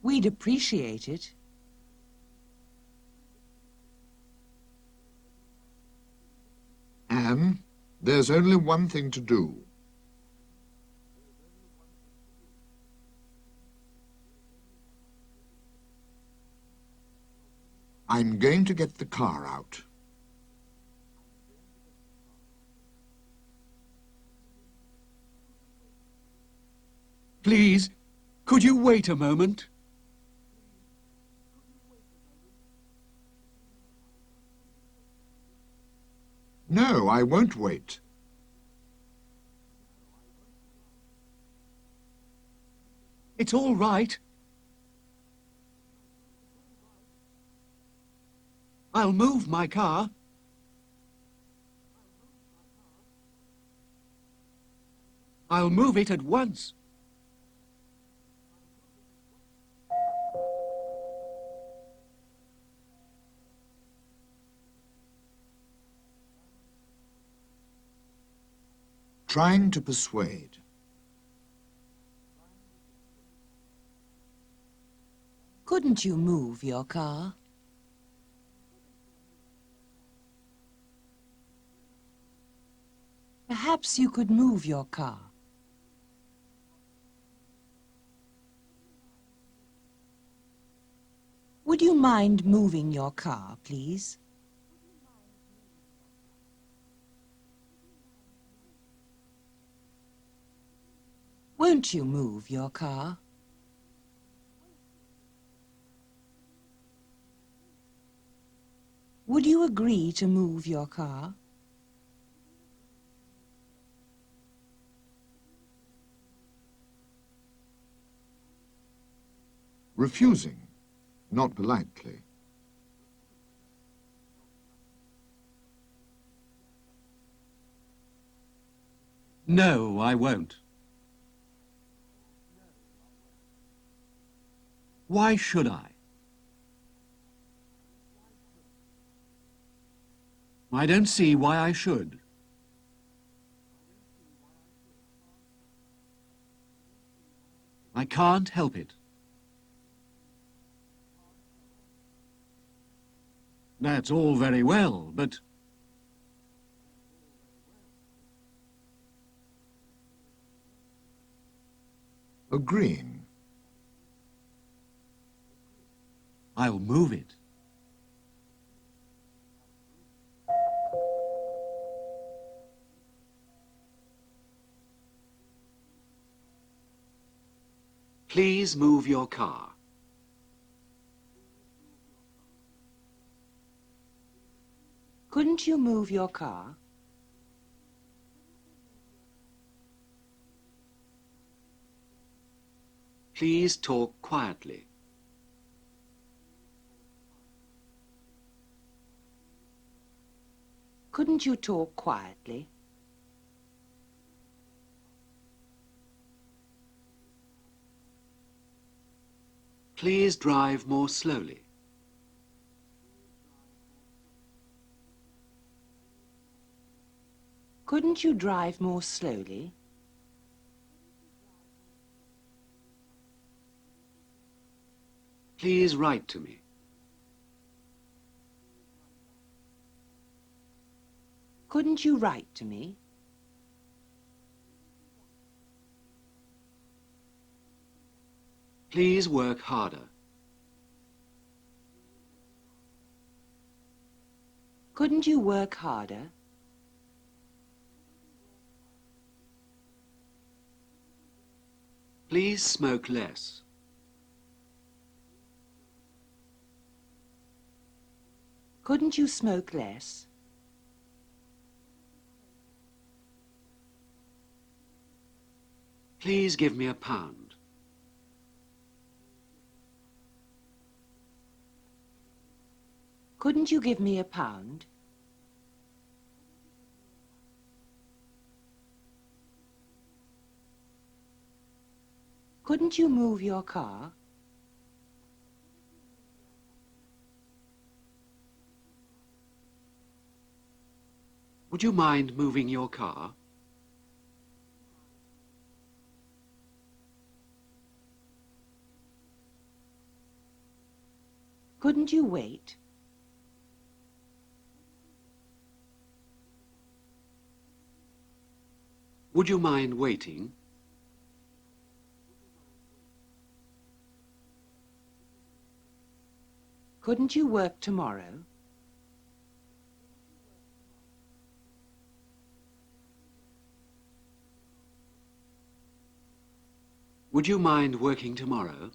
We'd appreciate it. Anne, there's only one thing to do. I'm going to get the car out. please, could you wait a moment? No, I won't wait. It's all right. I'll move my car. I'll move it at once. Trying to persuade. Couldn't you move your car? Perhaps you could move your car. Would you mind moving your car, please? Won't you move your car? Would you agree to move your car? Refusing, not politely. No, I won't. Why should I? I don't see why I should. I can't help it. That's all very well, but Agreeing. I'll move it. Please move your car. Couldn't you move your car? Please talk quietly. Couldn't you talk quietly? Please drive more slowly. Couldn't you drive more slowly? Please write to me. Couldn't you write to me? Please work harder. Couldn't you work harder? Please smoke less. Couldn't you smoke less? Please give me £1. Couldn't you give me £1? Couldn't you move your car? Would you mind moving your car? Couldn't you wait? Would you mind waiting? Couldn't you work tomorrow? Would you mind working tomorrow?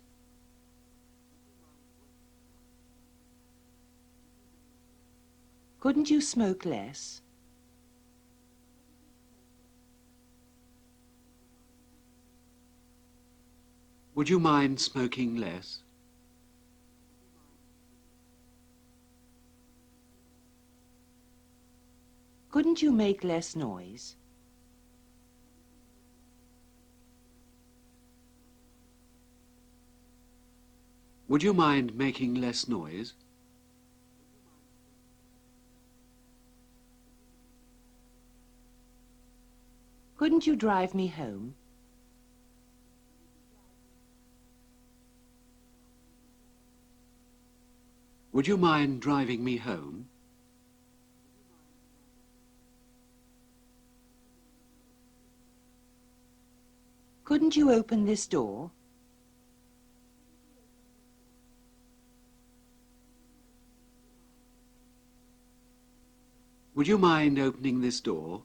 Couldn't you smoke less? Would you mind smoking less? Couldn't you make less noise? Would you mind making less noise? Couldn't you drive me home? Would you mind driving me home? Couldn't you open this door? Would you mind opening this door?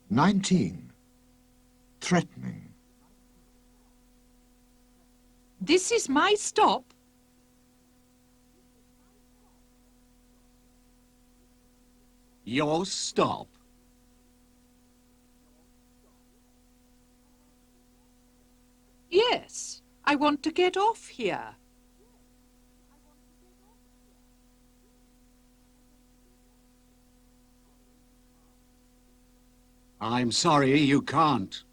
"19. Threatening. This is my stop. Your stop. Yes, I want to get off here. I'm sorry, you can't.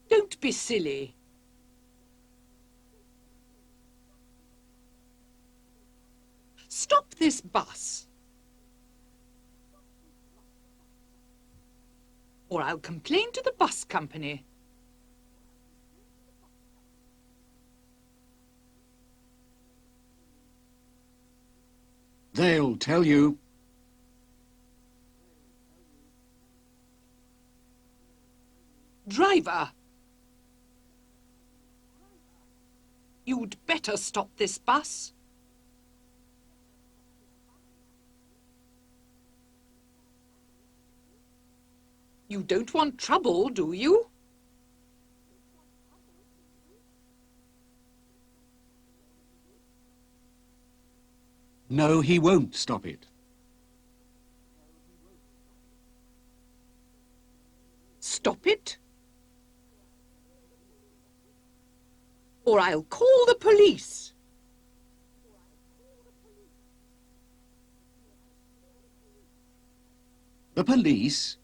Don't be silly. Stop this bus. Or I'll complain to the bus company. They'll tell you. Driver! You'd better stop this bus. You don't want trouble, do you? No, he won't stop it. Stop it? Or I'll call the police. The police?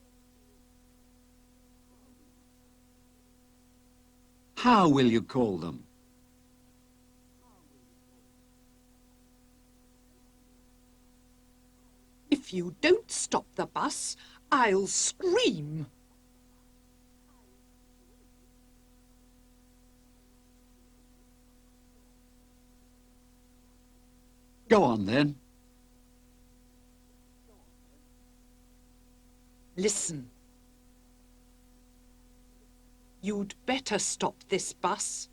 How will you call them? you don't stop the bus, I'll scream. Go on, then. Listen. You'd better stop this bus.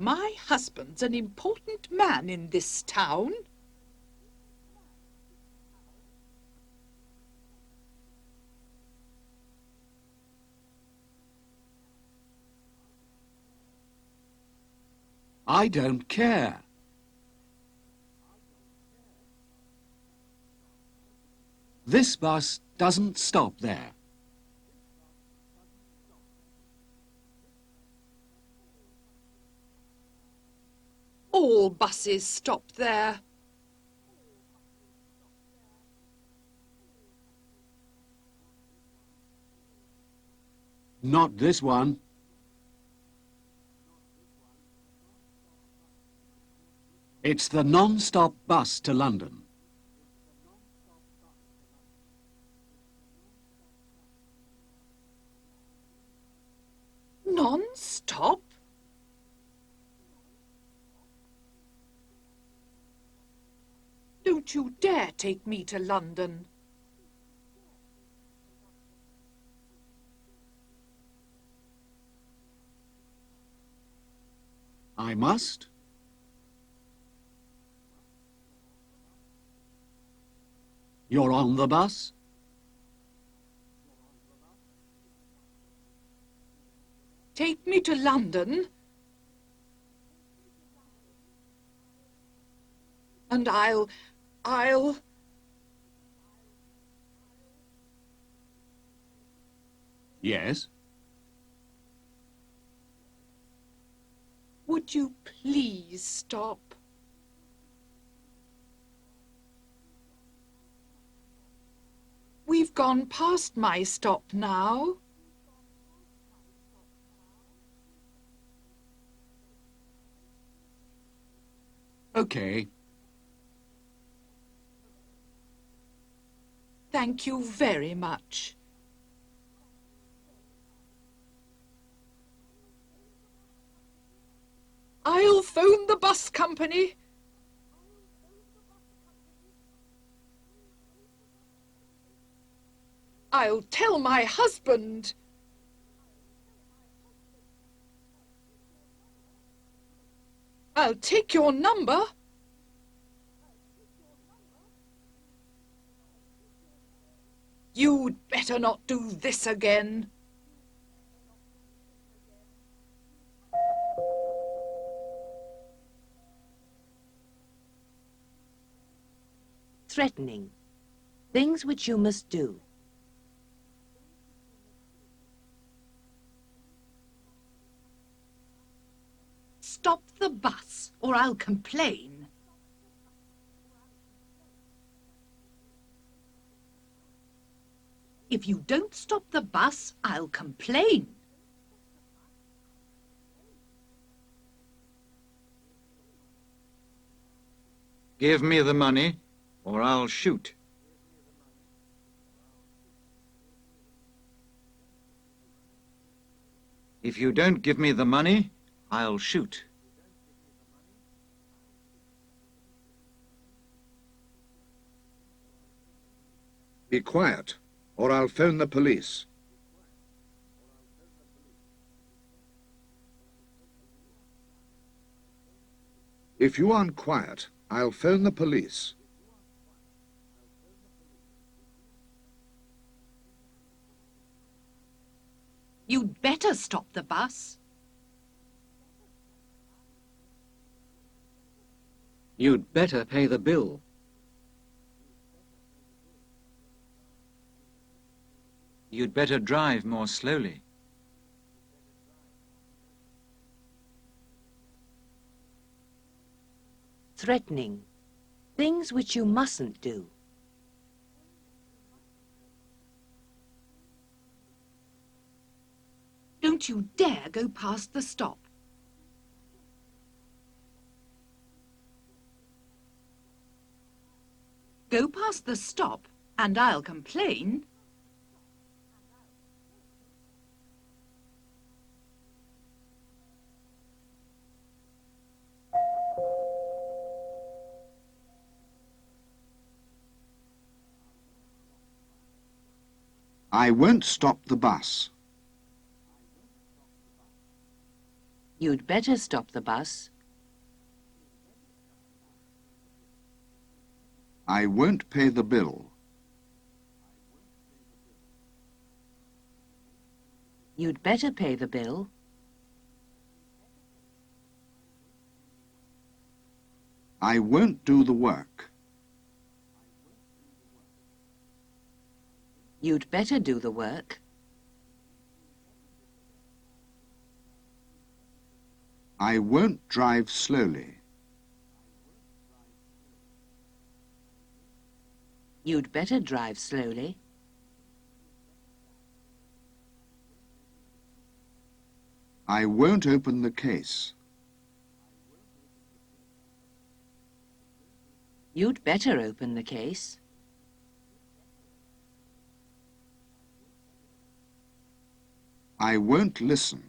My husband's an important man in this town. I don't care. This bus doesn't stop there. All buses stop there. Not this one. It's the non-stop bus to London. Non-stop? Don't you dare take me to London. I must. You're on the bus? Take me to London, and I'll... Yes. Would you please stop? We've gone past my stop now. Okay. Thank you very much. I'll phone the bus company. I'll tell my husband. I'll take your number. You'd better not do this again. Threatening. Things which you must do. Stop the bus, or I'll complain. If you don't stop the bus, I'll complain. Give me the money, or I'll shoot. If you don't give me the money, I'll shoot. Be quiet, or I'll phone the police. If you aren't quiet, I'll phone the police. You'd better stop the bus. You'd better pay the bill. You'd better drive more slowly. Threatening. Things which you mustn't do. Don't you dare go past the stop. Go past the stop and I'll complain. I won't stop the bus. You'd better stop the bus. I won't pay the bill. You'd better pay the bill. I won't do the work. You'd better do the work. I won't drive slowly. You'd better drive slowly. I won't open the case. You'd better open the case. I won't listen.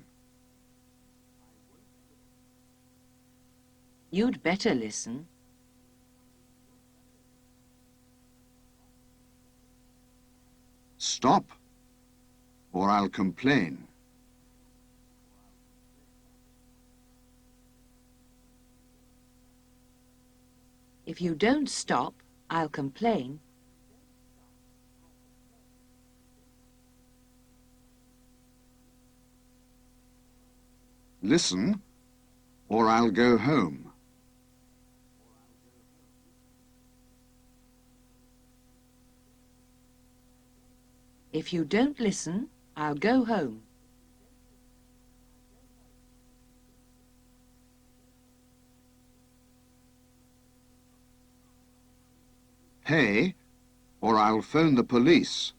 You'd better listen. Stop, or I'll complain. If you don't stop, I'll complain. Listen, or I'll go home. If you don't listen, I'll go home. Pay, or I'll phone the police.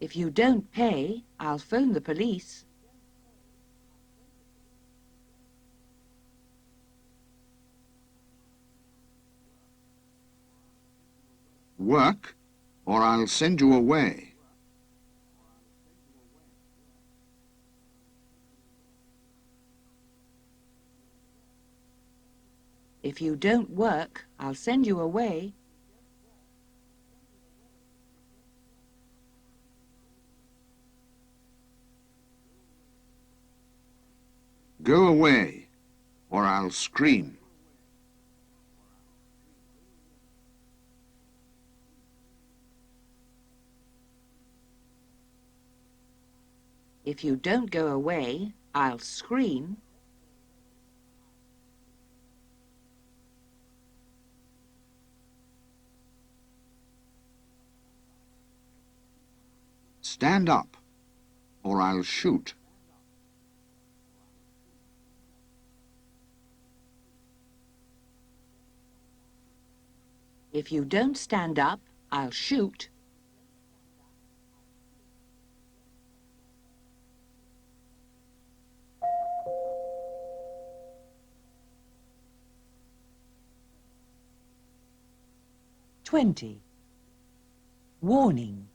If you don't pay, I'll phone the police. Work, or I'll send you away. If you don't work, I'll send you away. Go away, or I'll scream. If you don't go away, I'll scream. Stand up, or I'll shoot. If you don't stand up, I'll shoot. Warning.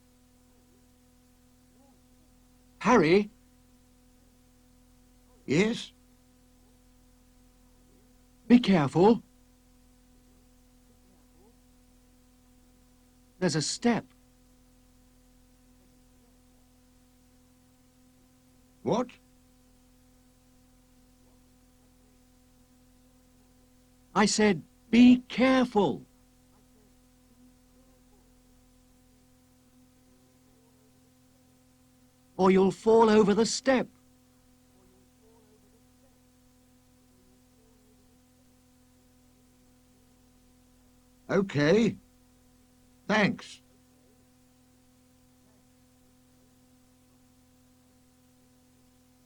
Harry, Yes? be careful. There's a step. What? I said, be careful. Or you'll fall over the step. Okay. Thanks.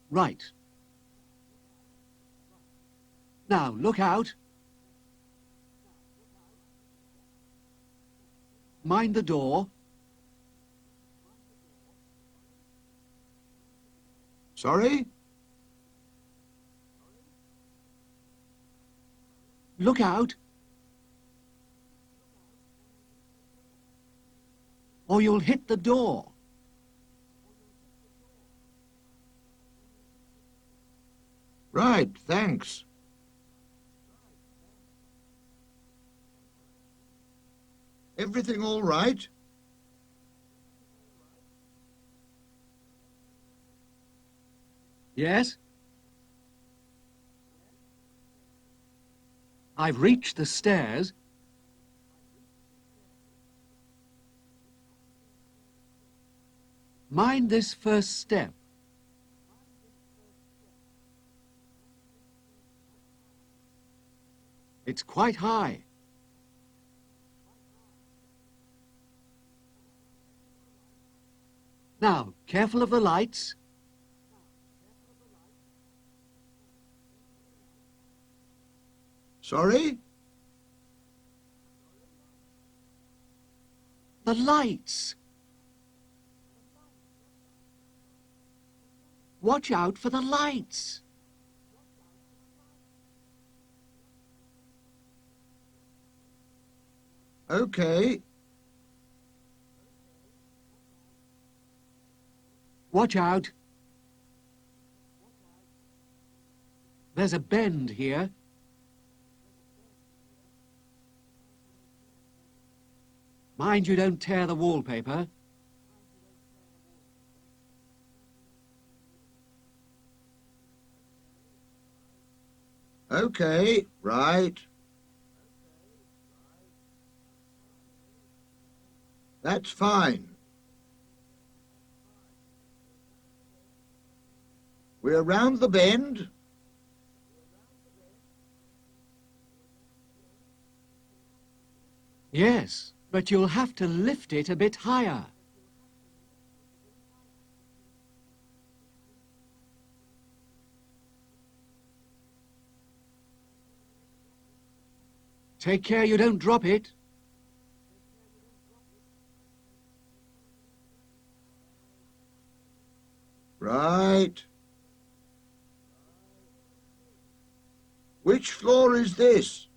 Right. Now, look out. Mind the door. Sorry? Look out! Or you'll hit the door. Right, thanks. Everything all right? Yes? I've reached the stairs. Mind this first step. It's quite high. Now, careful of the lights. Sorry? The lights. Watch out for the lights. Okay. Watch out. There's a bend here. Mind you don't tear the wallpaper. Okay, right. That's fine. We're round the bend. Yes, but you'll have to lift it a bit higher. Take care you don't drop it. Right. Which floor is this?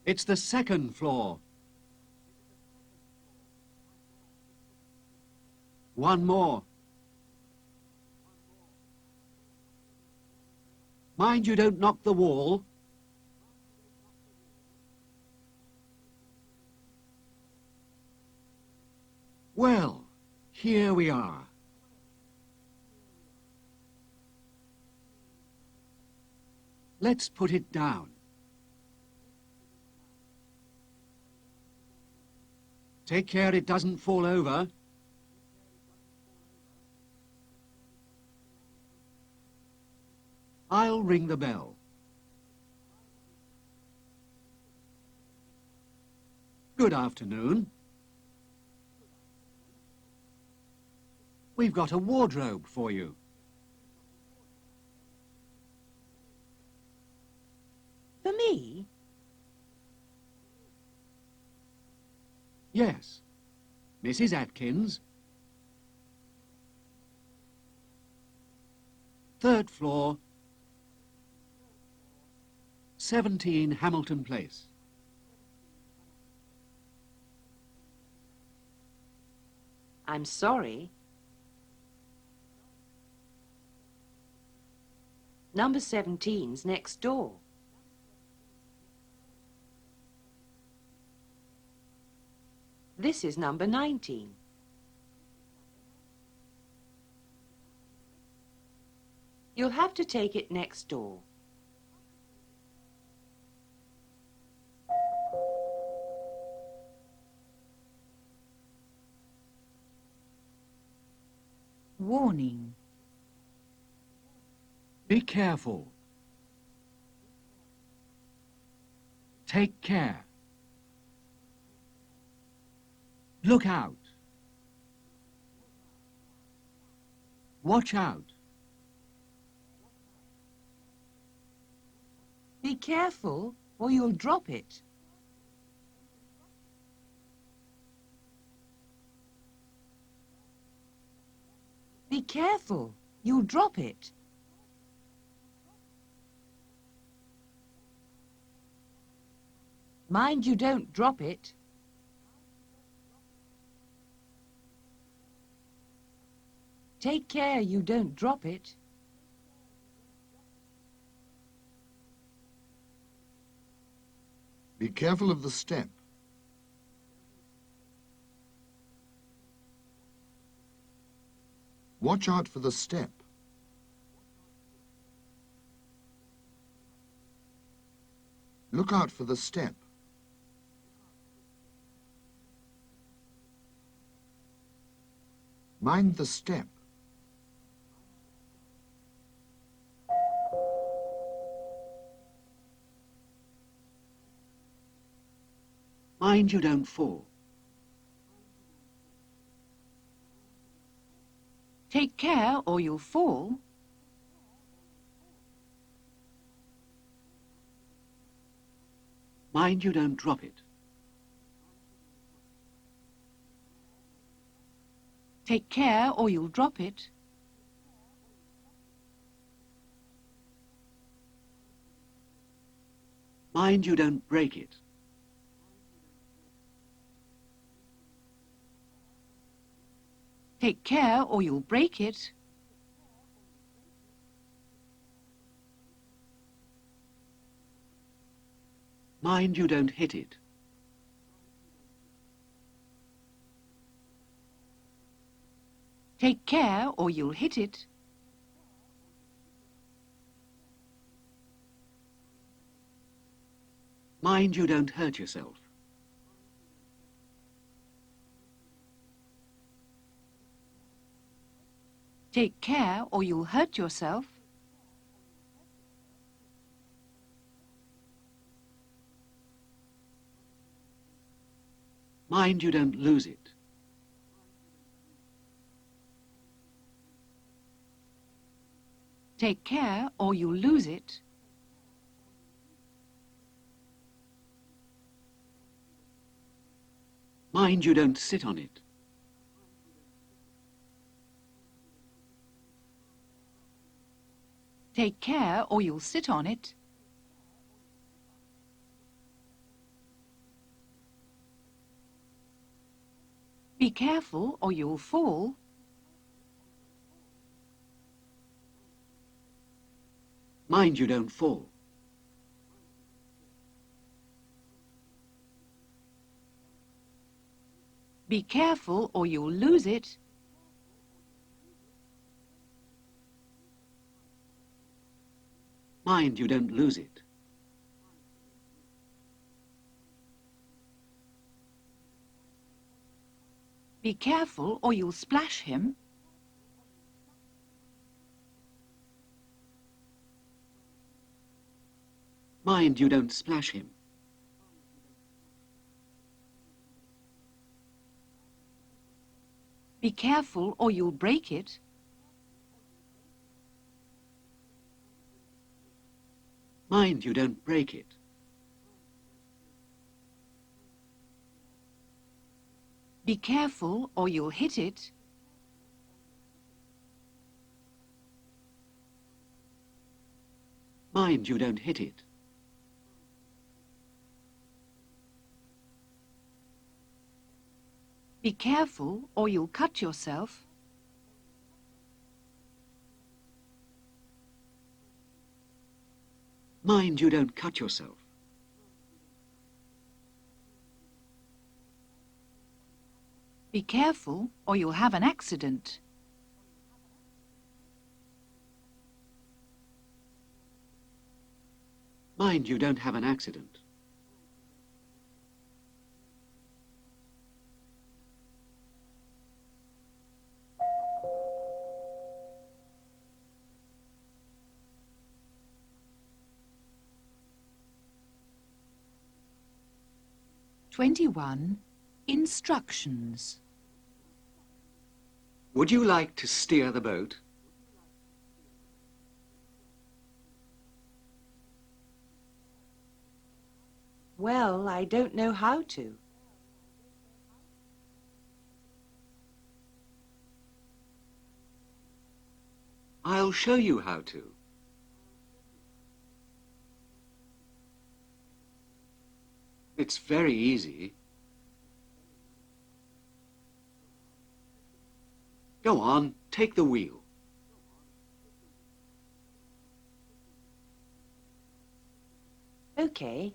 It's the second floor. One more. Mind you don't knock the wall. Well, here we are. Let's put it down. Take care it doesn't fall over. I'll ring the bell. Good afternoon. We've got a wardrobe for you. For me? Yes, Mrs. Atkins. Third floor, 17 Hamilton Place. I'm sorry. Number 17's next door. This is number 19. You'll have to take it next door. Warning. Be careful. Take care. Look out. Watch out. Be careful, or you'll drop it. Be careful, You'll drop it. Mind you don't drop it. Take care you don't drop it. Be careful of the step. Watch out for the step. Look out for the step. Mind the step. Mind you don't fall. Take care or you'll fall. Mind you don't drop it. Take care or you'll drop it. Mind you don't break it. Take care or you'll break it. Mind you don't hit it. Take care or you'll hit it. Mind you don't hurt yourself. Take care or you'll hurt yourself. Mind you don't lose it. Take care or you'll lose it. Mind you don't sit on it. Take care or you'll sit on it. Be careful or you'll fall. Mind you don't fall. Be careful or you'll lose it. Mind you don't lose it. Be careful or you'll splash him. Mind you don't splash him. Be careful or you'll break it. Mind you don't break it. Be careful or you'll hit it. Mind you don't hit it. Be careful or you'll cut yourself. Mind you don't cut yourself. Be careful or you'll have an accident. Mind you don't have an accident. Instructions. Would you like to steer the boat? Well, I don't know how to. I'll show you how to. It's very easy. Go on, take the wheel. Okay.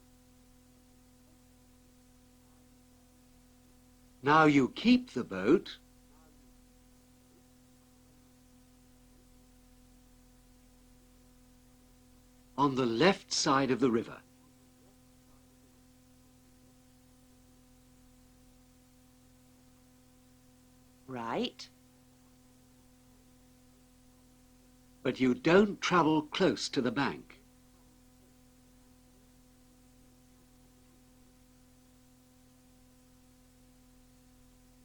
Now you keep the boat on the left side of the river. Right. But you don't travel close to the bank.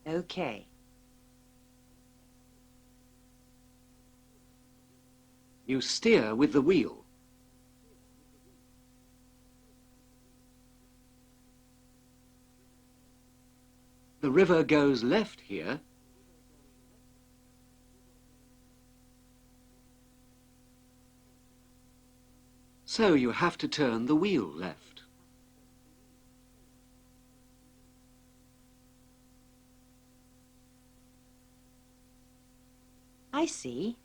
Okay. You steer with the wheel. The river goes left here, so you have to turn the wheel left. I see.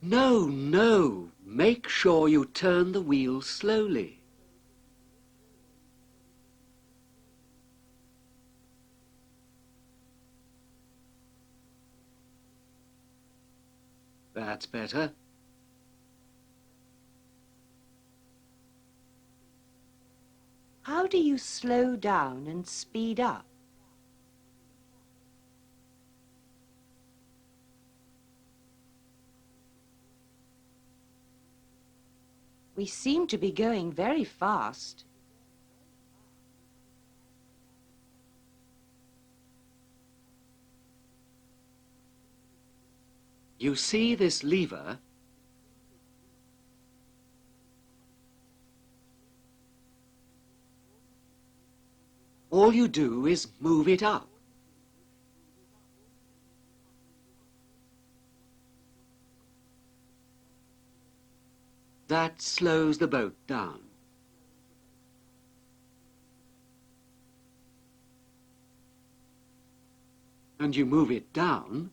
No, no, make sure you turn the wheel slowly. That's better. How do you slow down and speed up? We seem to be going very fast. You see this lever? All you do is move it up. That slows the boat down. And you move it down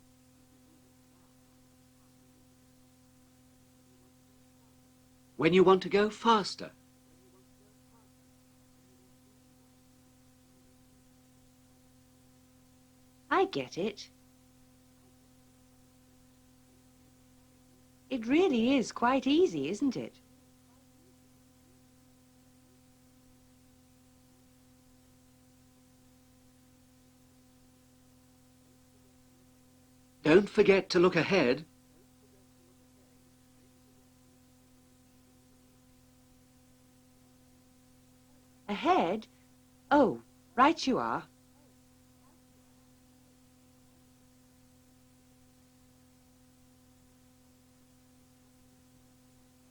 when you want to go faster. I get it. It really is quite easy, isn't it? Don't forget to look ahead. Ahead? Oh, right you are.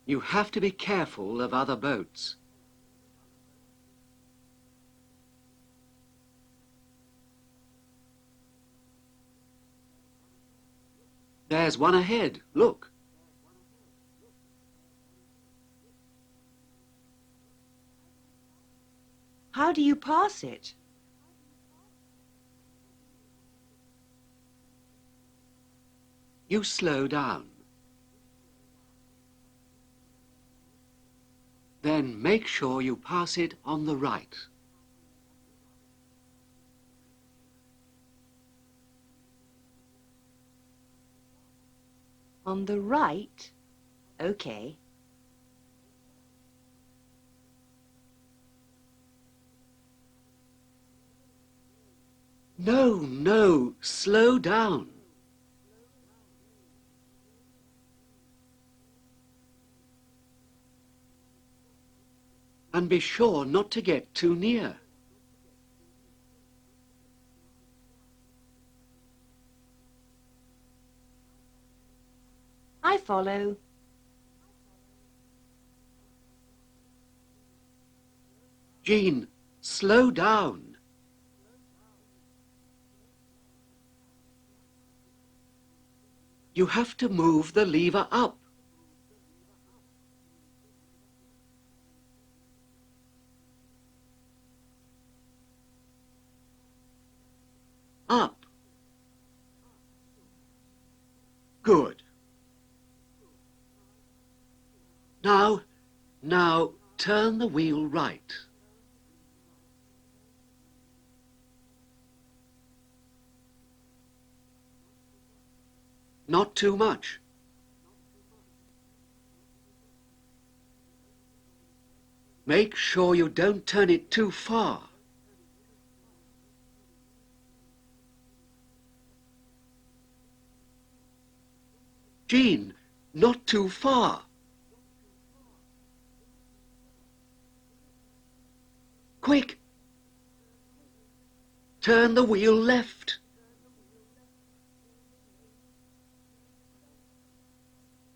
You have to be careful of other boats. There's one ahead, look. How do you pass it? You slow down. Then make sure you pass it on the right. On the right? Okay. No, no, slow down. And be sure not to get too near. I follow. Jean, slow down. You have to move the lever up. Up. Good. Now, turn the wheel right. Not too much. Make sure you don't turn it too far. Jean, not too far. Quick! Turn the wheel left.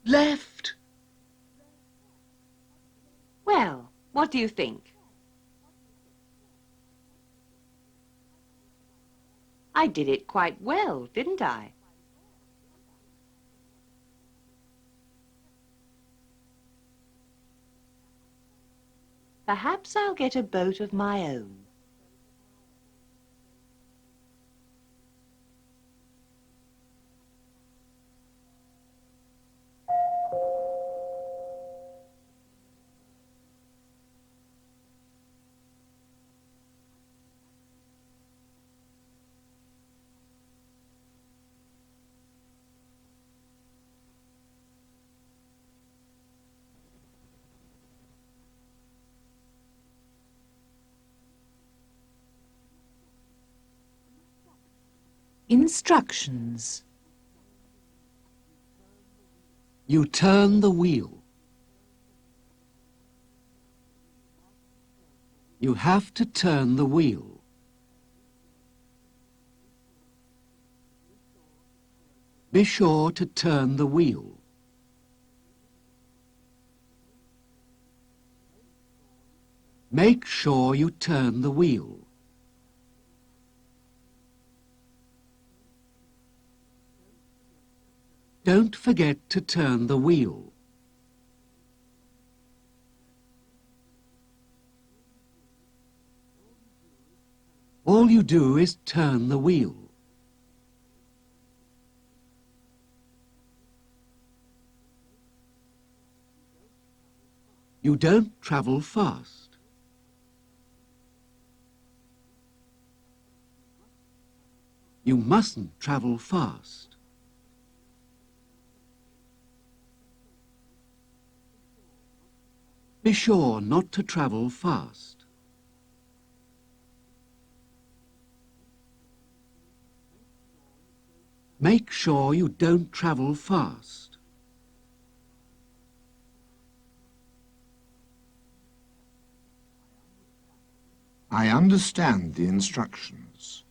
Left! Well, what do you think? I did it quite well, didn't I? Perhaps I'll get a boat of my own. Instructions. You turn the wheel. You have to turn the wheel. Be sure to turn the wheel. Make sure you turn the wheel. Don't forget to turn the wheel. All you do is turn the wheel. You don't travel fast. You mustn't travel fast. Be sure not to travel fast. Make sure you don't travel fast. I understand the instructions.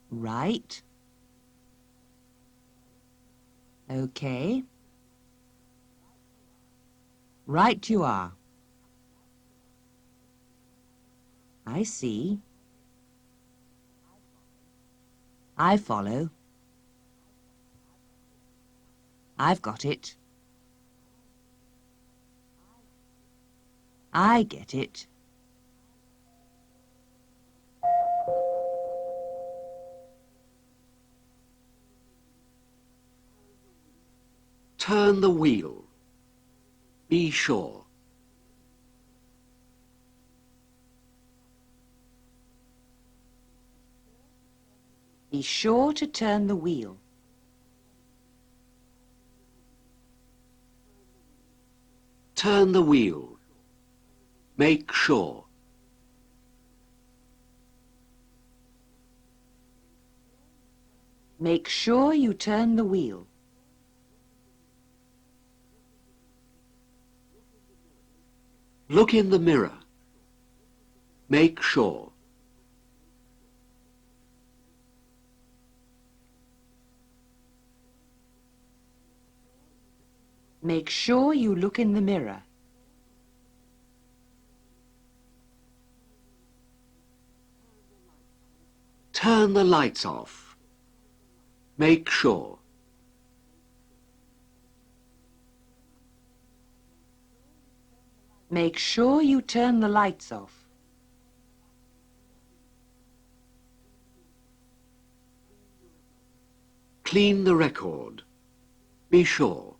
Right. Okay. Right you are. I see. I follow. I've got it. I get it. Turn the wheel. Be sure. Be sure to turn the wheel. Turn the wheel. Make sure. Make sure you turn the wheel. Look in the mirror. Make sure. Make sure you look in the mirror. Turn the lights off. Make sure. Make sure you turn the lights off. Clean the record. Be sure.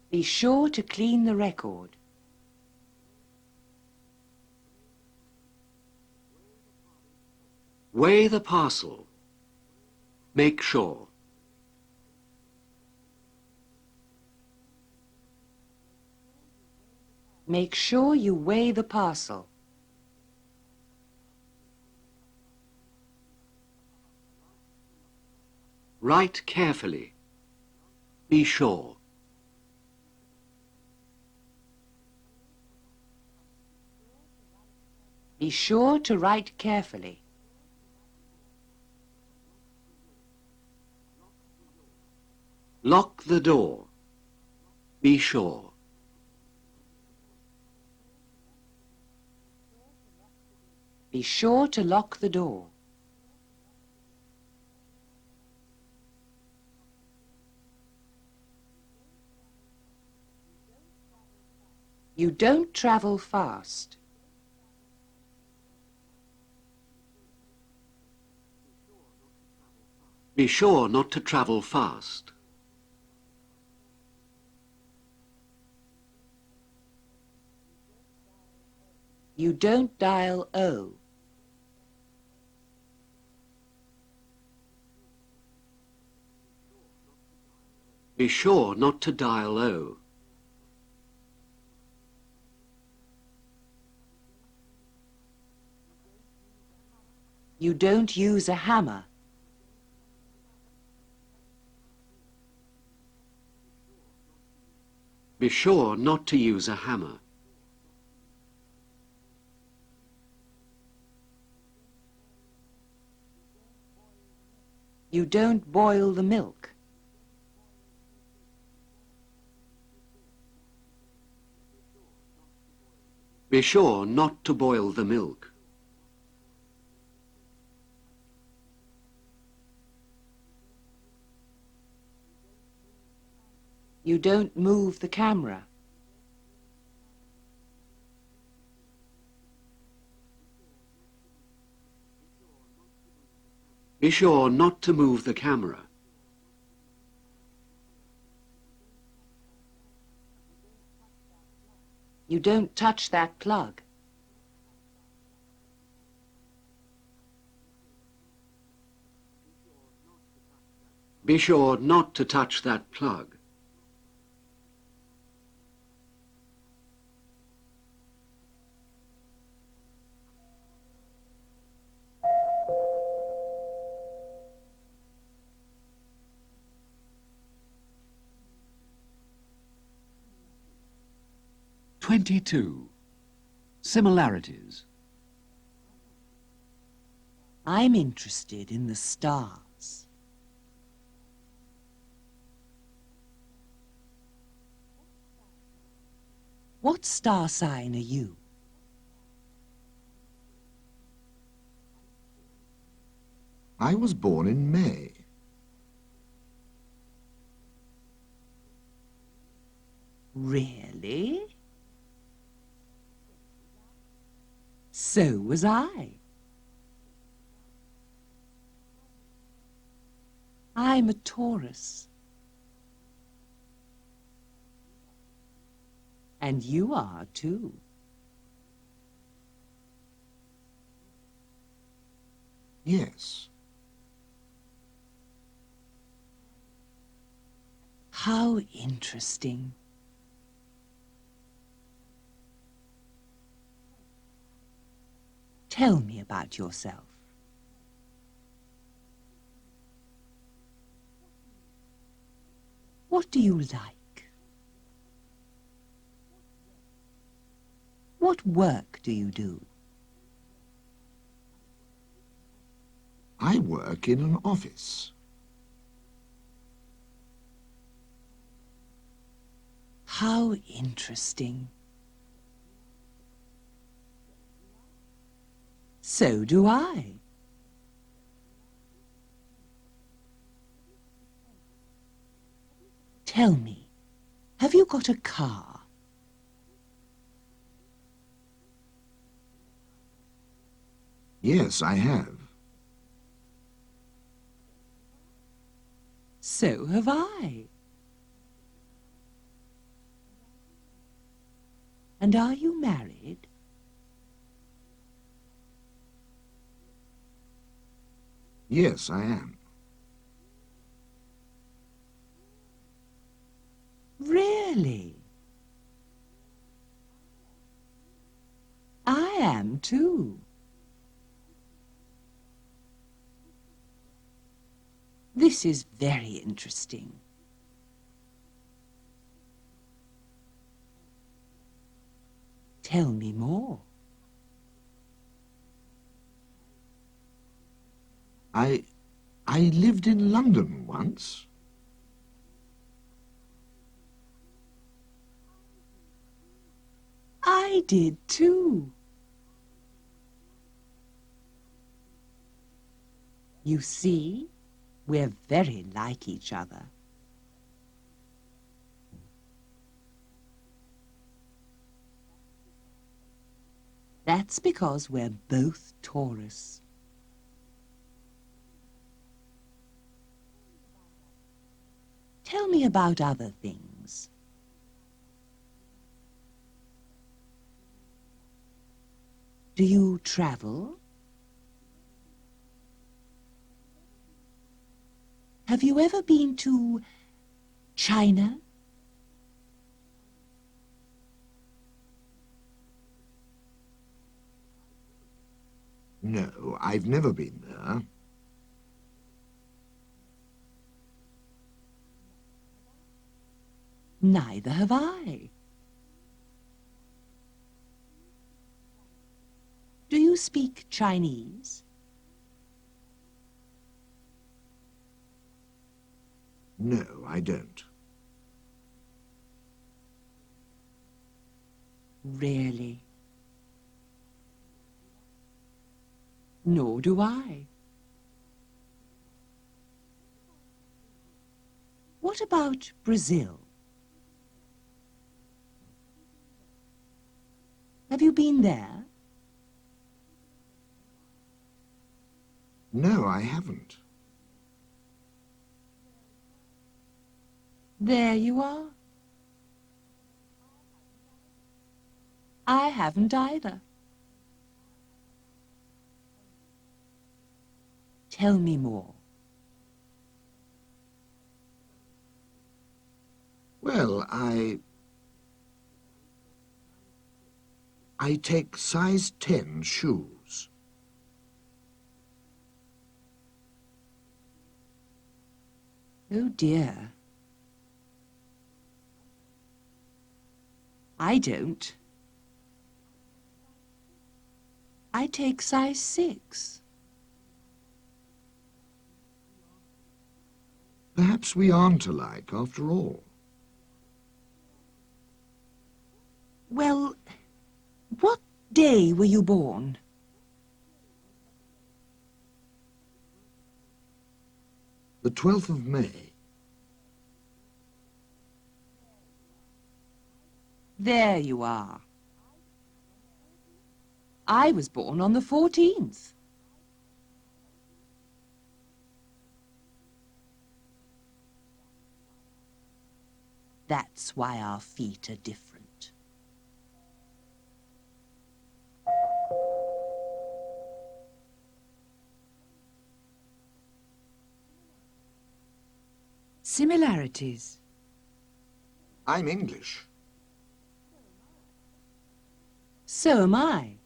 Be sure to clean the record. Weigh the parcel. Make sure. Make sure you weigh the parcel. Write carefully. Be sure. Be sure to write carefully. Lock the door. Be sure. Be sure to lock the door. You don't travel fast. Be sure not to travel fast. You don't dial O. Be sure not to dial O. You don't use a hammer. Be sure not to use a hammer. You don't boil the milk. Be sure not to boil the milk. You don't move the camera. Be sure not to move the camera. You don't touch that plug. Be sure not to touch that plug. (22) Similarities. I'm interested in the stars. What star sign are you? I was born in May. Really? So was I. I'm a Taurus. And you are too. Yes. How interesting. Tell me about yourself. What do you like? What work do you do? I work in an office. How interesting. So do I. Tell me, have you got a car? Yes, I have. So have I. And are you married? Yes, I am. Really? I am too. This is very interesting. Tell me more. I lived in London once. I did too. You see, we're very like each other. That's because we're both Taurus. Tell me about other things. Do you travel? Have you ever been to China? No, I've never been there. Neither have I. Do you speak Chinese? No, I don't. Really? Nor do I. What about Brazil? Have you been there? No, I haven't. There you are. I haven't either. Tell me more. Well, I take size 10 shoes. Oh dear. I don't. I take size 6. Perhaps we aren't alike after all. Well, what day were you born? The 12th of May. There you are. I was born on the 14th. That's why our feet are different. Similarities. I'm English. So am I.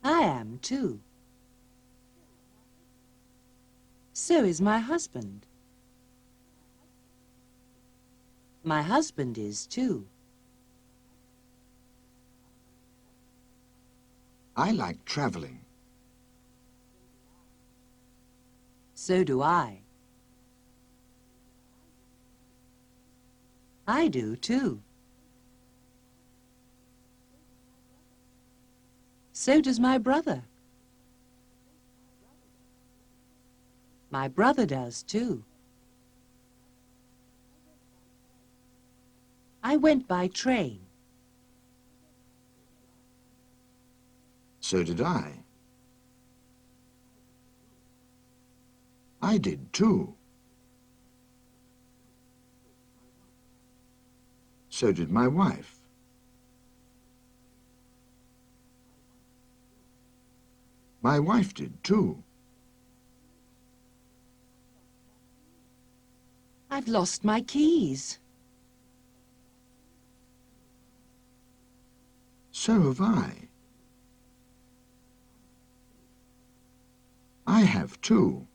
I am too. So is my husband. My husband is too. I like travelling. So do I. I do too. So does my brother. My brother does, too. I went by train. So did I. I did too. So did my wife. My wife did too. I've lost my keys. So have I. I have too.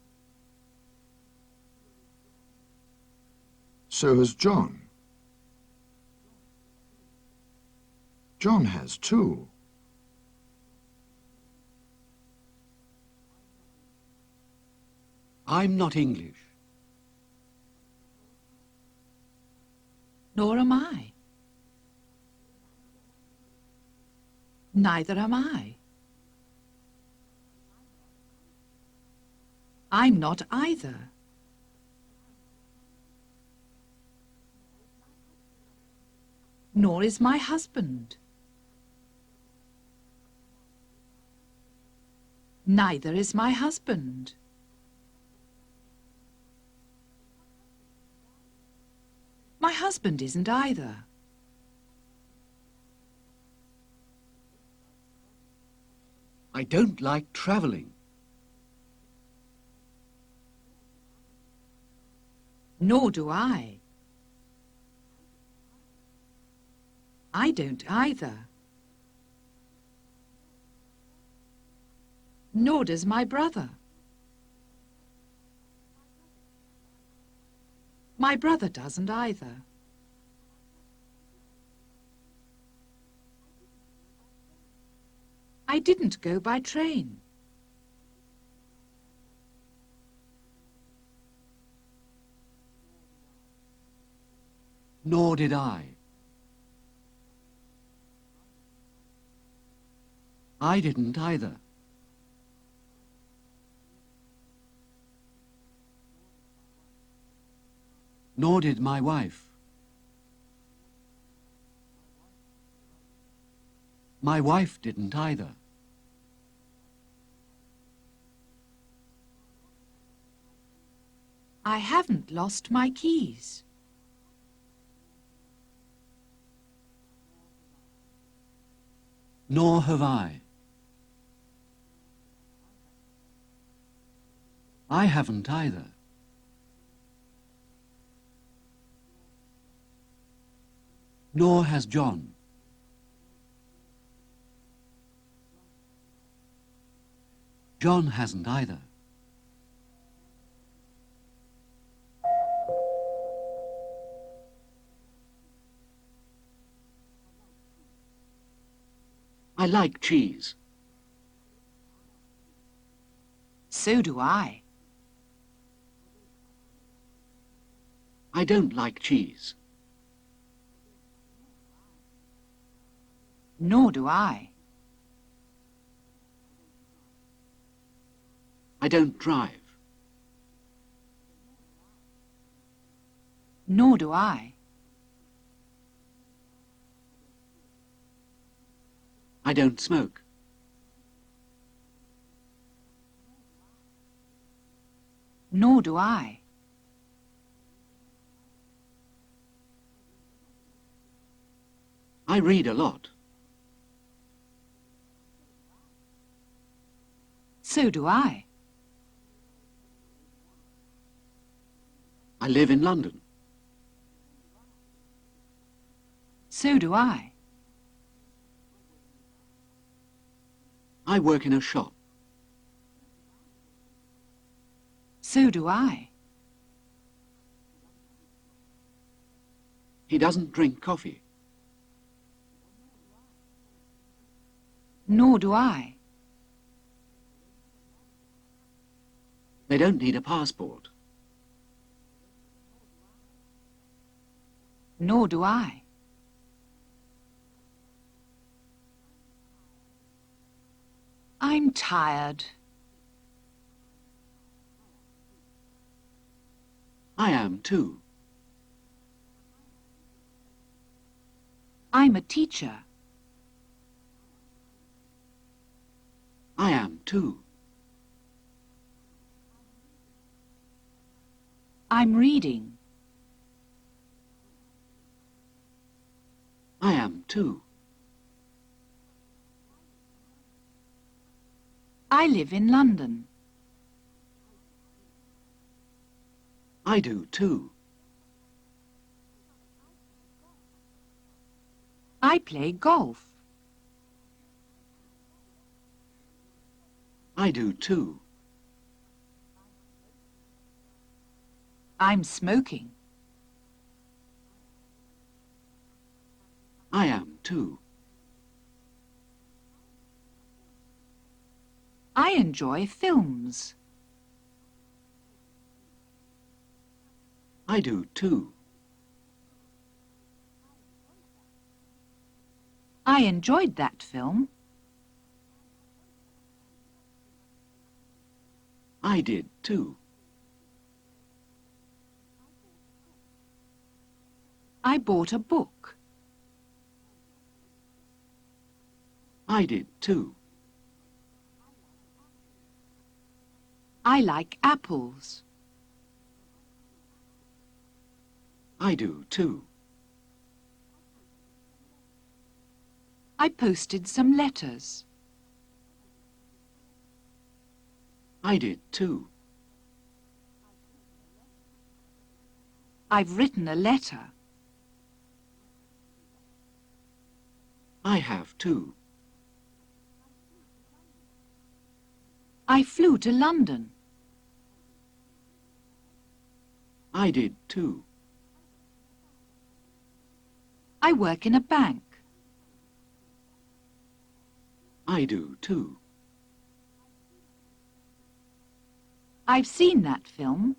So has John. John has too. I'm not English. Nor am I. Neither am I. I'm not either. Nor is my husband. Neither is my husband. My husband isn't either. I don't like travelling. Nor do I. I don't either. Nor does my brother. My brother doesn't either. I didn't go by train. Nor did I. I didn't either. Nor did my wife. My wife didn't either. I haven't lost my keys. Nor have I. I haven't either. Nor has John. John hasn't either. I like cheese. So do I. I don't like cheese. Nor do I. I don't drive. Nor do I. I don't smoke. Nor do I. I read a lot. So do I. I live in London. So do I. I work in a shop. So do I. He doesn't drink coffee. Nor do I. They don't need a passport. Nor do I. tired. I am too. I'm a teacher. I am too. I'm reading. I am too. I live in London. I do too. I play golf. I do too. I'm smoking. I am too. I enjoy films. I do too. I enjoyed that film. I did too. I bought a book. I did too. I like apples. I do too. I posted some letters. I did too. I've written a letter. I have too. I flew to London. I did too. I work in a bank. I do too. I've seen that film.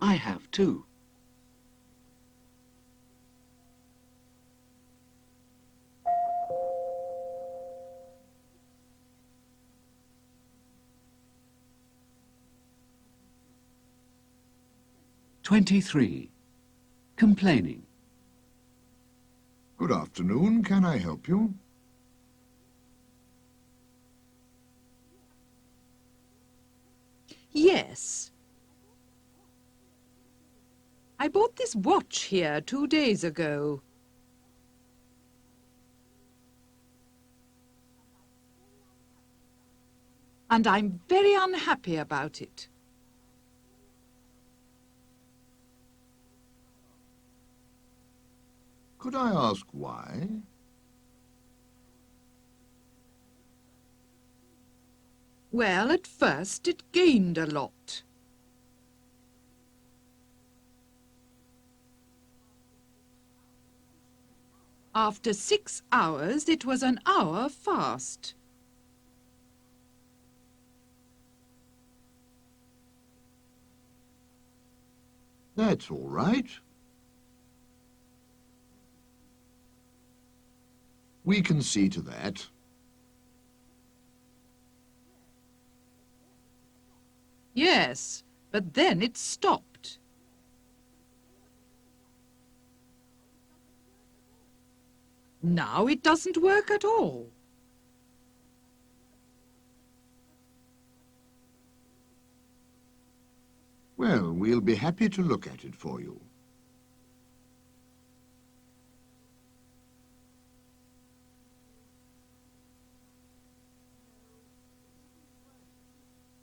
I have too. (23) Complaining. Good afternoon. Can I help you? Yes. I bought this watch here 2 days ago. And I'm very unhappy about it. Could I ask why? Well, at first it gained a lot. After 6 hours, it was an hour fast. That's all right. We can see to that. Yes, but then it stopped. Now it doesn't work at all. Well, we'll be happy to look at it for you.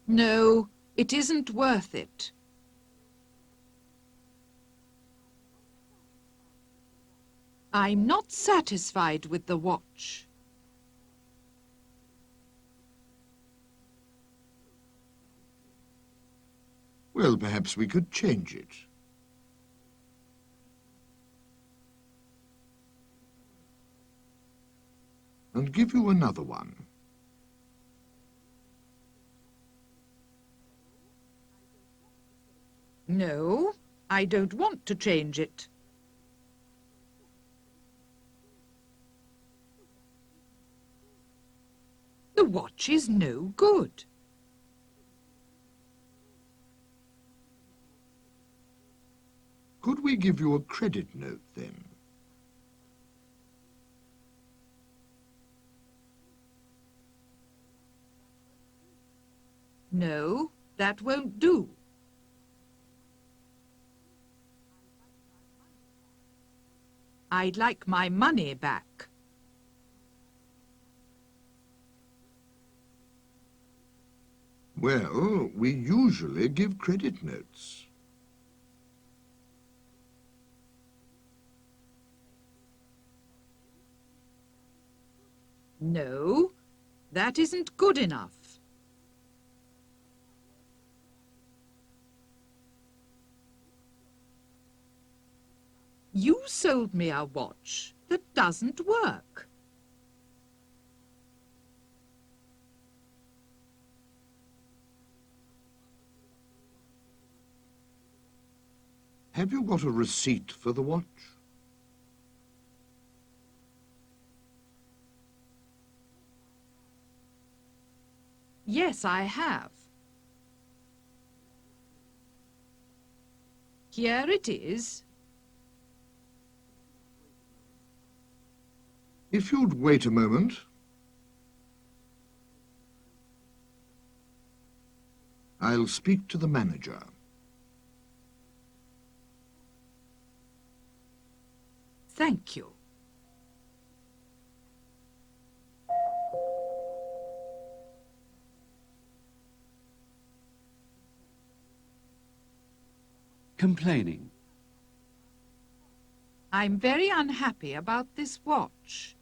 No, it isn't worth it. I'm not satisfied with the watch. Well, perhaps we could change it. And give you another one. No, I don't want to change it. The watch is no good. Could we give you a credit note, then? No, that won't do. I'd like my money back. Well, we usually give credit notes. No, that isn't good enough. You sold me a watch that doesn't work. Have you got a receipt for the watch? Yes, I have. Here it is. If you'd wait a moment. I'll speak to the manager. Thank you. Complaining. I'm very unhappy about this watch.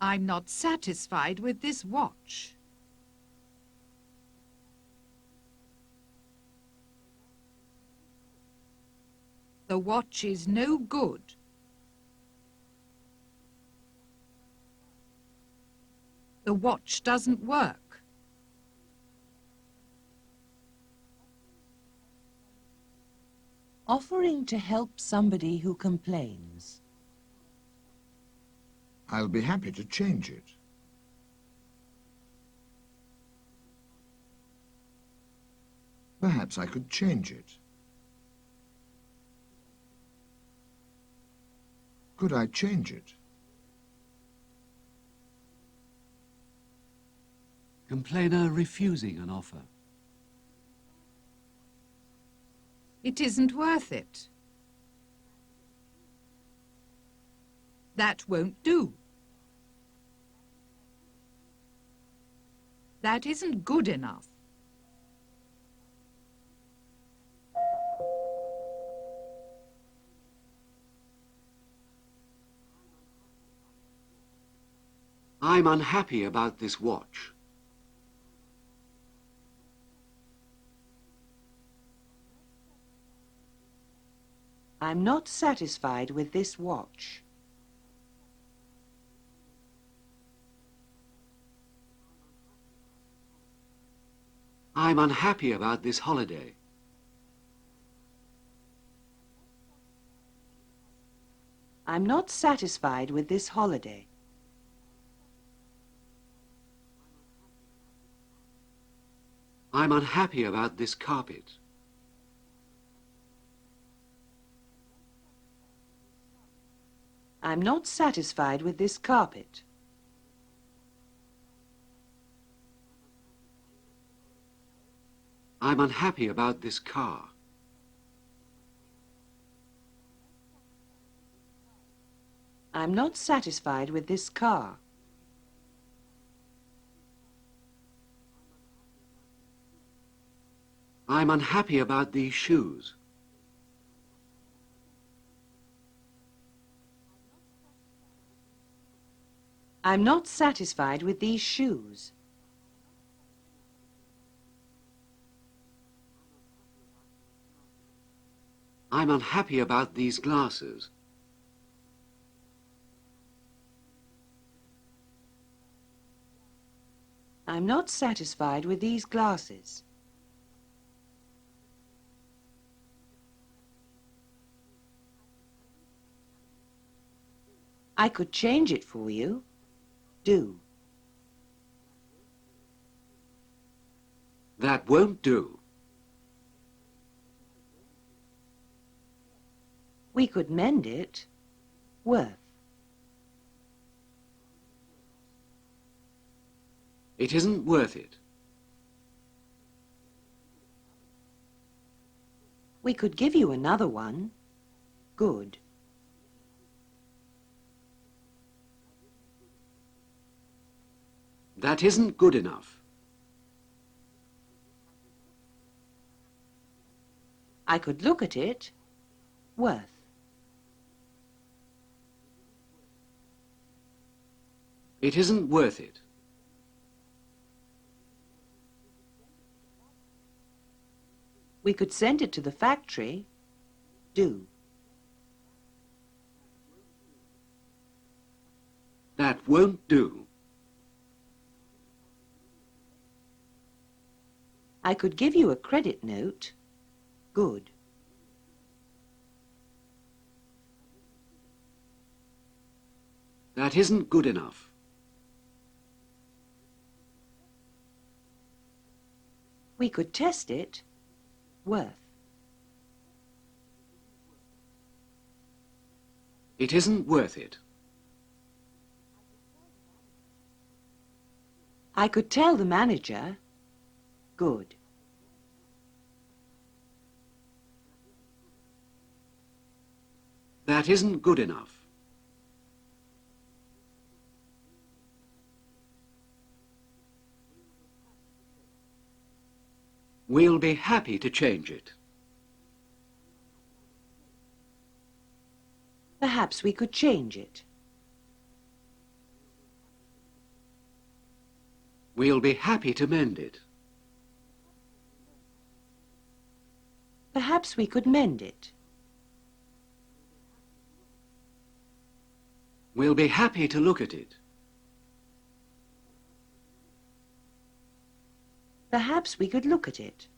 I'm not satisfied with this watch. The watch is no good. The watch doesn't work. Offering to help somebody who complains. I'll be happy to change it. Perhaps I could change it. Could I change it? Complainer refusing an offer. It isn't worth it. That won't do. That isn't good enough. I'm unhappy about this watch. I'm not satisfied with this watch. I'm unhappy about this holiday. I'm not satisfied with this holiday. I'm unhappy about this carpet. I'm not satisfied with this carpet. I'm unhappy about this car. I'm not satisfied with this car. I'm unhappy about these shoes. I'm not satisfied with these shoes. I'm unhappy about these glasses. I'm not satisfied with these glasses. I could change it for you. Do. That won't do. We could mend it. Worth. It isn't worth it. We could give you another one. Good. That isn't good enough. I could look at it. Worth. It isn't worth it. We could send it to the factory. Do. That won't do. I could give you a credit note. Good. That isn't good enough. We could test it. Worth. It isn't worth it. I could tell the manager. Good. That isn't good enough. We'll be happy to change it. Perhaps we could change it. We'll be happy to mend it. Perhaps we could mend it. We'll be happy to look at it. Perhaps we could look at it.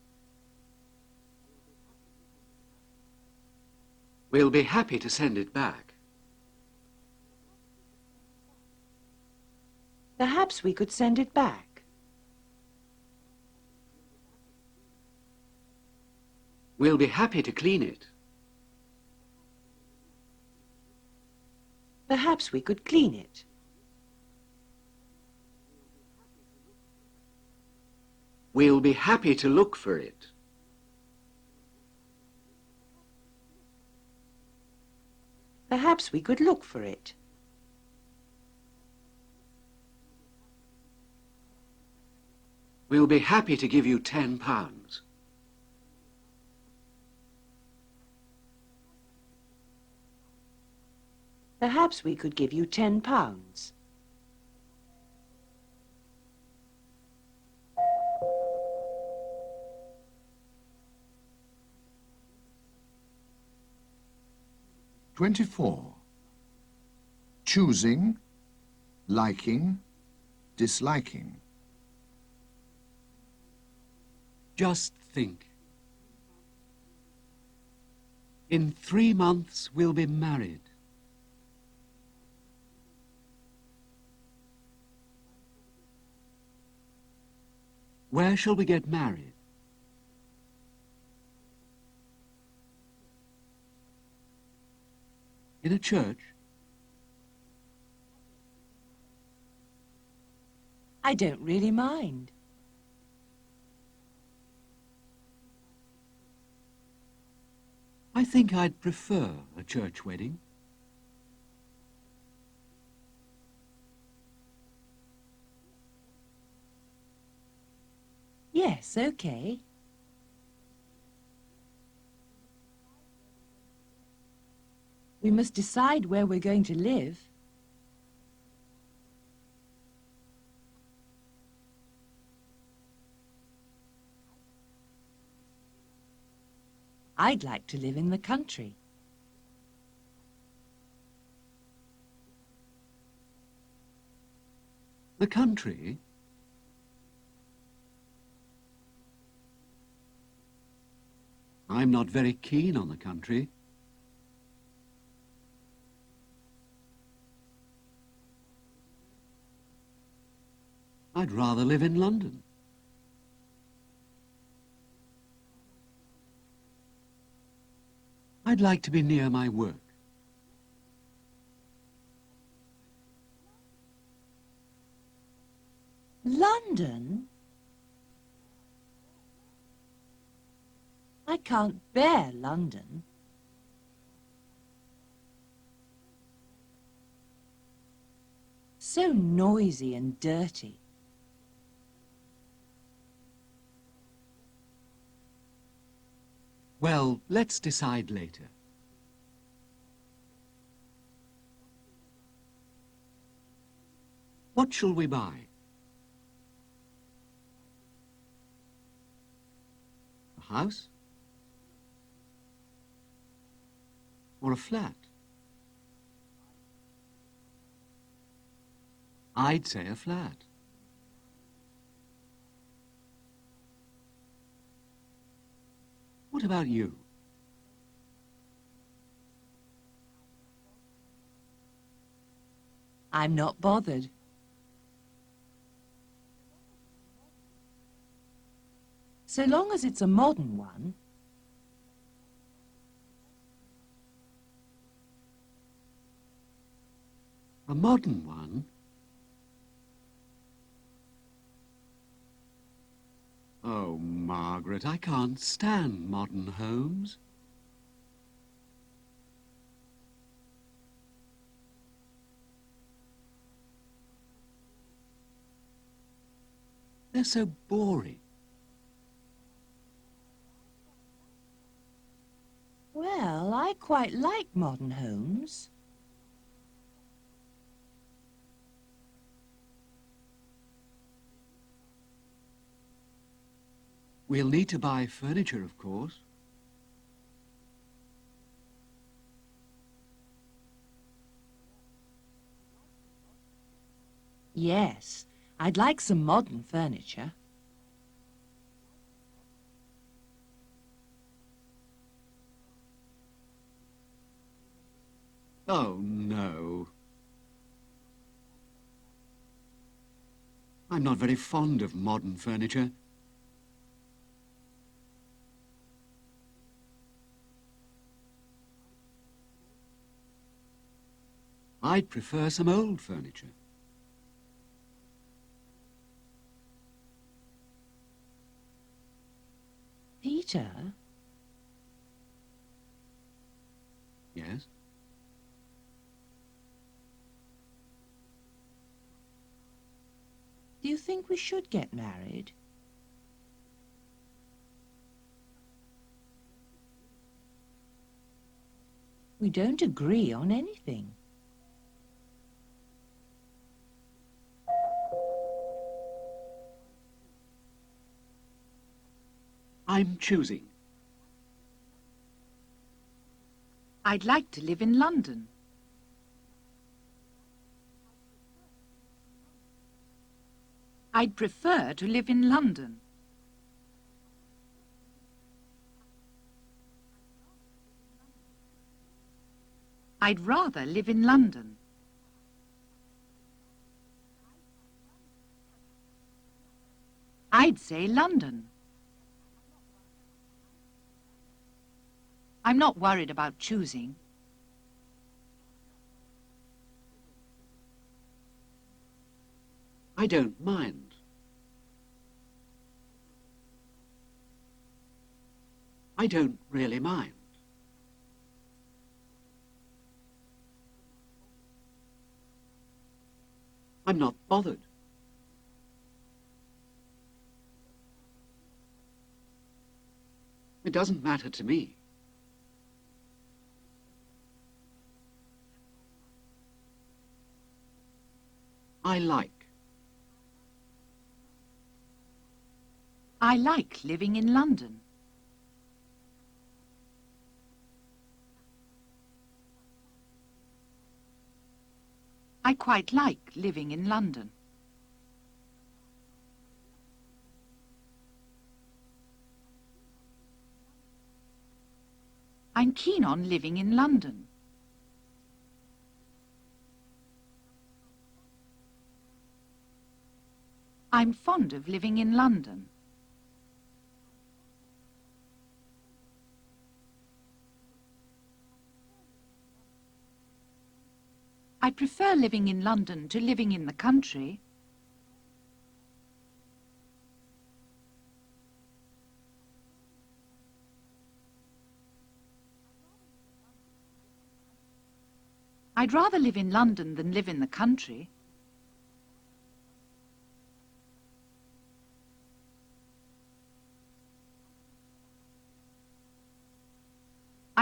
We'll be happy to send it back. Perhaps we could send it back. We'll be happy to clean it. Perhaps we could clean it. We'll be happy to look for it. Perhaps we could look for it. We'll be happy to give you £10. Perhaps we could give you £10. "24. Choosing, liking, disliking. Just think. In 3 months we'll be married. Where shall we get married? In a church? I don't really mind. I think I'd prefer a church wedding. Yes, okay. We must decide where we're going to live. I'd like to live in the country. The country? I'm not very keen on the country. I'd rather live in London. I'd like to be near my work. London? I can't bear London. So noisy and dirty. Well, let's decide later. What shall we buy? A house? Or a flat? I'd say a flat. What about you? I'm not bothered. So long as it's a modern one. A modern one? Oh, Margaret, I can't stand modern homes. They're so boring. Well, I quite like modern homes. We'll need to buy furniture, of course. Yes, I'd like some modern furniture. Oh, no. I'm not very fond of modern furniture. I'd prefer some old furniture. Peter? Yes? Do you think we should get married? We don't agree on anything. I'm choosing. I'd like to live in London. I'd prefer to live in London. I'd rather live in London. I'd say London. I'm not worried about choosing. I don't mind. I don't really mind. I'm not bothered. It doesn't matter to me. I like. I like living in London. I quite like living in London. I'm keen on living in London. I'm fond of living in London. I prefer living in London to living in the country. I'd rather live in London than live in the country.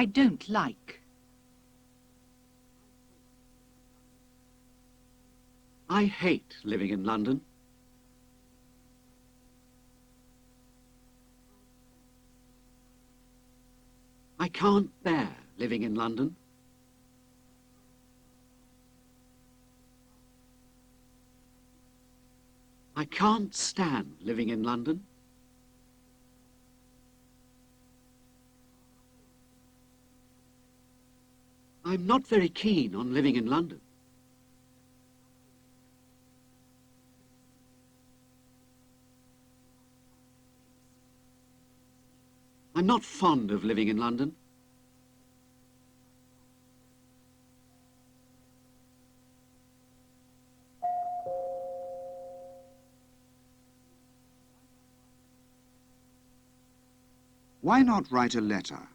I don't like. I hate living in London. I can't bear living in London. I can't stand living in London. I'm not very keen on living in London. I'm not fond of living in London. Why not write a letter?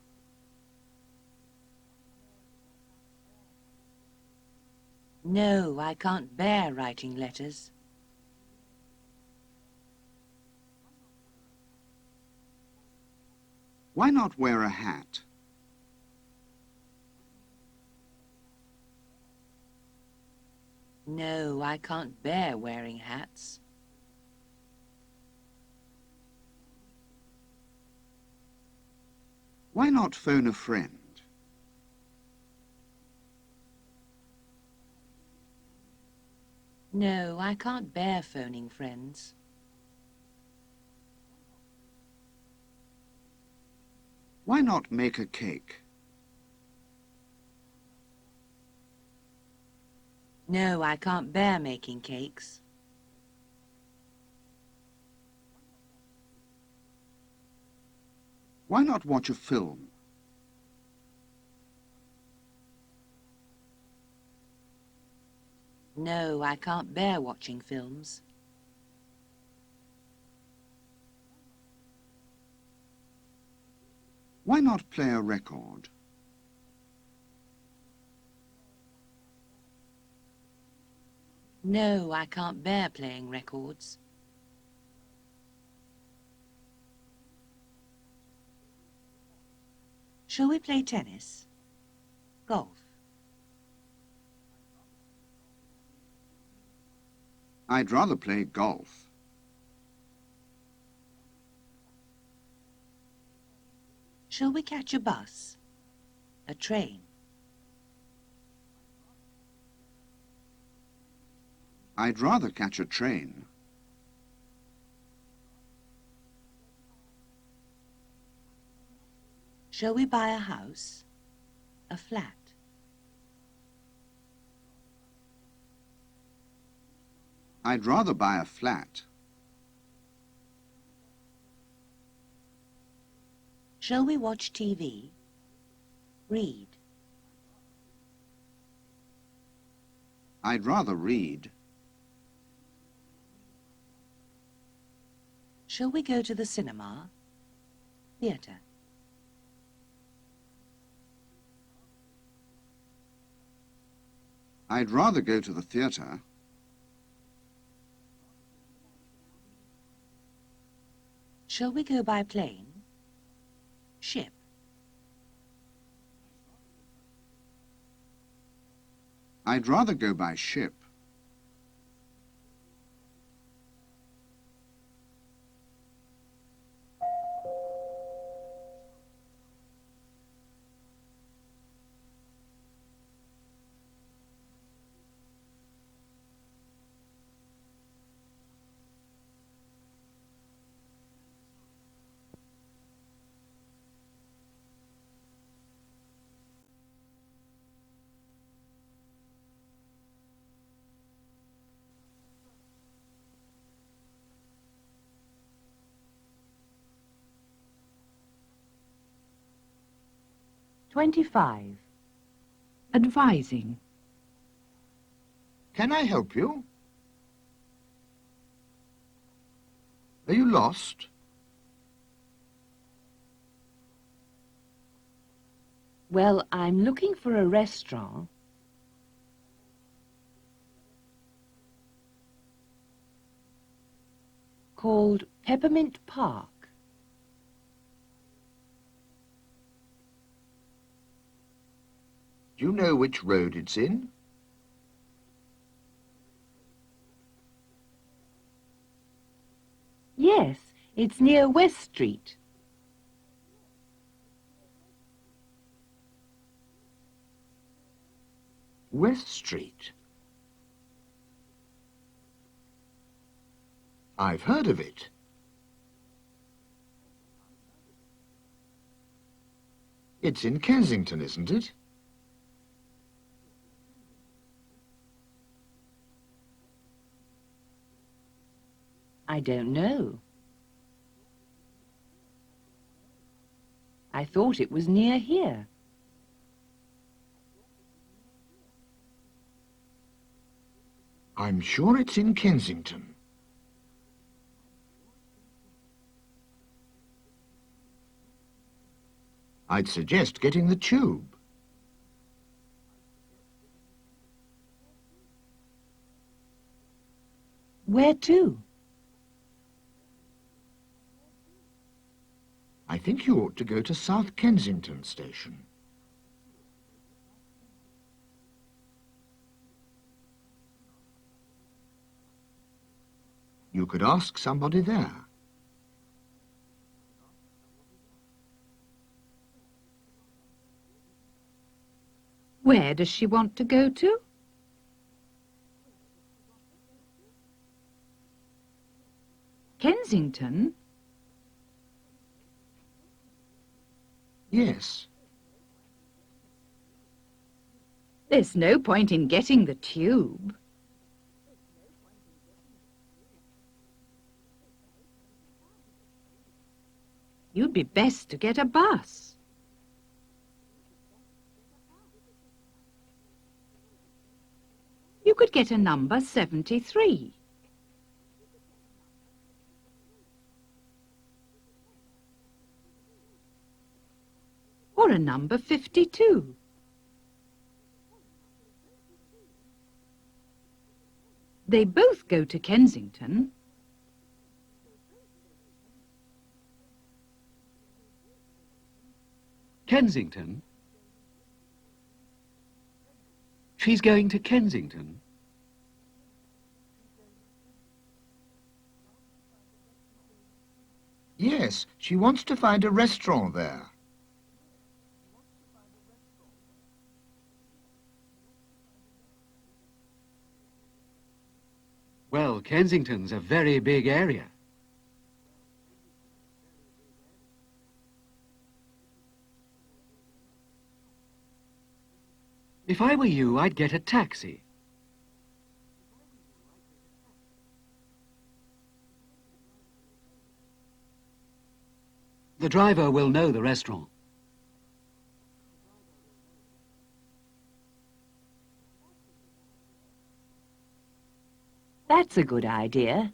No, I can't bear writing letters. Why not wear a hat? No, I can't bear wearing hats. Why not phone a friend? No, I can't bear phoning friends. Why not make a cake? No, I can't bear making cakes. Why not watch a film? No, I can't bear watching films. Why not play a record? No, I can't bear playing records. Shall we play tennis? Golf? I'd rather play golf. Shall we catch a bus? A train? I'd rather catch a train. Shall we buy a house? A flat? I'd rather buy a flat. Shall we watch TV? Read? I'd rather read. Shall we go to the cinema? Theatre? I'd rather go to the theatre. Shall we go by plane? Ship? I'd rather go by ship. 25. Advising. Can I help you? Are you lost? Well, I'm looking for a restaurant. Called Peppermint Park. Do you know which road it's in? Yes, it's near West Street. West Street. I've heard of it. It's in Kensington, isn't it? I don't know. I thought it was near here. I'm sure it's in Kensington. I'd suggest getting the tube. Where to? I think you ought to go to South Kensington Station. You could ask somebody there. Where does she want to go to? Kensington? Yes. There's no point in getting the tube. You'd be best to get a bus. You could get a number 73. Or a number 52. They both go to Kensington. Kensington? She's going to Kensington? Yes, she wants to find a restaurant there. Well, Kensington's a very big area. If I were you, I'd get a taxi. The driver will know the restaurant. That's a good idea.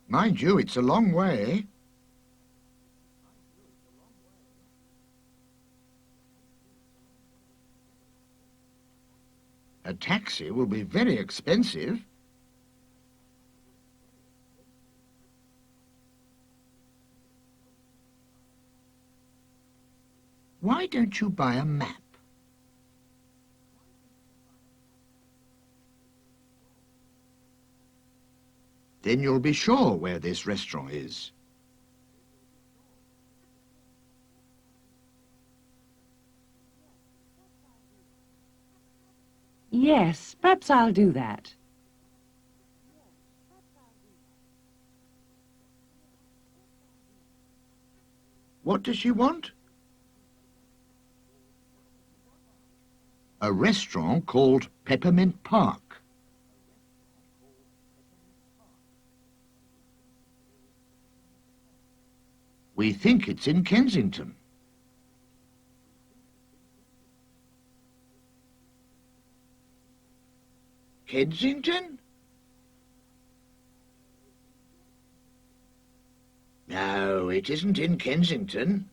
Mind you, it's a long way. A taxi will be very expensive. Why don't you buy a map? Then you'll be sure where this restaurant is. Yes, perhaps I'll do that. What does she want? A restaurant called Peppermint Park. We think it's in Kensington. Kensington? No, it isn't in Kensington.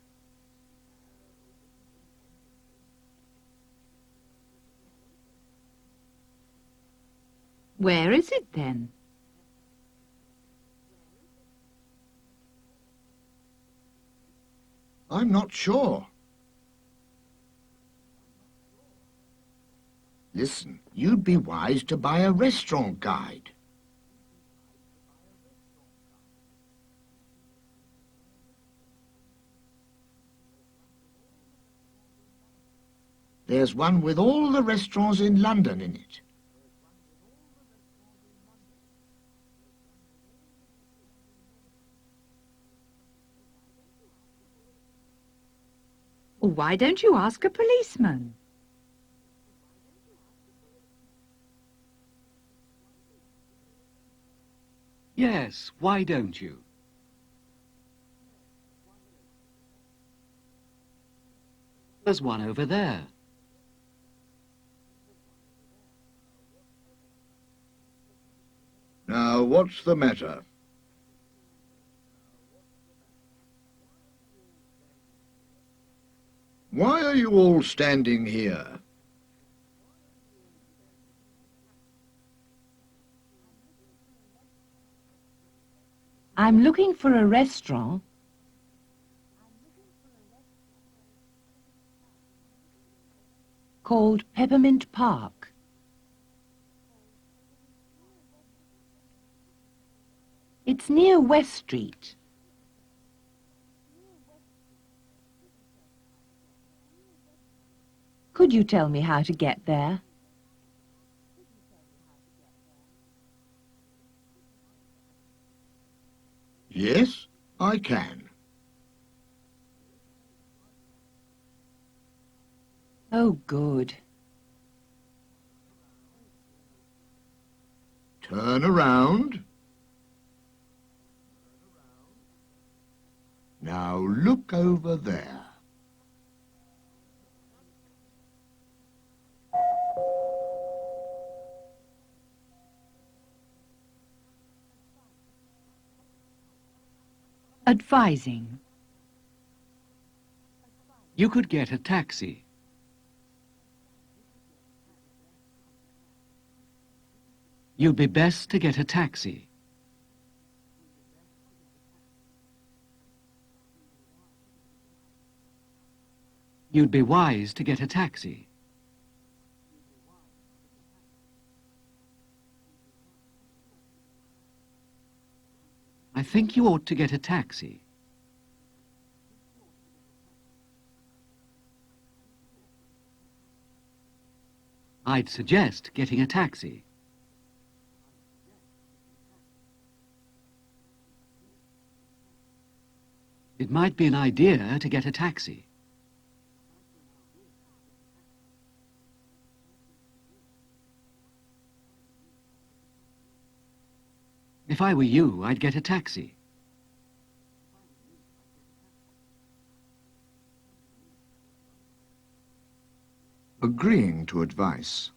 Where is it then? I'm not sure. Listen, you'd be wise to buy a restaurant guide. There's one with all the restaurants in London in it. Why don't you ask a policeman? Yes, why don't you? There's one over there. Now, what's the matter? Why are you all standing here? I'm looking for a restaurant called Peppermint Park. It's near West Street. Could you tell me how to get there? Yes, I can. Oh, good. Turn around. Now look over there. Advising. You could get a taxi. You'd be best to get a taxi. You'd be wise to get a taxi. I think you ought to get a taxi. I'd suggest getting a taxi. It might be an idea to get a taxi. If I were you, I'd get a taxi. Agreeing to advice.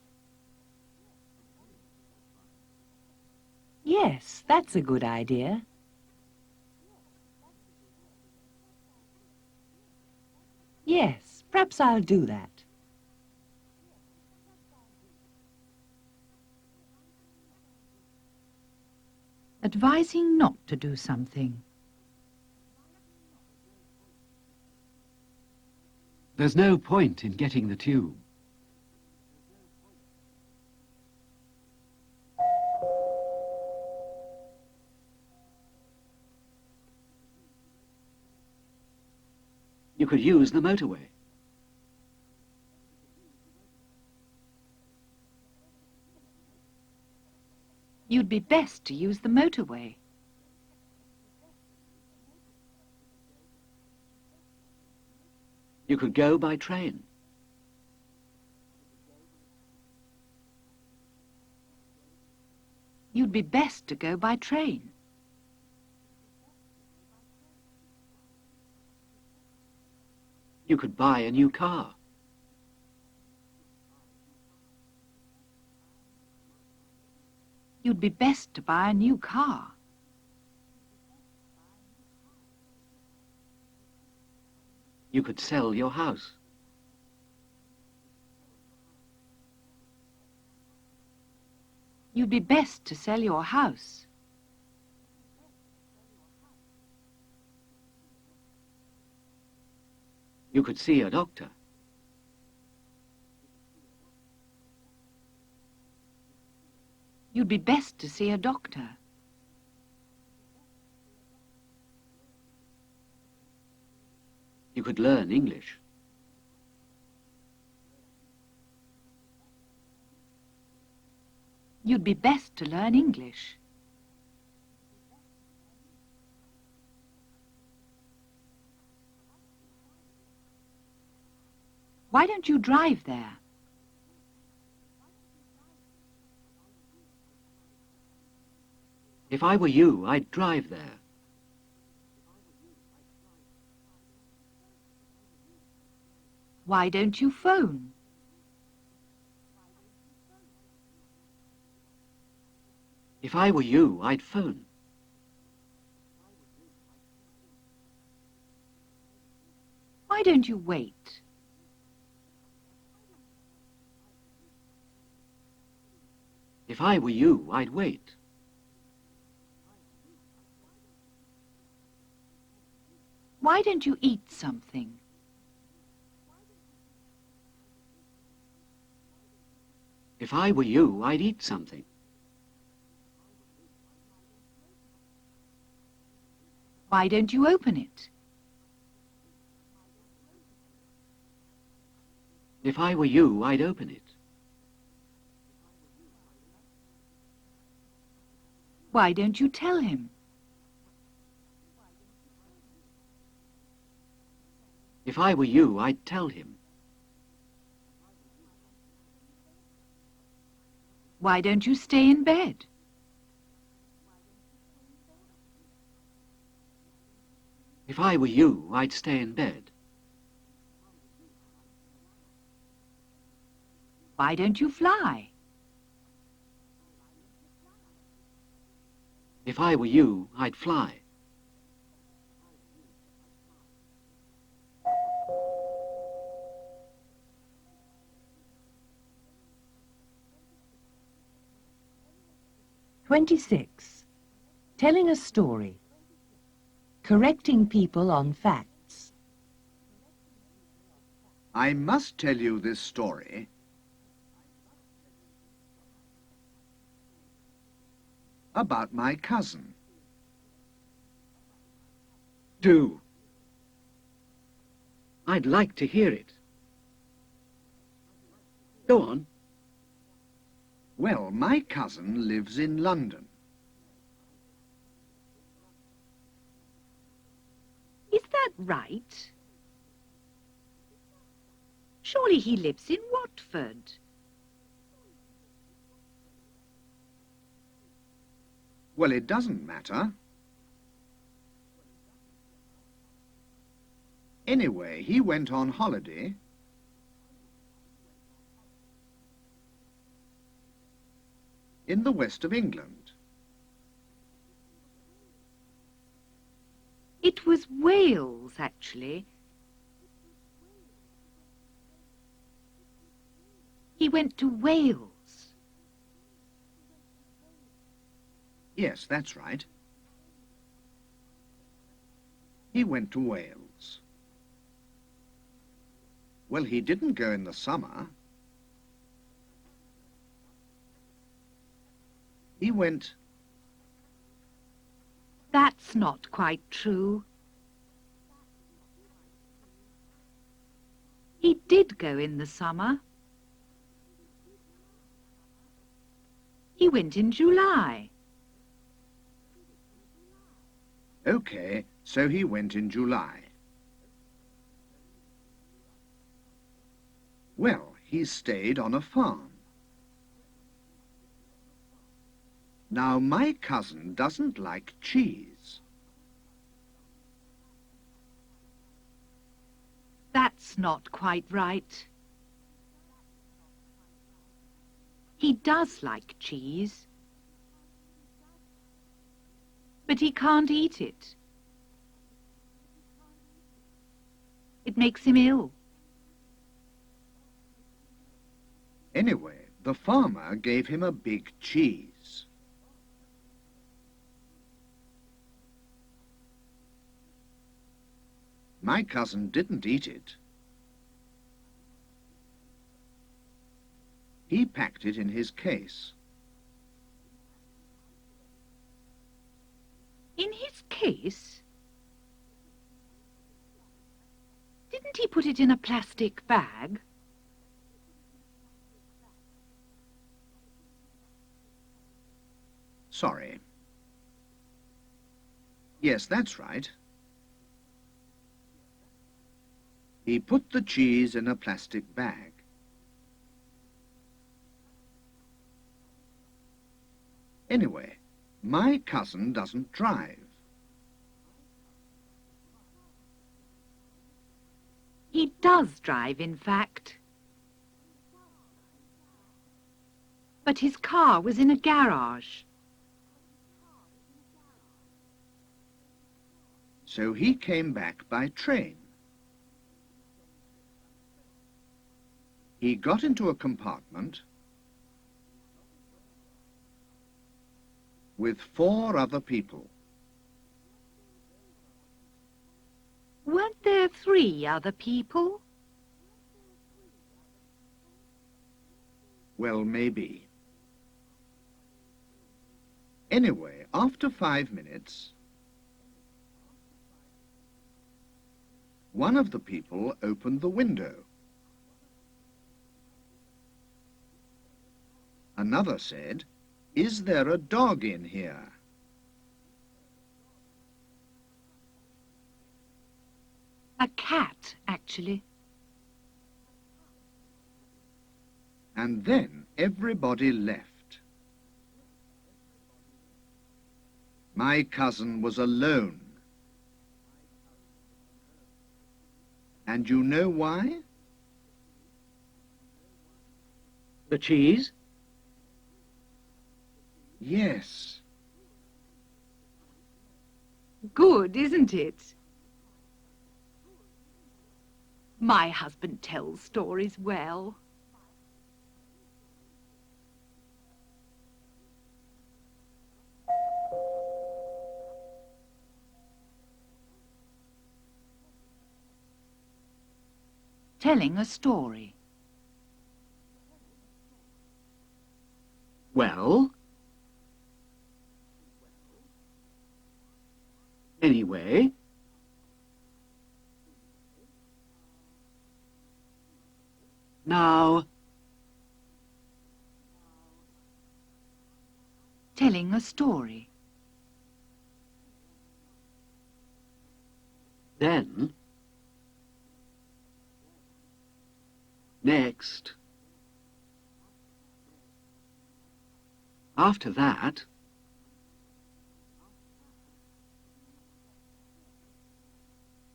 Yes, that's a good idea. Yes, perhaps I'll do that. Advising not to do something. There's no point in getting the tube. You could use the motorway. You'd be best to use the motorway. You could go by train. You'd be best to go by train. You could buy a new car. You'd be best to buy a new car. You could sell your house. You'd be best to sell your house. You could see a doctor. You'd be best to see a doctor. You could learn English. You'd be best to learn English. Why don't you drive there? If I were you, I'd drive there. Why don't you phone? If I were you, I'd phone. Why don't you wait? If I were you, I'd wait. Why don't you eat something? If I were you, I'd eat something. Why don't you open it? If I were you, I'd open it. Why don't you tell him? If I were you, I'd tell him. Why don't you stay in bed? If I were you, I'd stay in bed. Why don't you fly? If I were you, I'd fly. Telling a story. Correcting people on facts. I must tell you this story about my cousin. Do. I'd like to hear it. Go on. Well, my cousin lives in London. Is that right? Surely he lives in Watford. Well, it doesn't matter. Anyway, he went on holiday in the west of England. It was Wales, actually. He went to Wales. Yes, that's right. He went to Wales. Well, he didn't go in the summer. He went... That's not quite true. He did go in the summer. He went in July. Okay, so he went in July. Well, he stayed on a farm. Now, my cousin doesn't like cheese. That's That's not quite right. He does like cheese, but he can't eat it. It makes him ill. Anyway, the farmer gave him a big cheese. My cousin didn't eat it. He packed it in his case. In his case? Didn't he put it in a plastic bag? Sorry. Yes, that's right. He put the cheese in a plastic bag. Anyway, my cousin doesn't drive. He does drive, in fact. But his car was in a garage. So he came back by train. He got into a compartment with 4 other people. Weren't there 3 other people? Well, maybe. Anyway, after 5 minutes, one of the people opened the window. Another said, "Is there a dog in here?" A cat, actually. And then everybody left. My cousin was alone. And you know why? The cheese? Yes. Good, isn't it? My husband tells stories well. Telling a story. Well? Anyway? Now? Telling a story. Then? Next? After that?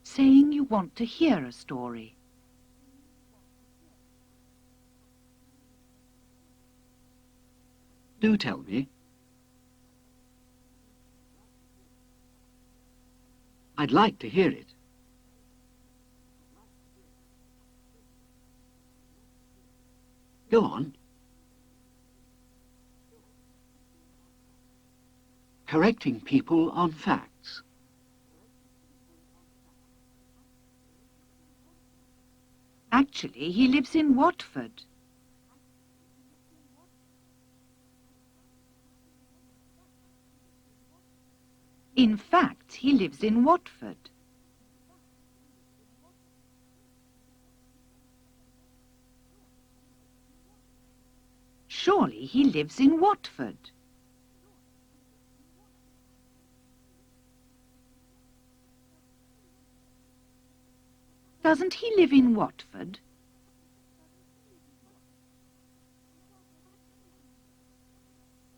Saying you want to hear a story. Do tell me. I'd like to hear it. Go on. Correcting people on facts. Actually, he lives in Watford. In fact, he lives in Watford. Surely he lives in Watford. Doesn't he live in Watford?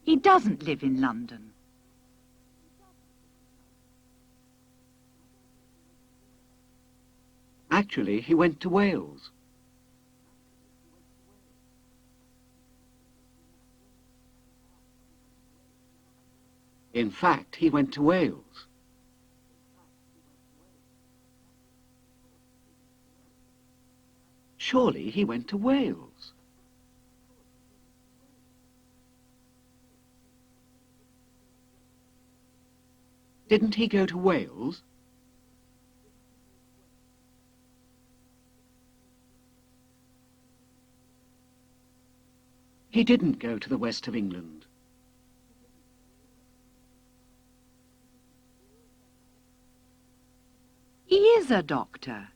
He doesn't live in London. Actually, he went to Wales. In fact, he went to Wales. Surely he went to Wales. Didn't he go to Wales? He didn't go to the west of England. He is a doctor.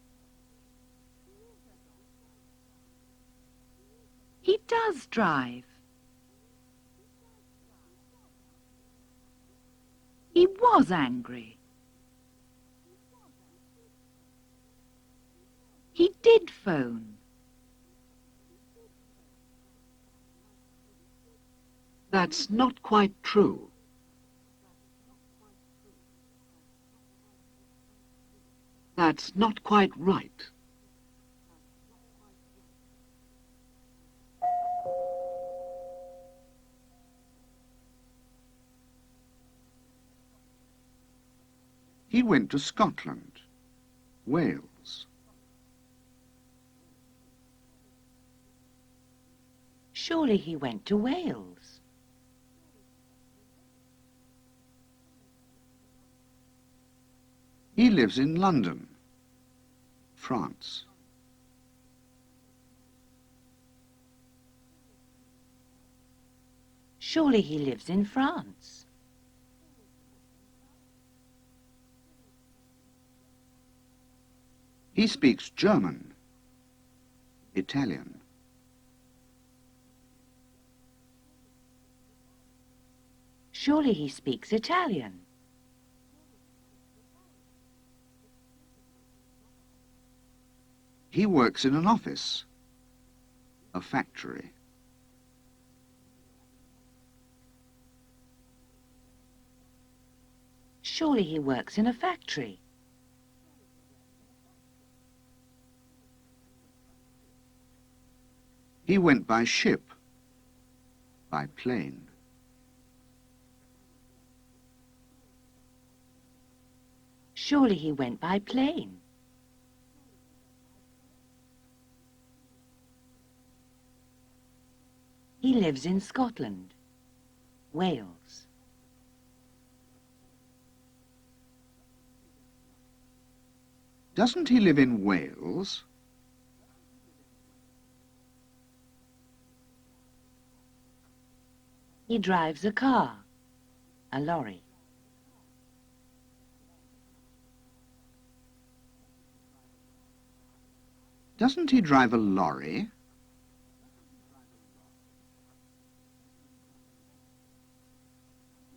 He does drive. He was angry. He did phone. That's not quite true. That's not quite right. He went to Scotland, Wales. Surely he went to Wales. He lives in London, France. Surely he lives in France. He speaks German, Italian. Surely he speaks Italian. He works in an office, a factory. Surely he works in a factory. He went by ship, by plane. Surely he went by plane. He lives in Scotland, Wales. Doesn't he live in Wales? He drives a car, a lorry. Doesn't he drive a lorry?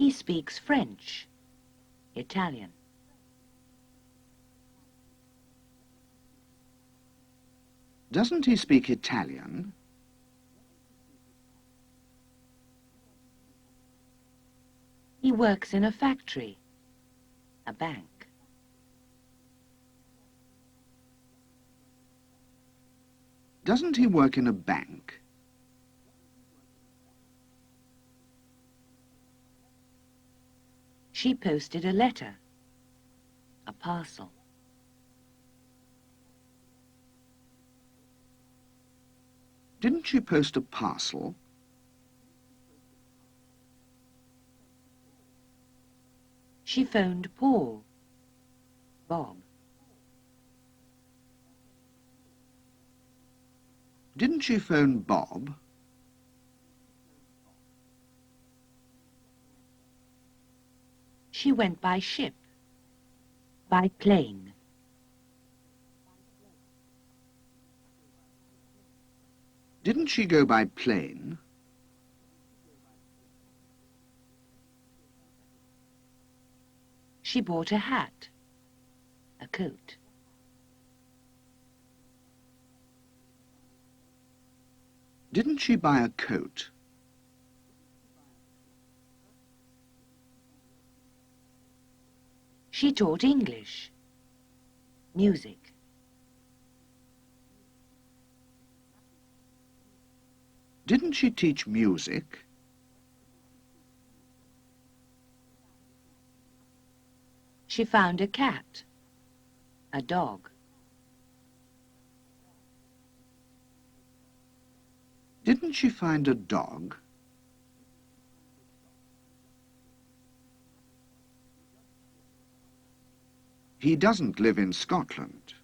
He speaks French, Italian. Doesn't he speak Italian? He works in a factory, a bank. Doesn't he work in a bank? She posted a letter, a parcel. Didn't she post a parcel? She phoned Paul, Bob. Didn't she phone Bob? She went by ship, by plane. Didn't she go by plane? She bought a hat, a coat. Didn't she buy a coat? She taught English, music. Didn't she teach music? She found a cat, a dog. Didn't she find a dog? He doesn't live in Scotland.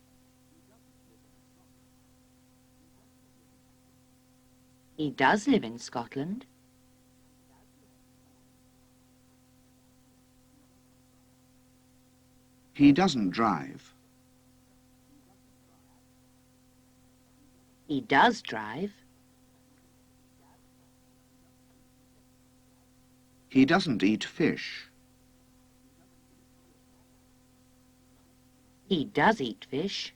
He does live in Scotland. He doesn't drive. He does drive. He doesn't eat fish. He does eat fish.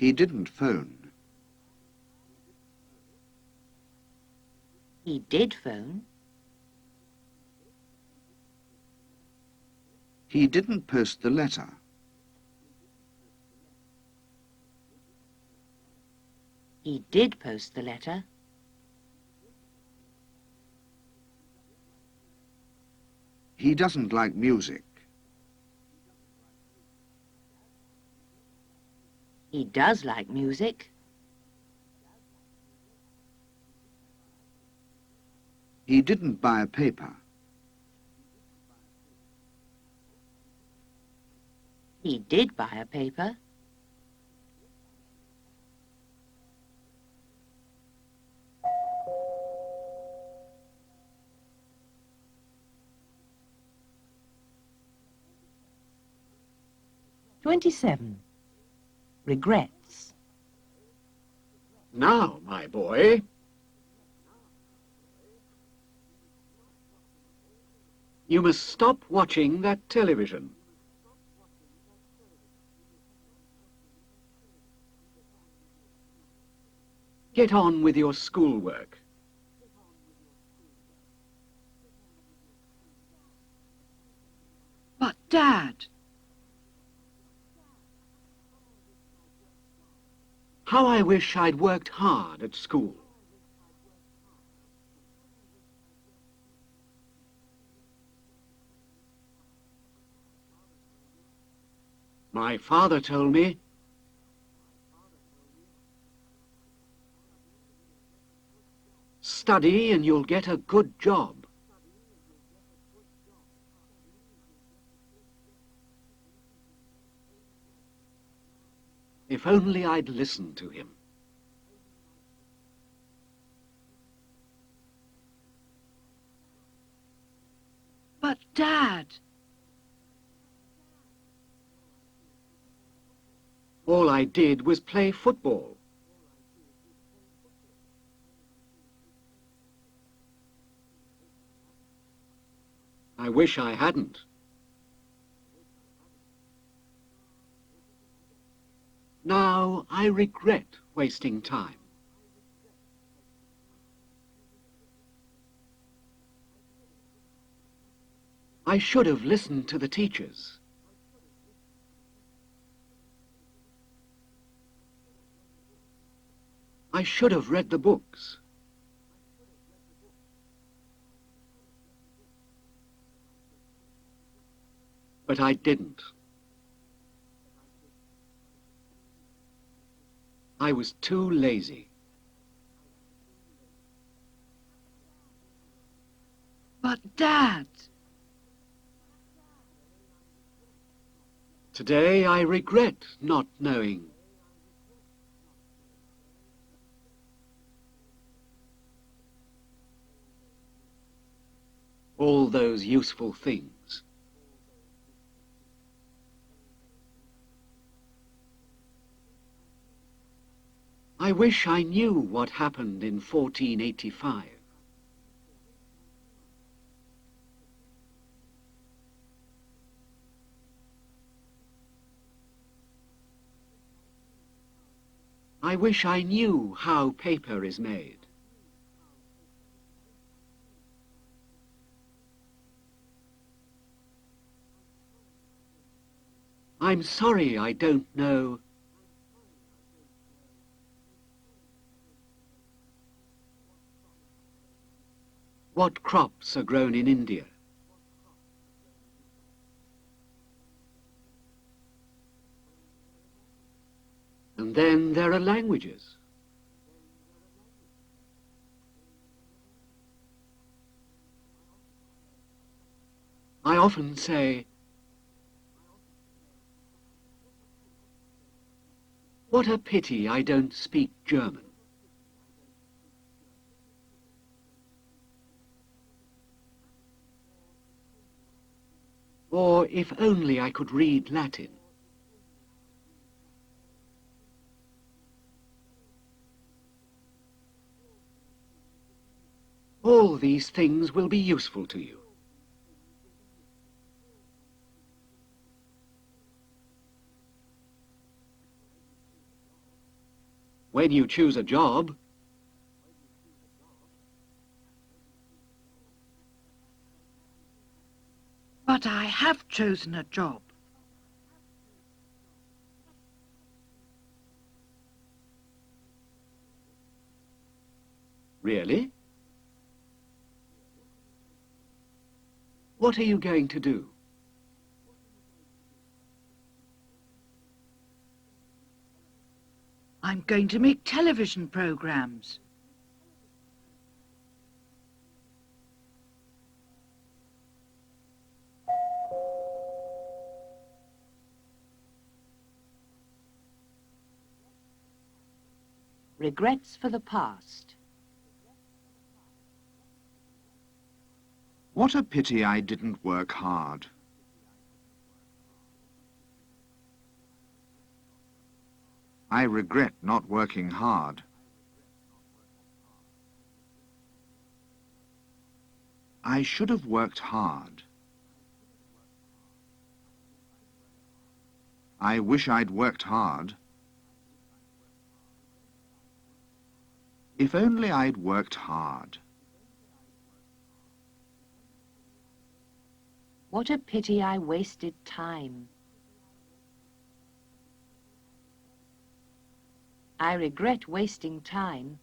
He didn't phone. He did phone. He didn't post the letter. He did post the letter. He doesn't like music. He does like music. He didn't buy a paper. He did buy a paper. "27. Regrets. Now, my boy, you must stop watching that television. Get on with your schoolwork. But, Dad, How I wish I'd worked hard at school. My father told me study and you'll get a good job. If only I'd listened to him. but, Dad, All I did was play football. I wish I hadn't. Now I regret wasting time. I should have listened to the teachers. I should have read the books. But I didn't. I was too lazy. but, Dad, Today I regret not knowing. All those useful things. I wish I knew what happened in 1485. I wish I knew how paper is made. I'm sorry I don't know What crops are grown in India? And then there are languages. I often say, what a pity I don't speak German. Or if only I could read Latin. All these things will be useful to you. When you choose a job, But I have chosen a job. really? What are you going to do? I'm going to make television programs. Regrets for the past. What a pity I didn't work hard. I regret not working hard. I should have worked hard. I wish I'd worked hard. If only I'd worked hard. What a pity I wasted time. I regret wasting time.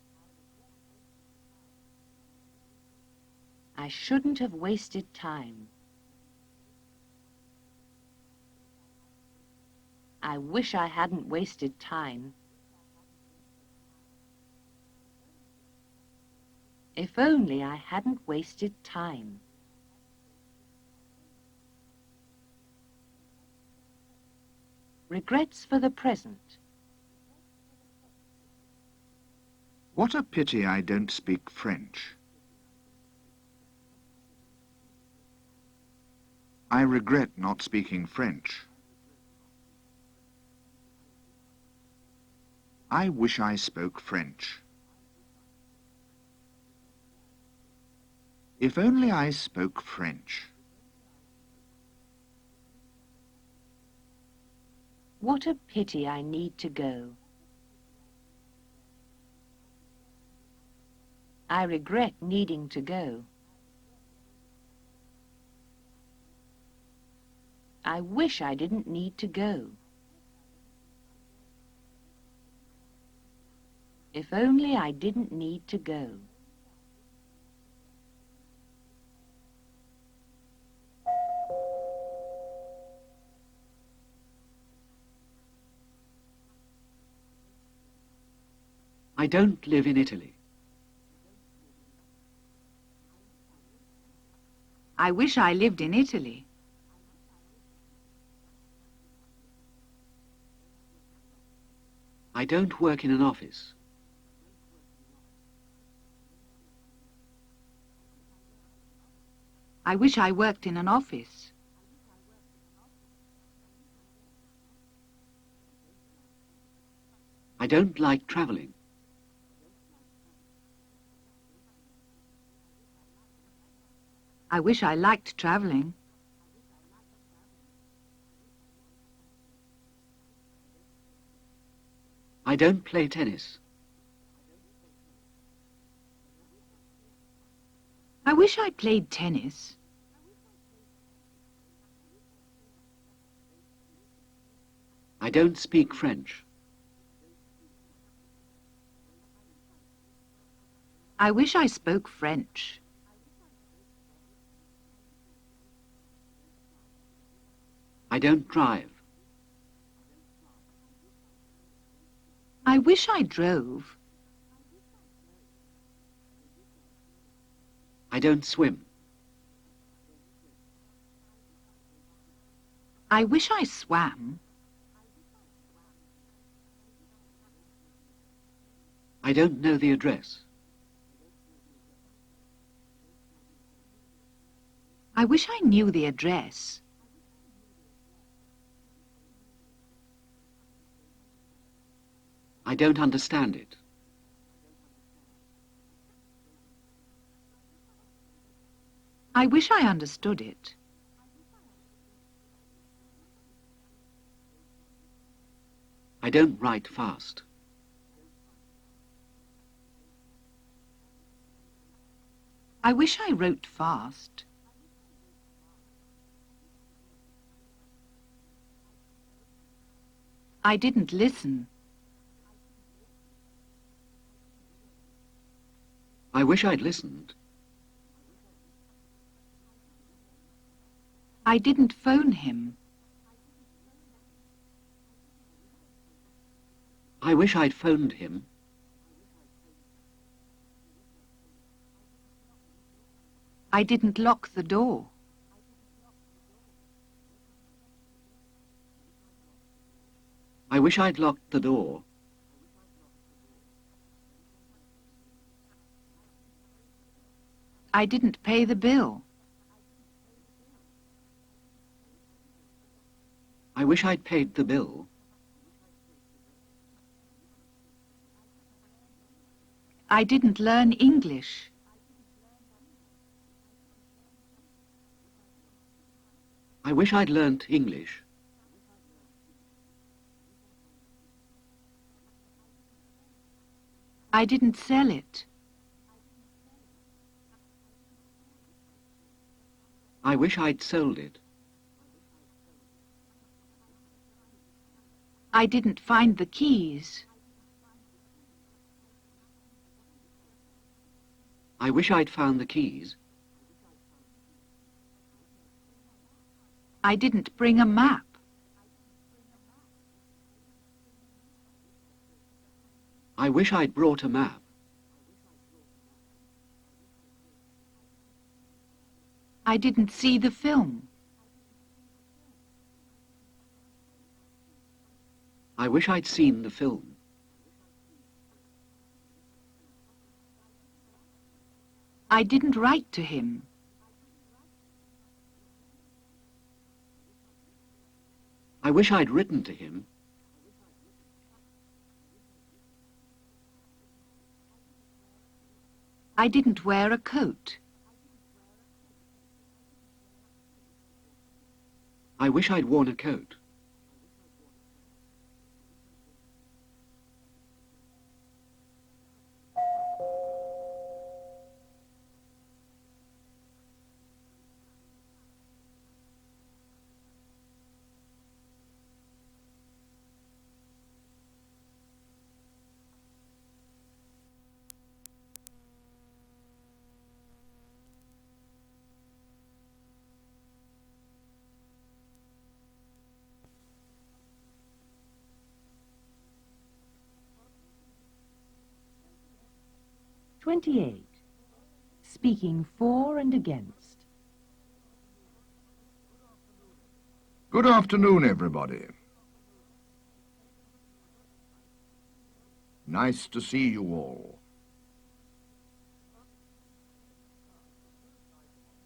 I shouldn't have wasted time. I wish I hadn't wasted time. If only I hadn't wasted time. Regrets for the present. What a pity I don't speak French. I regret not speaking French. I wish I spoke French. If only I spoke French. What a pity I need to go. I regret needing to go. I wish I didn't need to go. If only I didn't need to go. I don't live in Italy. I wish I lived in Italy. I don't work in an office. I wish I worked in an office. I don't like travelling. I wish I liked travelling. I don't play tennis. I wish I played tennis. I don't speak French. I wish I spoke French. I don't drive. I wish I drove. I don't swim. I wish I swam. I don't know the address. I wish I knew the address. I don't understand it. I wish I understood it. I don't write fast. I wish I wrote fast. I didn't listen. I wish I'd listened. I didn't phone him. I wish I'd phoned him. I didn't lock the door. I wish I'd locked the door. I didn't pay the bill. I wish I'd paid the bill. I didn't learn English. I wish I'd learnt English. I didn't sell it. I wish I'd sold it. I didn't find the keys. I wish I'd found the keys. I didn't bring a map. I wish I'd brought a map. I didn't see the film. I wish I'd seen the film. I didn't write to him. I wish I'd written to him. I didn't wear a coat. I wish I'd worn a coat. Speaking for and against. Good afternoon, everybody. Nice to see you all.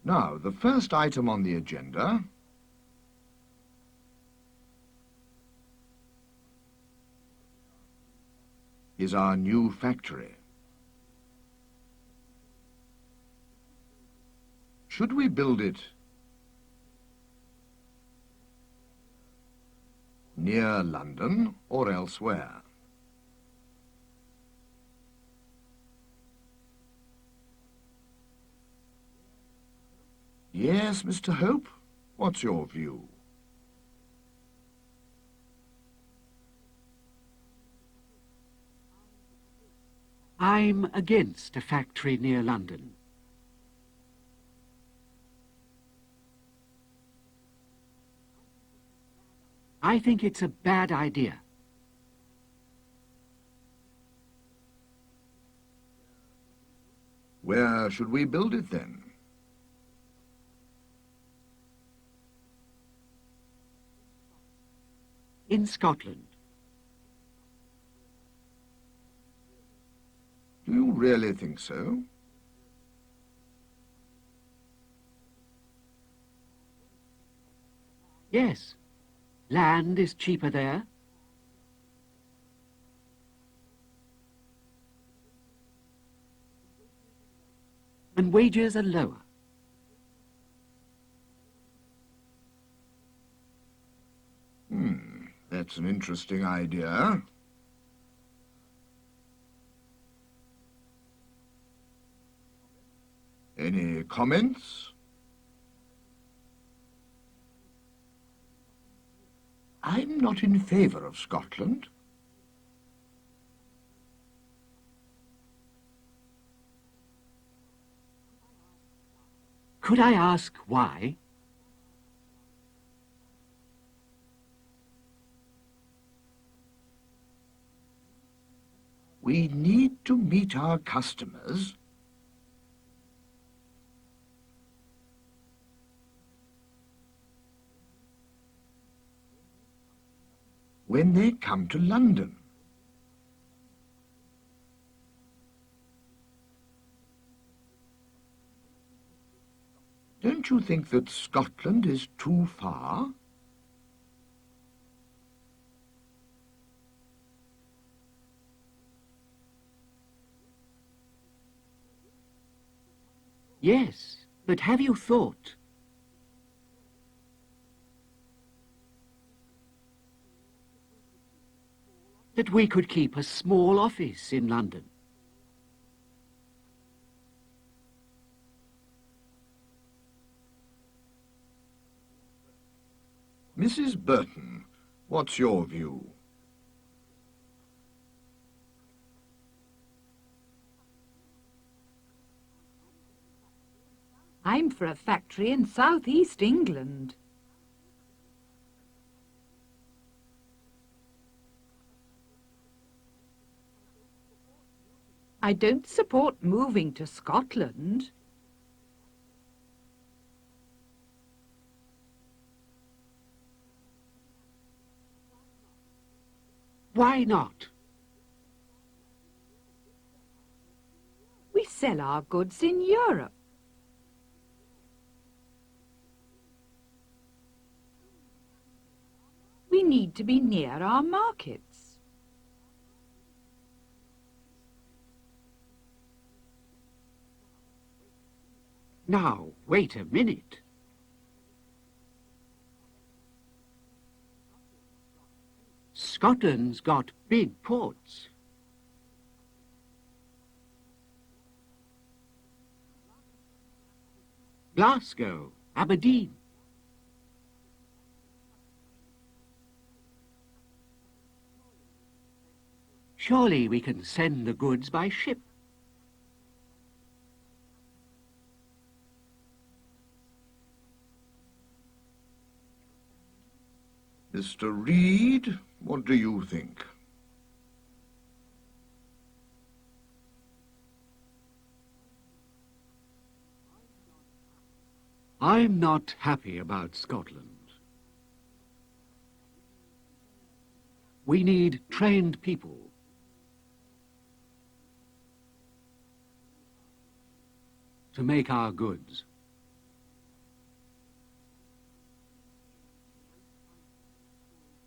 Now, the first item on the agenda is our new factory. Should we build it near London or elsewhere? Yes, Mr. Hope, what's your view? I'm against a factory near London. I think it's a bad idea. Where should we build it then? In Scotland. Do you really think so? Yes. Land is cheaper there. And wages are lower. That's an interesting idea. Any comments? I'm not in favour of Scotland. Could I ask why? We need to meet our customers. When they come to London. Don't you think that Scotland is too far? Yes, but have you thought? That we could keep a small office in London. Mrs. Burton, what's your view? I'm for a factory in southeast England. I don't support moving to Scotland. Why not? We sell our goods in Europe. We need to be near our markets. Now, wait a minute. Scotland's got big ports. Glasgow, Aberdeen. Surely we can send the goods by ship. Mr. Reed, what do you think? I'm not happy about Scotland. We need trained people. To make our goods.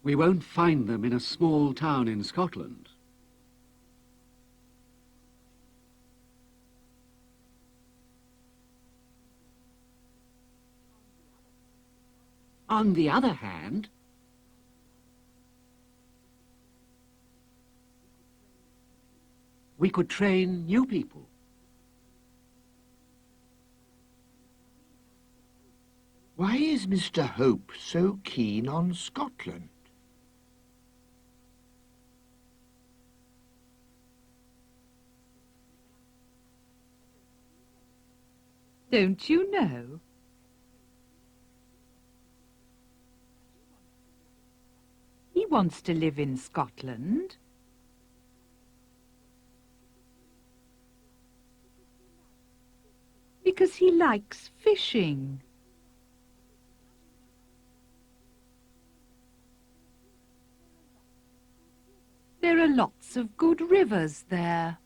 We won't find them in a small town in Scotland. On the other hand, we could train new people. Why is Mr. Hope so keen on Scotland? Don't you know? wants to live in Scotland. Because he likes fishing. There are lots of good rivers there.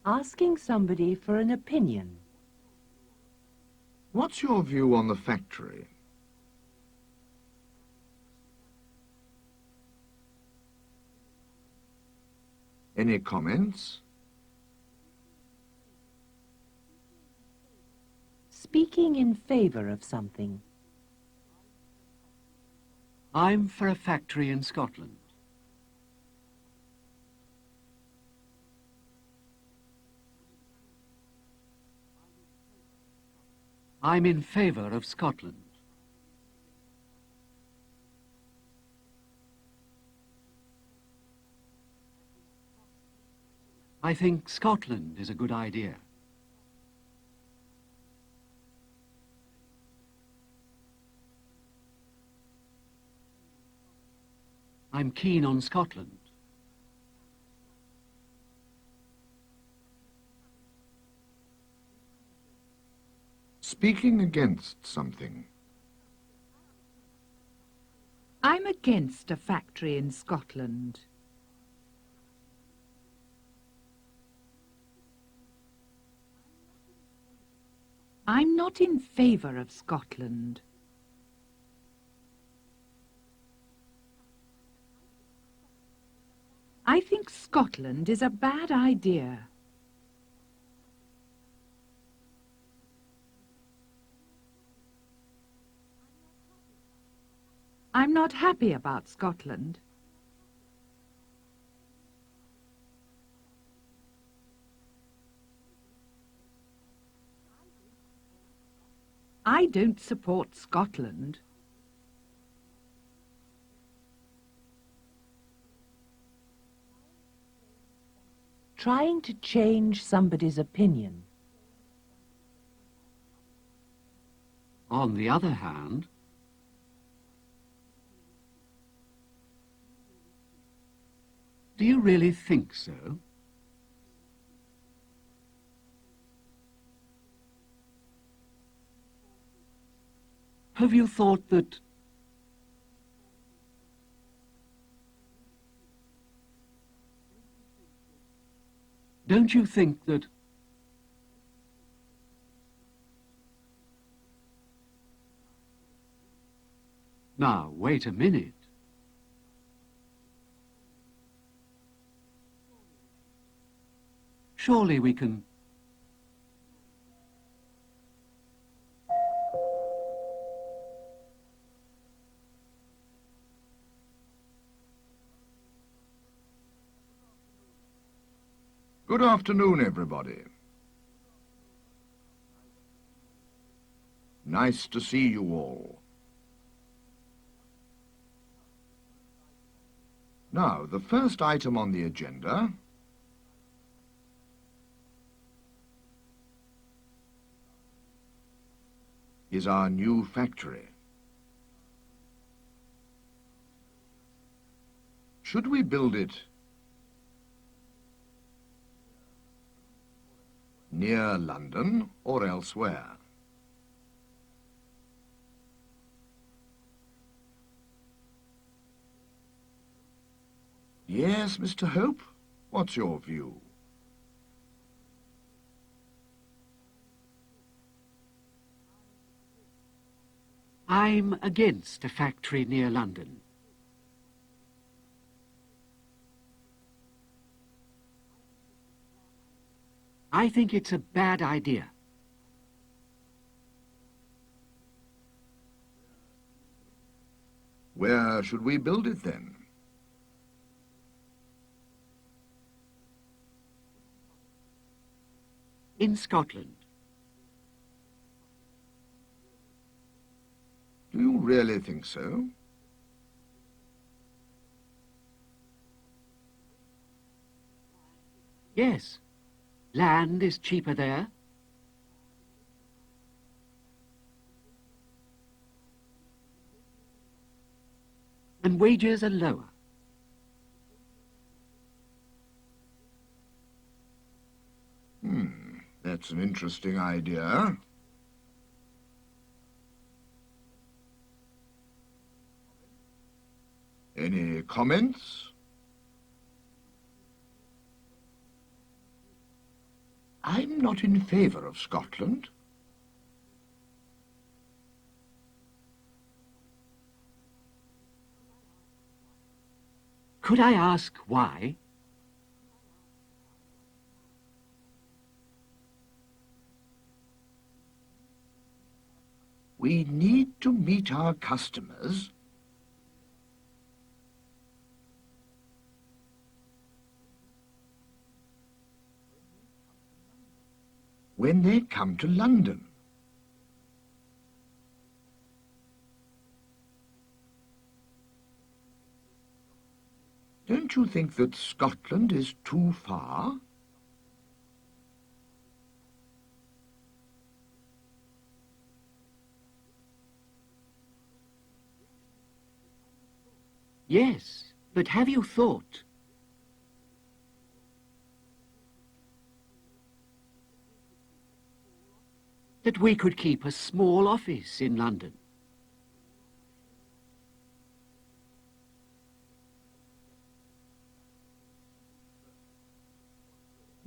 Asking somebody for an opinion. What's your view on the factory? Any comments? Speaking in favour of something. I'm for a factory in Scotland. I'm in favour of Scotland. I think Scotland is a good idea. I'm keen on Scotland. Speaking against something. I'm against a factory in Scotland. I'm not in favour of Scotland. I think Scotland is a bad idea. I'm not happy about Scotland. I don't support Scotland. Trying to change somebody's opinion. On the other hand, do you really think so? Have you thought that... Don't you think that... Now, wait a minute. Surely we can... Good afternoon, everybody. Nice to see you all. Now, the first item on the agenda is our new factory. Should we build it near London or elsewhere? Yes, Mr. Hope, what's your view? I'm against a factory near London. I think it's a bad idea. Where should we build it then? In Scotland. Do you really think so? Yes. Land is cheaper there. And wages are lower. That's an interesting idea. Any comments? I'm not in favour of Scotland. Could I ask why? We need to meet our customers. When they come to London. Don't you think that Scotland is too far? Yes, but have you thought? That we could keep a small office in London.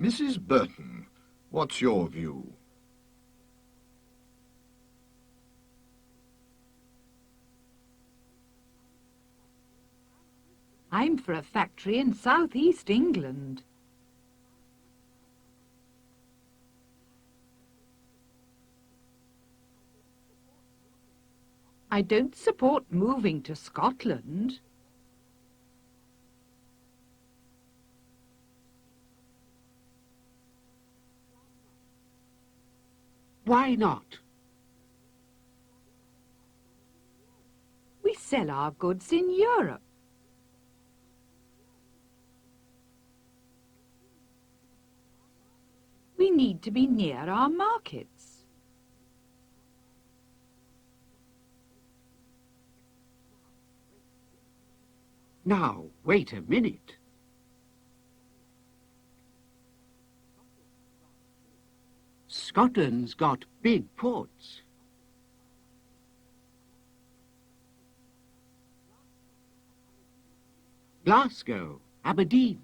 Mrs. Burton, what's your view? I'm for a factory in southeast England. I don't support moving to Scotland. Why not? We sell our goods in Europe. We need to be near our markets. Now, wait a minute. Scotland's got big ports. Glasgow, Aberdeen.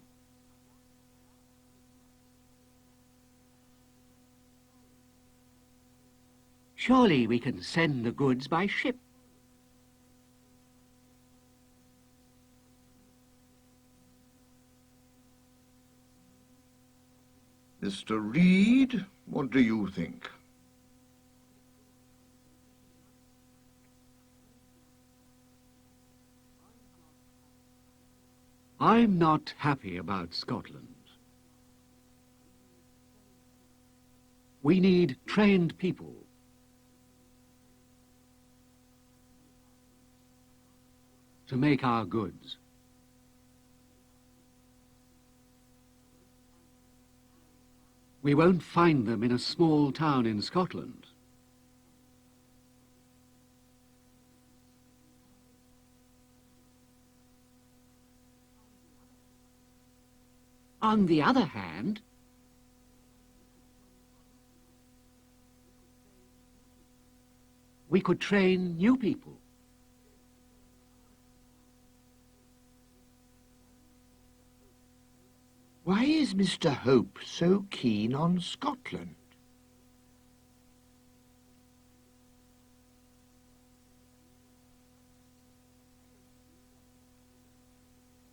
Surely we can send the goods by ship. Mr. Reed, what do you think? I'm not happy about Scotland. We need trained people. To make our goods. We won't find them in a small town in Scotland. On the other hand, we could train new people. Why is Mr. Hope so keen on Scotland?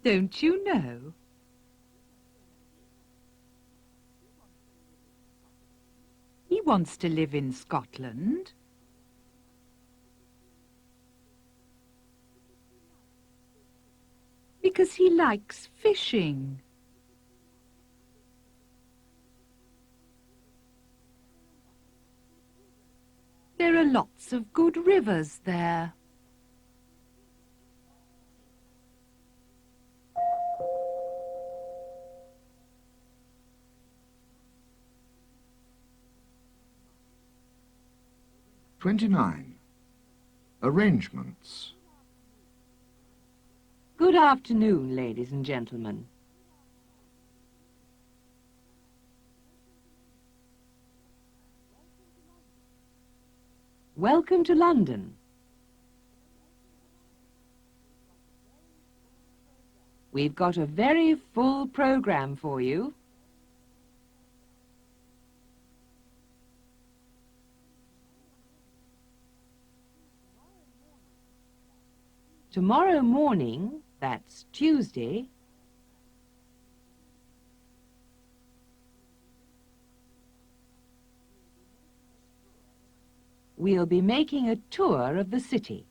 Don't you know? He wants to live in Scotland. Because he likes fishing. There are lots of good rivers there. 29. Arrangements. Good afternoon, ladies and gentlemen. Welcome to London. We've got a very full programme for you. Tomorrow morning, that's Tuesday, we'll be making a tour of the city.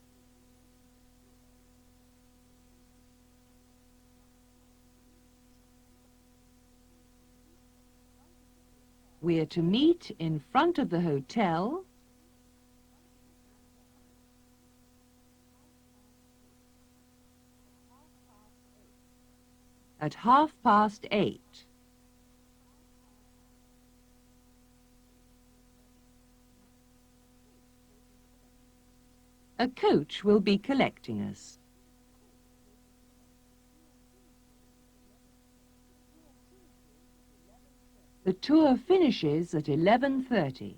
We're to meet in front of the hotel at 8:30. A coach will be collecting us. The tour finishes at 11:30.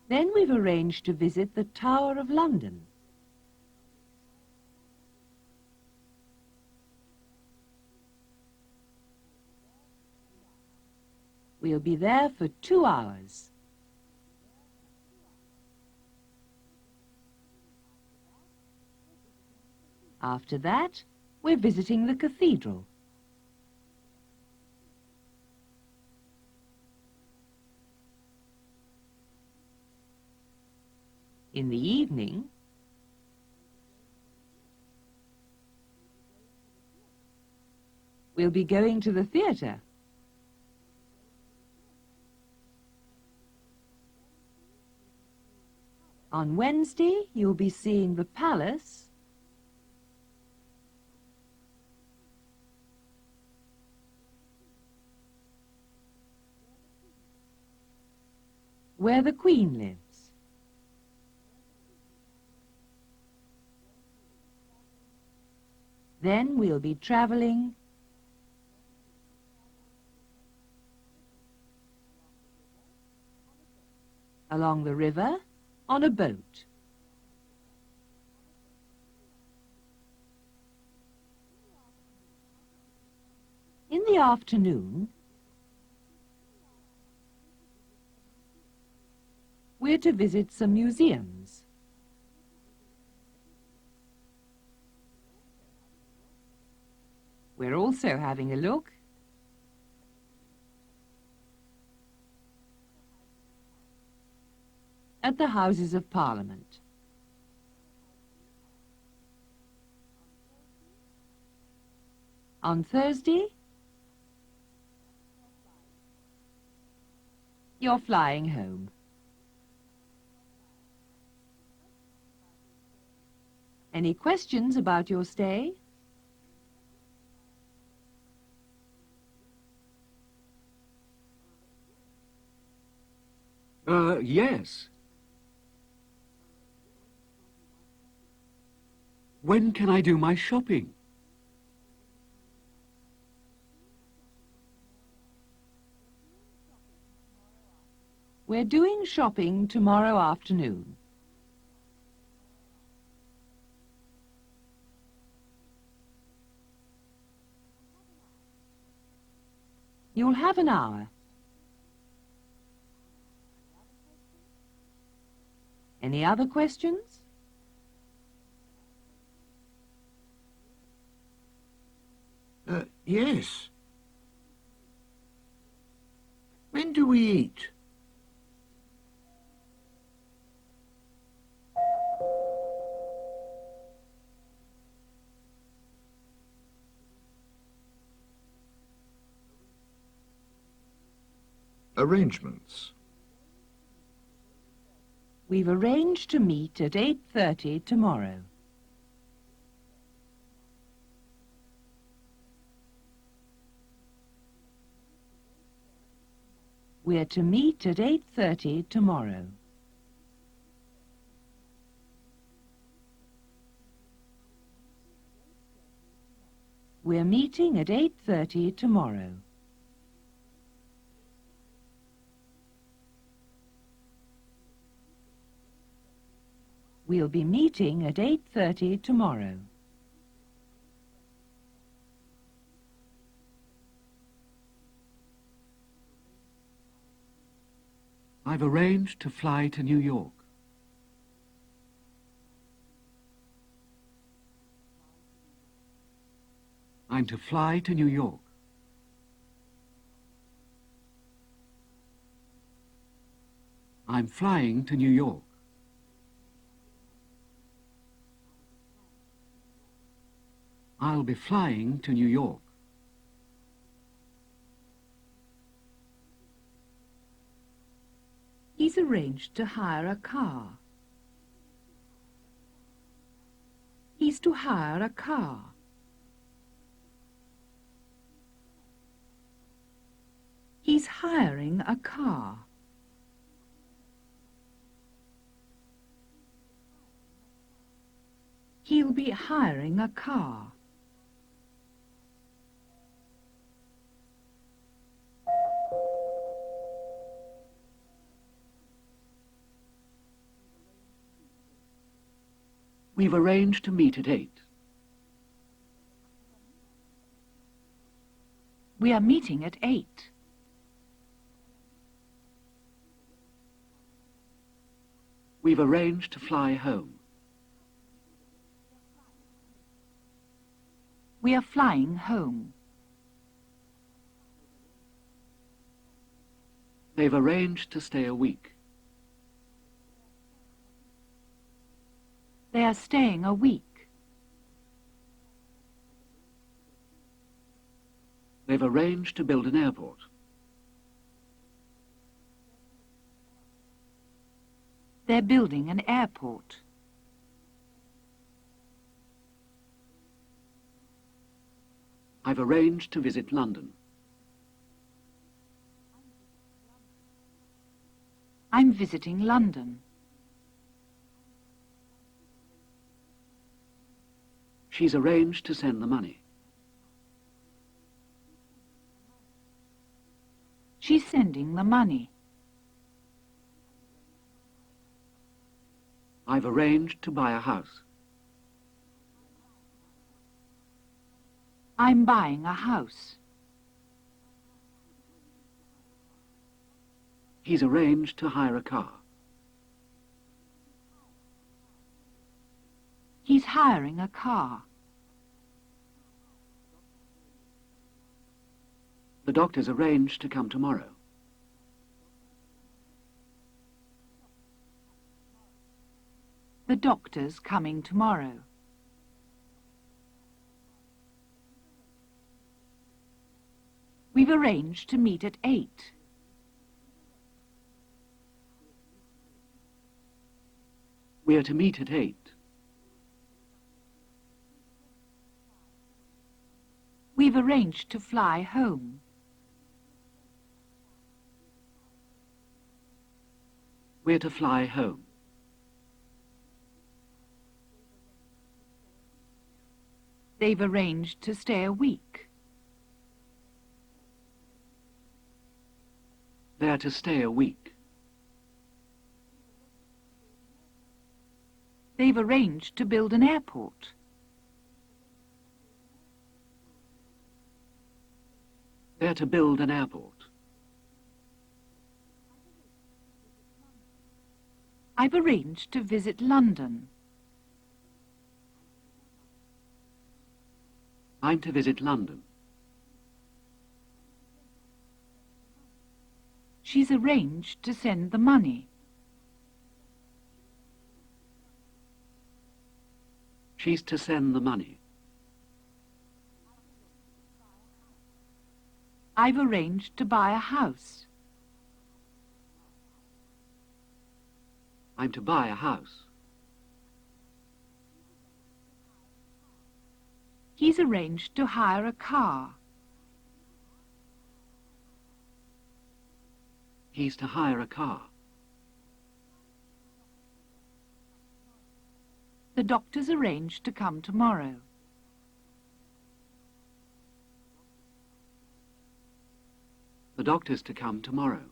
Then we've arranged to visit the Tower of London. We'll be there for 2 hours. After that, we're visiting the cathedral. In the evening, we'll be going to the theatre. On Wednesday, you'll be seeing the palace, where the Queen lives. Then we'll be travelling along the river on a boat. In the afternoon, we're to visit some museums. We're also having a look at the Houses of Parliament. On Thursday, you're flying home. Any questions about your stay? Yes. When can I do my shopping? We're doing shopping tomorrow afternoon. You'll have an hour. Any other questions? Yes. When do we eat? Arrangements. We've arranged to meet at 8:30 tomorrow. We're to meet at 8:30 tomorrow. We're meeting at 8:30 tomorrow. We'll be meeting at 8:30 tomorrow. I've arranged to fly to New York. I'm to fly to New York. I'm flying to New York. I'll be flying to New York. He's arranged to hire a car. He's to hire a car. He's hiring a car. He'll be hiring a car. We've arranged to meet at 8. We are meeting at 8. We've arranged to fly home. We are flying home. They've arranged to stay a week. They are staying a week. They've arranged to build an airport. They're building an airport. I've arranged to visit London. I'm visiting London. She's arranged to send the money. She's sending the money. I've arranged to buy a house. I'm buying a house. He's arranged to hire a car. He's hiring a car. The doctor's arranged to come tomorrow. The doctor's coming tomorrow. We've arranged to meet at 8. We're to meet at 8. We've arranged to fly home. We're to fly home. They've arranged to stay a week. They're to stay a week. They've arranged to build an airport. They're to build an airport. I've arranged to visit London. I'm to visit London. She's arranged to send the money. She's to send the money. I've arranged to buy a house. I'm to buy a house. He's arranged to hire a car. He's to hire a car. The doctor's arranged to come tomorrow. The doctor's to come tomorrow.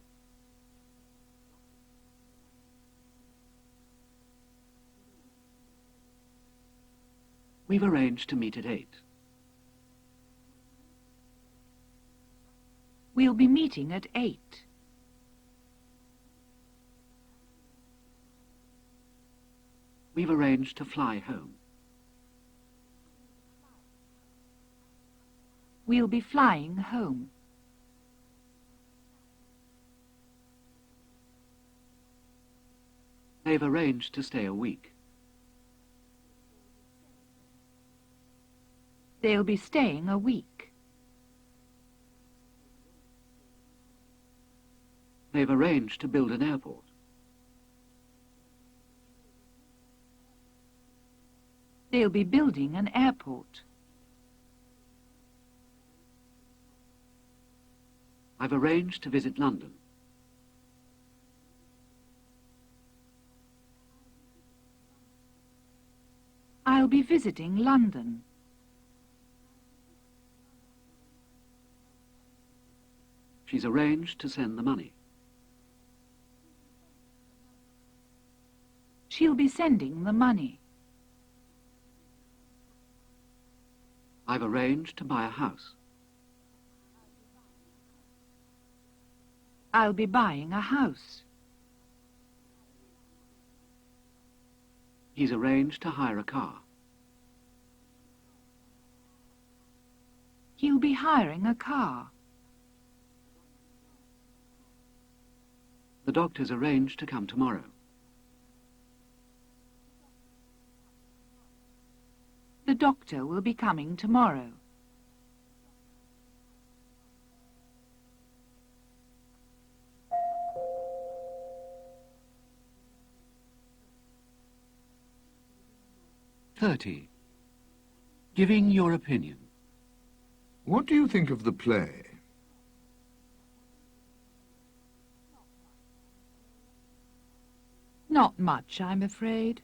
We've arranged to meet at 8. We'll be meeting at 8. We've arranged to fly home. We'll be flying home. They've arranged to stay a week. They'll be staying a week. They've arranged to build an airport. They'll be building an airport. I've arranged to visit London. I'll be visiting London. She's arranged to send the money. She'll be sending the money. I've arranged to buy a house. I'll be buying a house. He's arranged to hire a car. He'll be hiring a car. The doctor's arranged to come tomorrow. The doctor will be coming tomorrow. "30. Giving your opinion. What do you think of the play? Not much, I'm afraid.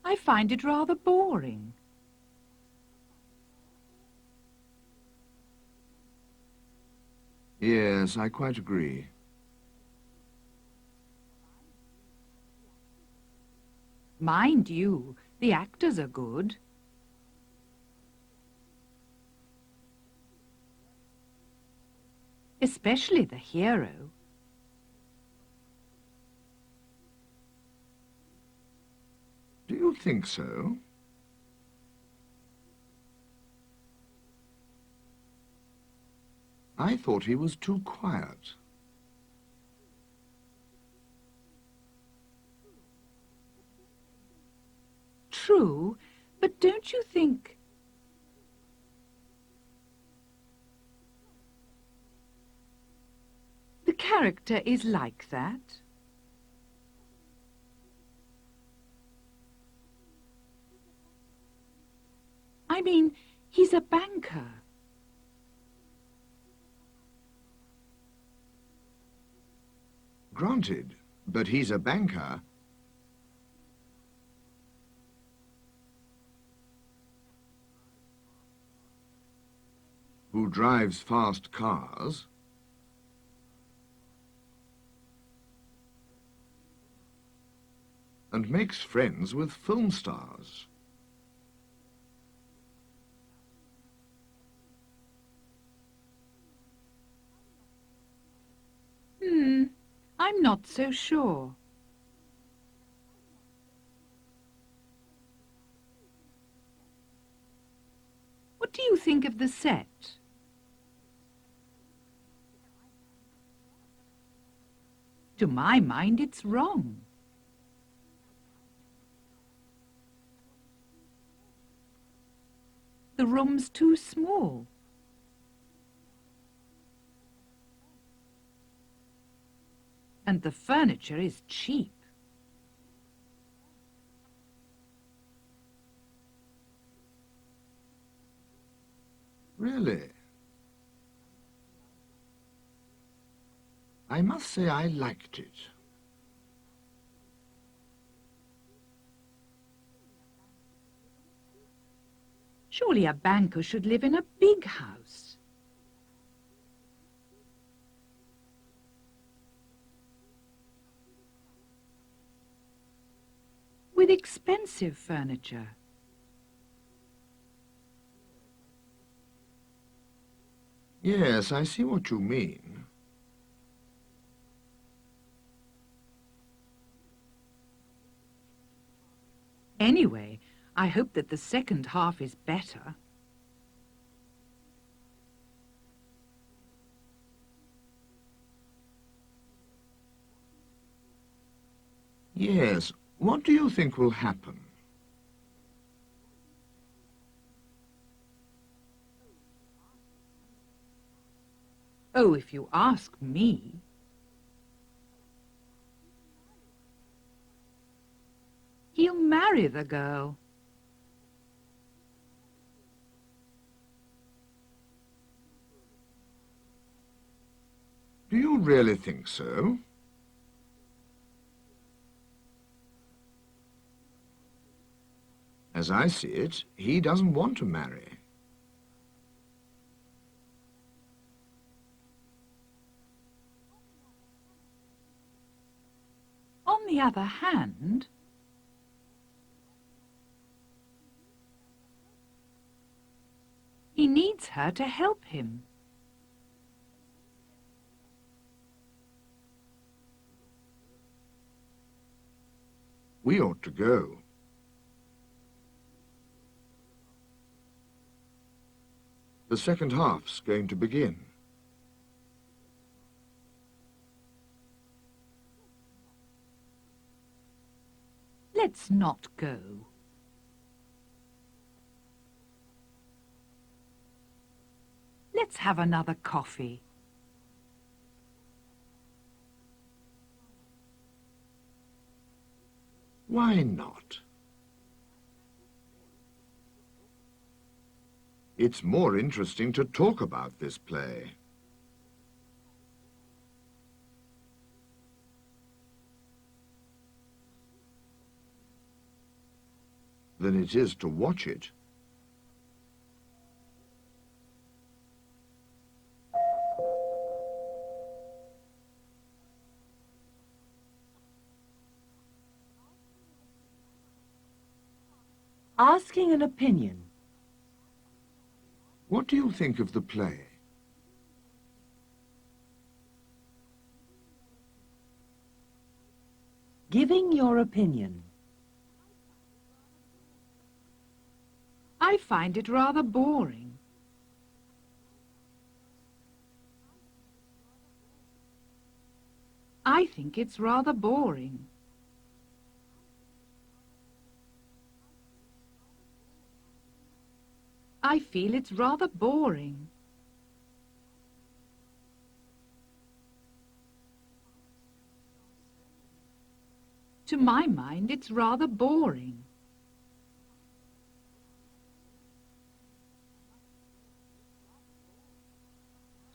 I find it rather boring. Yes, I quite agree. Mind you, the actors are good. Especially the hero. Do you think so? I thought he was too quiet. True, but don't you think... The character is like that? I mean, he's a banker. Granted, but he's a banker. Who drives fast cars. And makes friends with film stars. I'm not so sure. What do you think of the set? To my mind, it's wrong. The room's too small. And the furniture is cheap. Really? I must say I liked it. Surely a banker should live in a big house. With expensive furniture. Yes, I see what you mean. Anyway, I hope that the second half is better. Yes, what do you think will happen? Oh, if you ask me. He'll marry the girl. Do you really think so? As I see it, he doesn't want to marry. On the other hand, he needs her to help him. We ought to go. The second half's going to begin. Let's not go. Let's have another coffee. Why not? It's more interesting to talk about this play. Than it is to watch it. Asking an opinion. What do you think of the play? Giving your opinion. I find it rather boring. I think it's rather boring. I feel it's rather boring. To my mind, it's rather boring.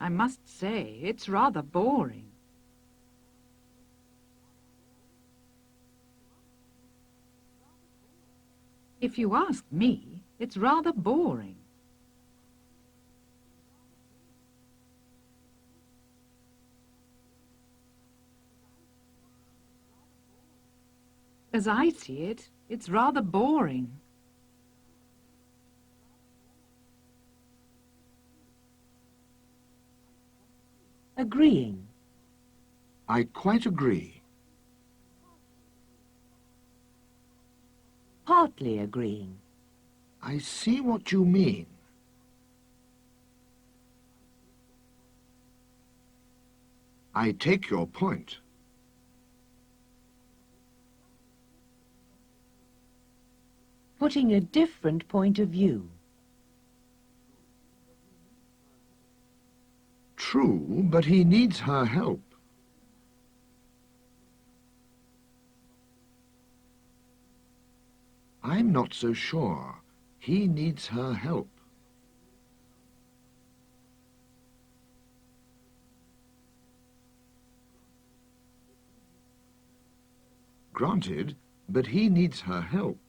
I must say, it's rather boring. If you ask me, it's rather boring. As I see it, it's rather boring. Agreeing. I quite agree. Partly agreeing. I see what you mean. I take your point. Putting a different point of view. True, but he needs her help. I'm not so sure. He needs her help. Granted, but he needs her help.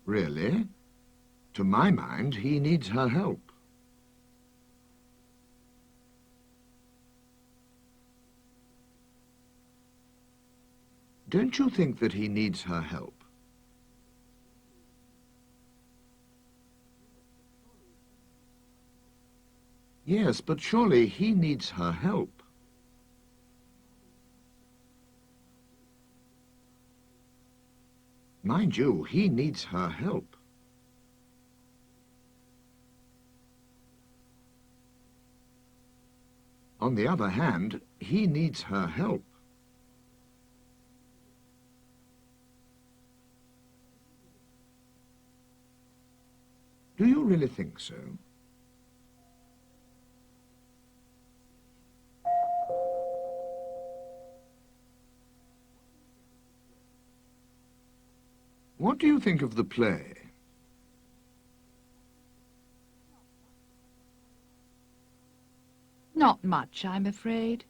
Really? To my mind, he needs her help. Don't you think that he needs her help? Yes, but surely he needs her help. Mind you, he needs her help. On the other hand, he needs her help. Do you really think so? What do you think of the play? Not much, I'm afraid.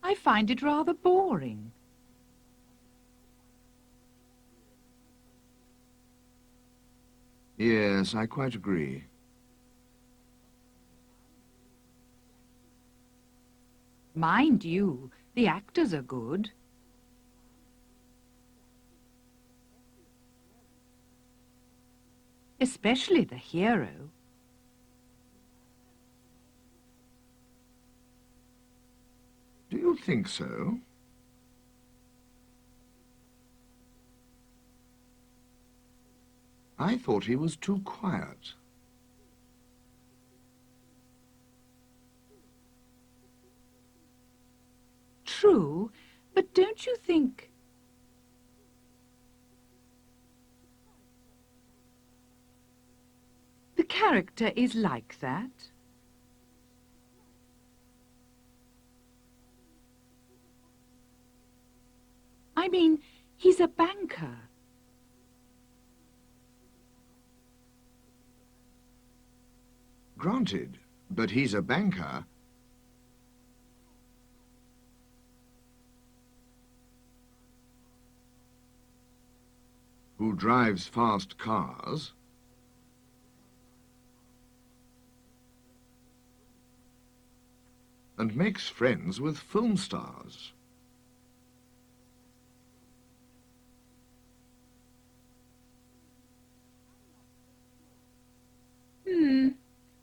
I find it rather boring. Yes, I quite agree. Mind you, the actors are good. Especially the hero. Do you think so? I thought he was too quiet. True, but don't you think... The character is like that? I mean, he's a banker. Granted, but he's a banker. Who drives fast cars. And makes friends with film stars.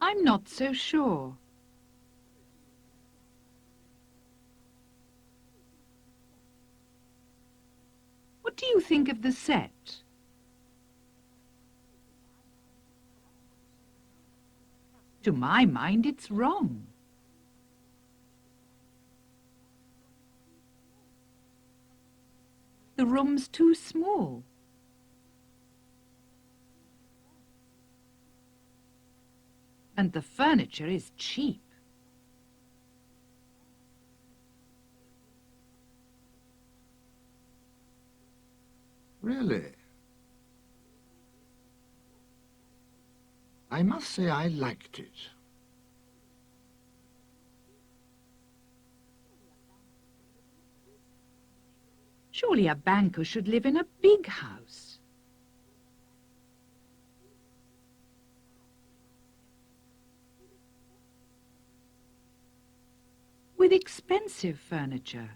I'm not so sure. What do you think of the set? To my mind, it's wrong. The room's too small. And the furniture is cheap. Really? I must say I liked it. Surely a banker should live in a big house. With expensive furniture.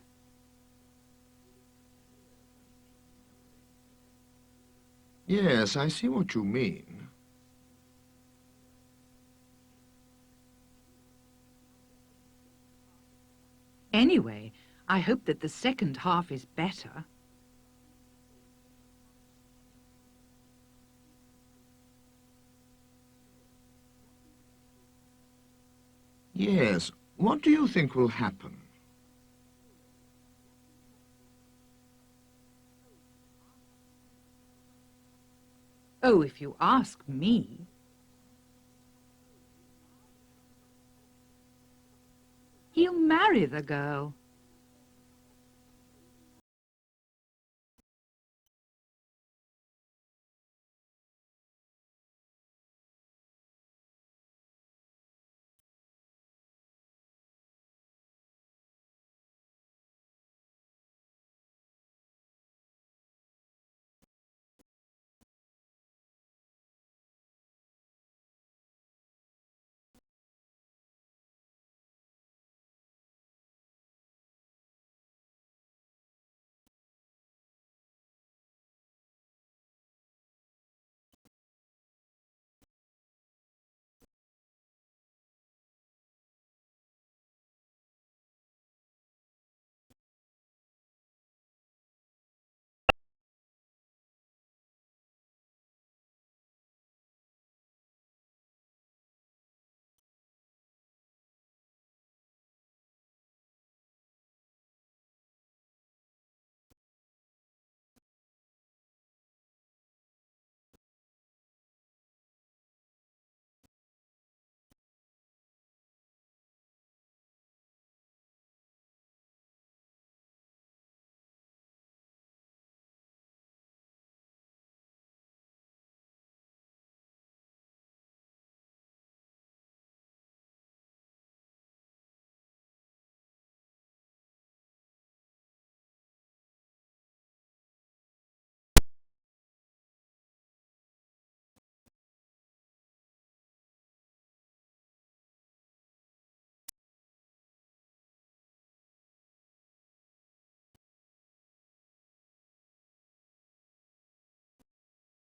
Yes, I see what you mean. Anyway, I hope that the second half is better. Yes, what do you think will happen? Oh, if you ask me. He'll marry the girl.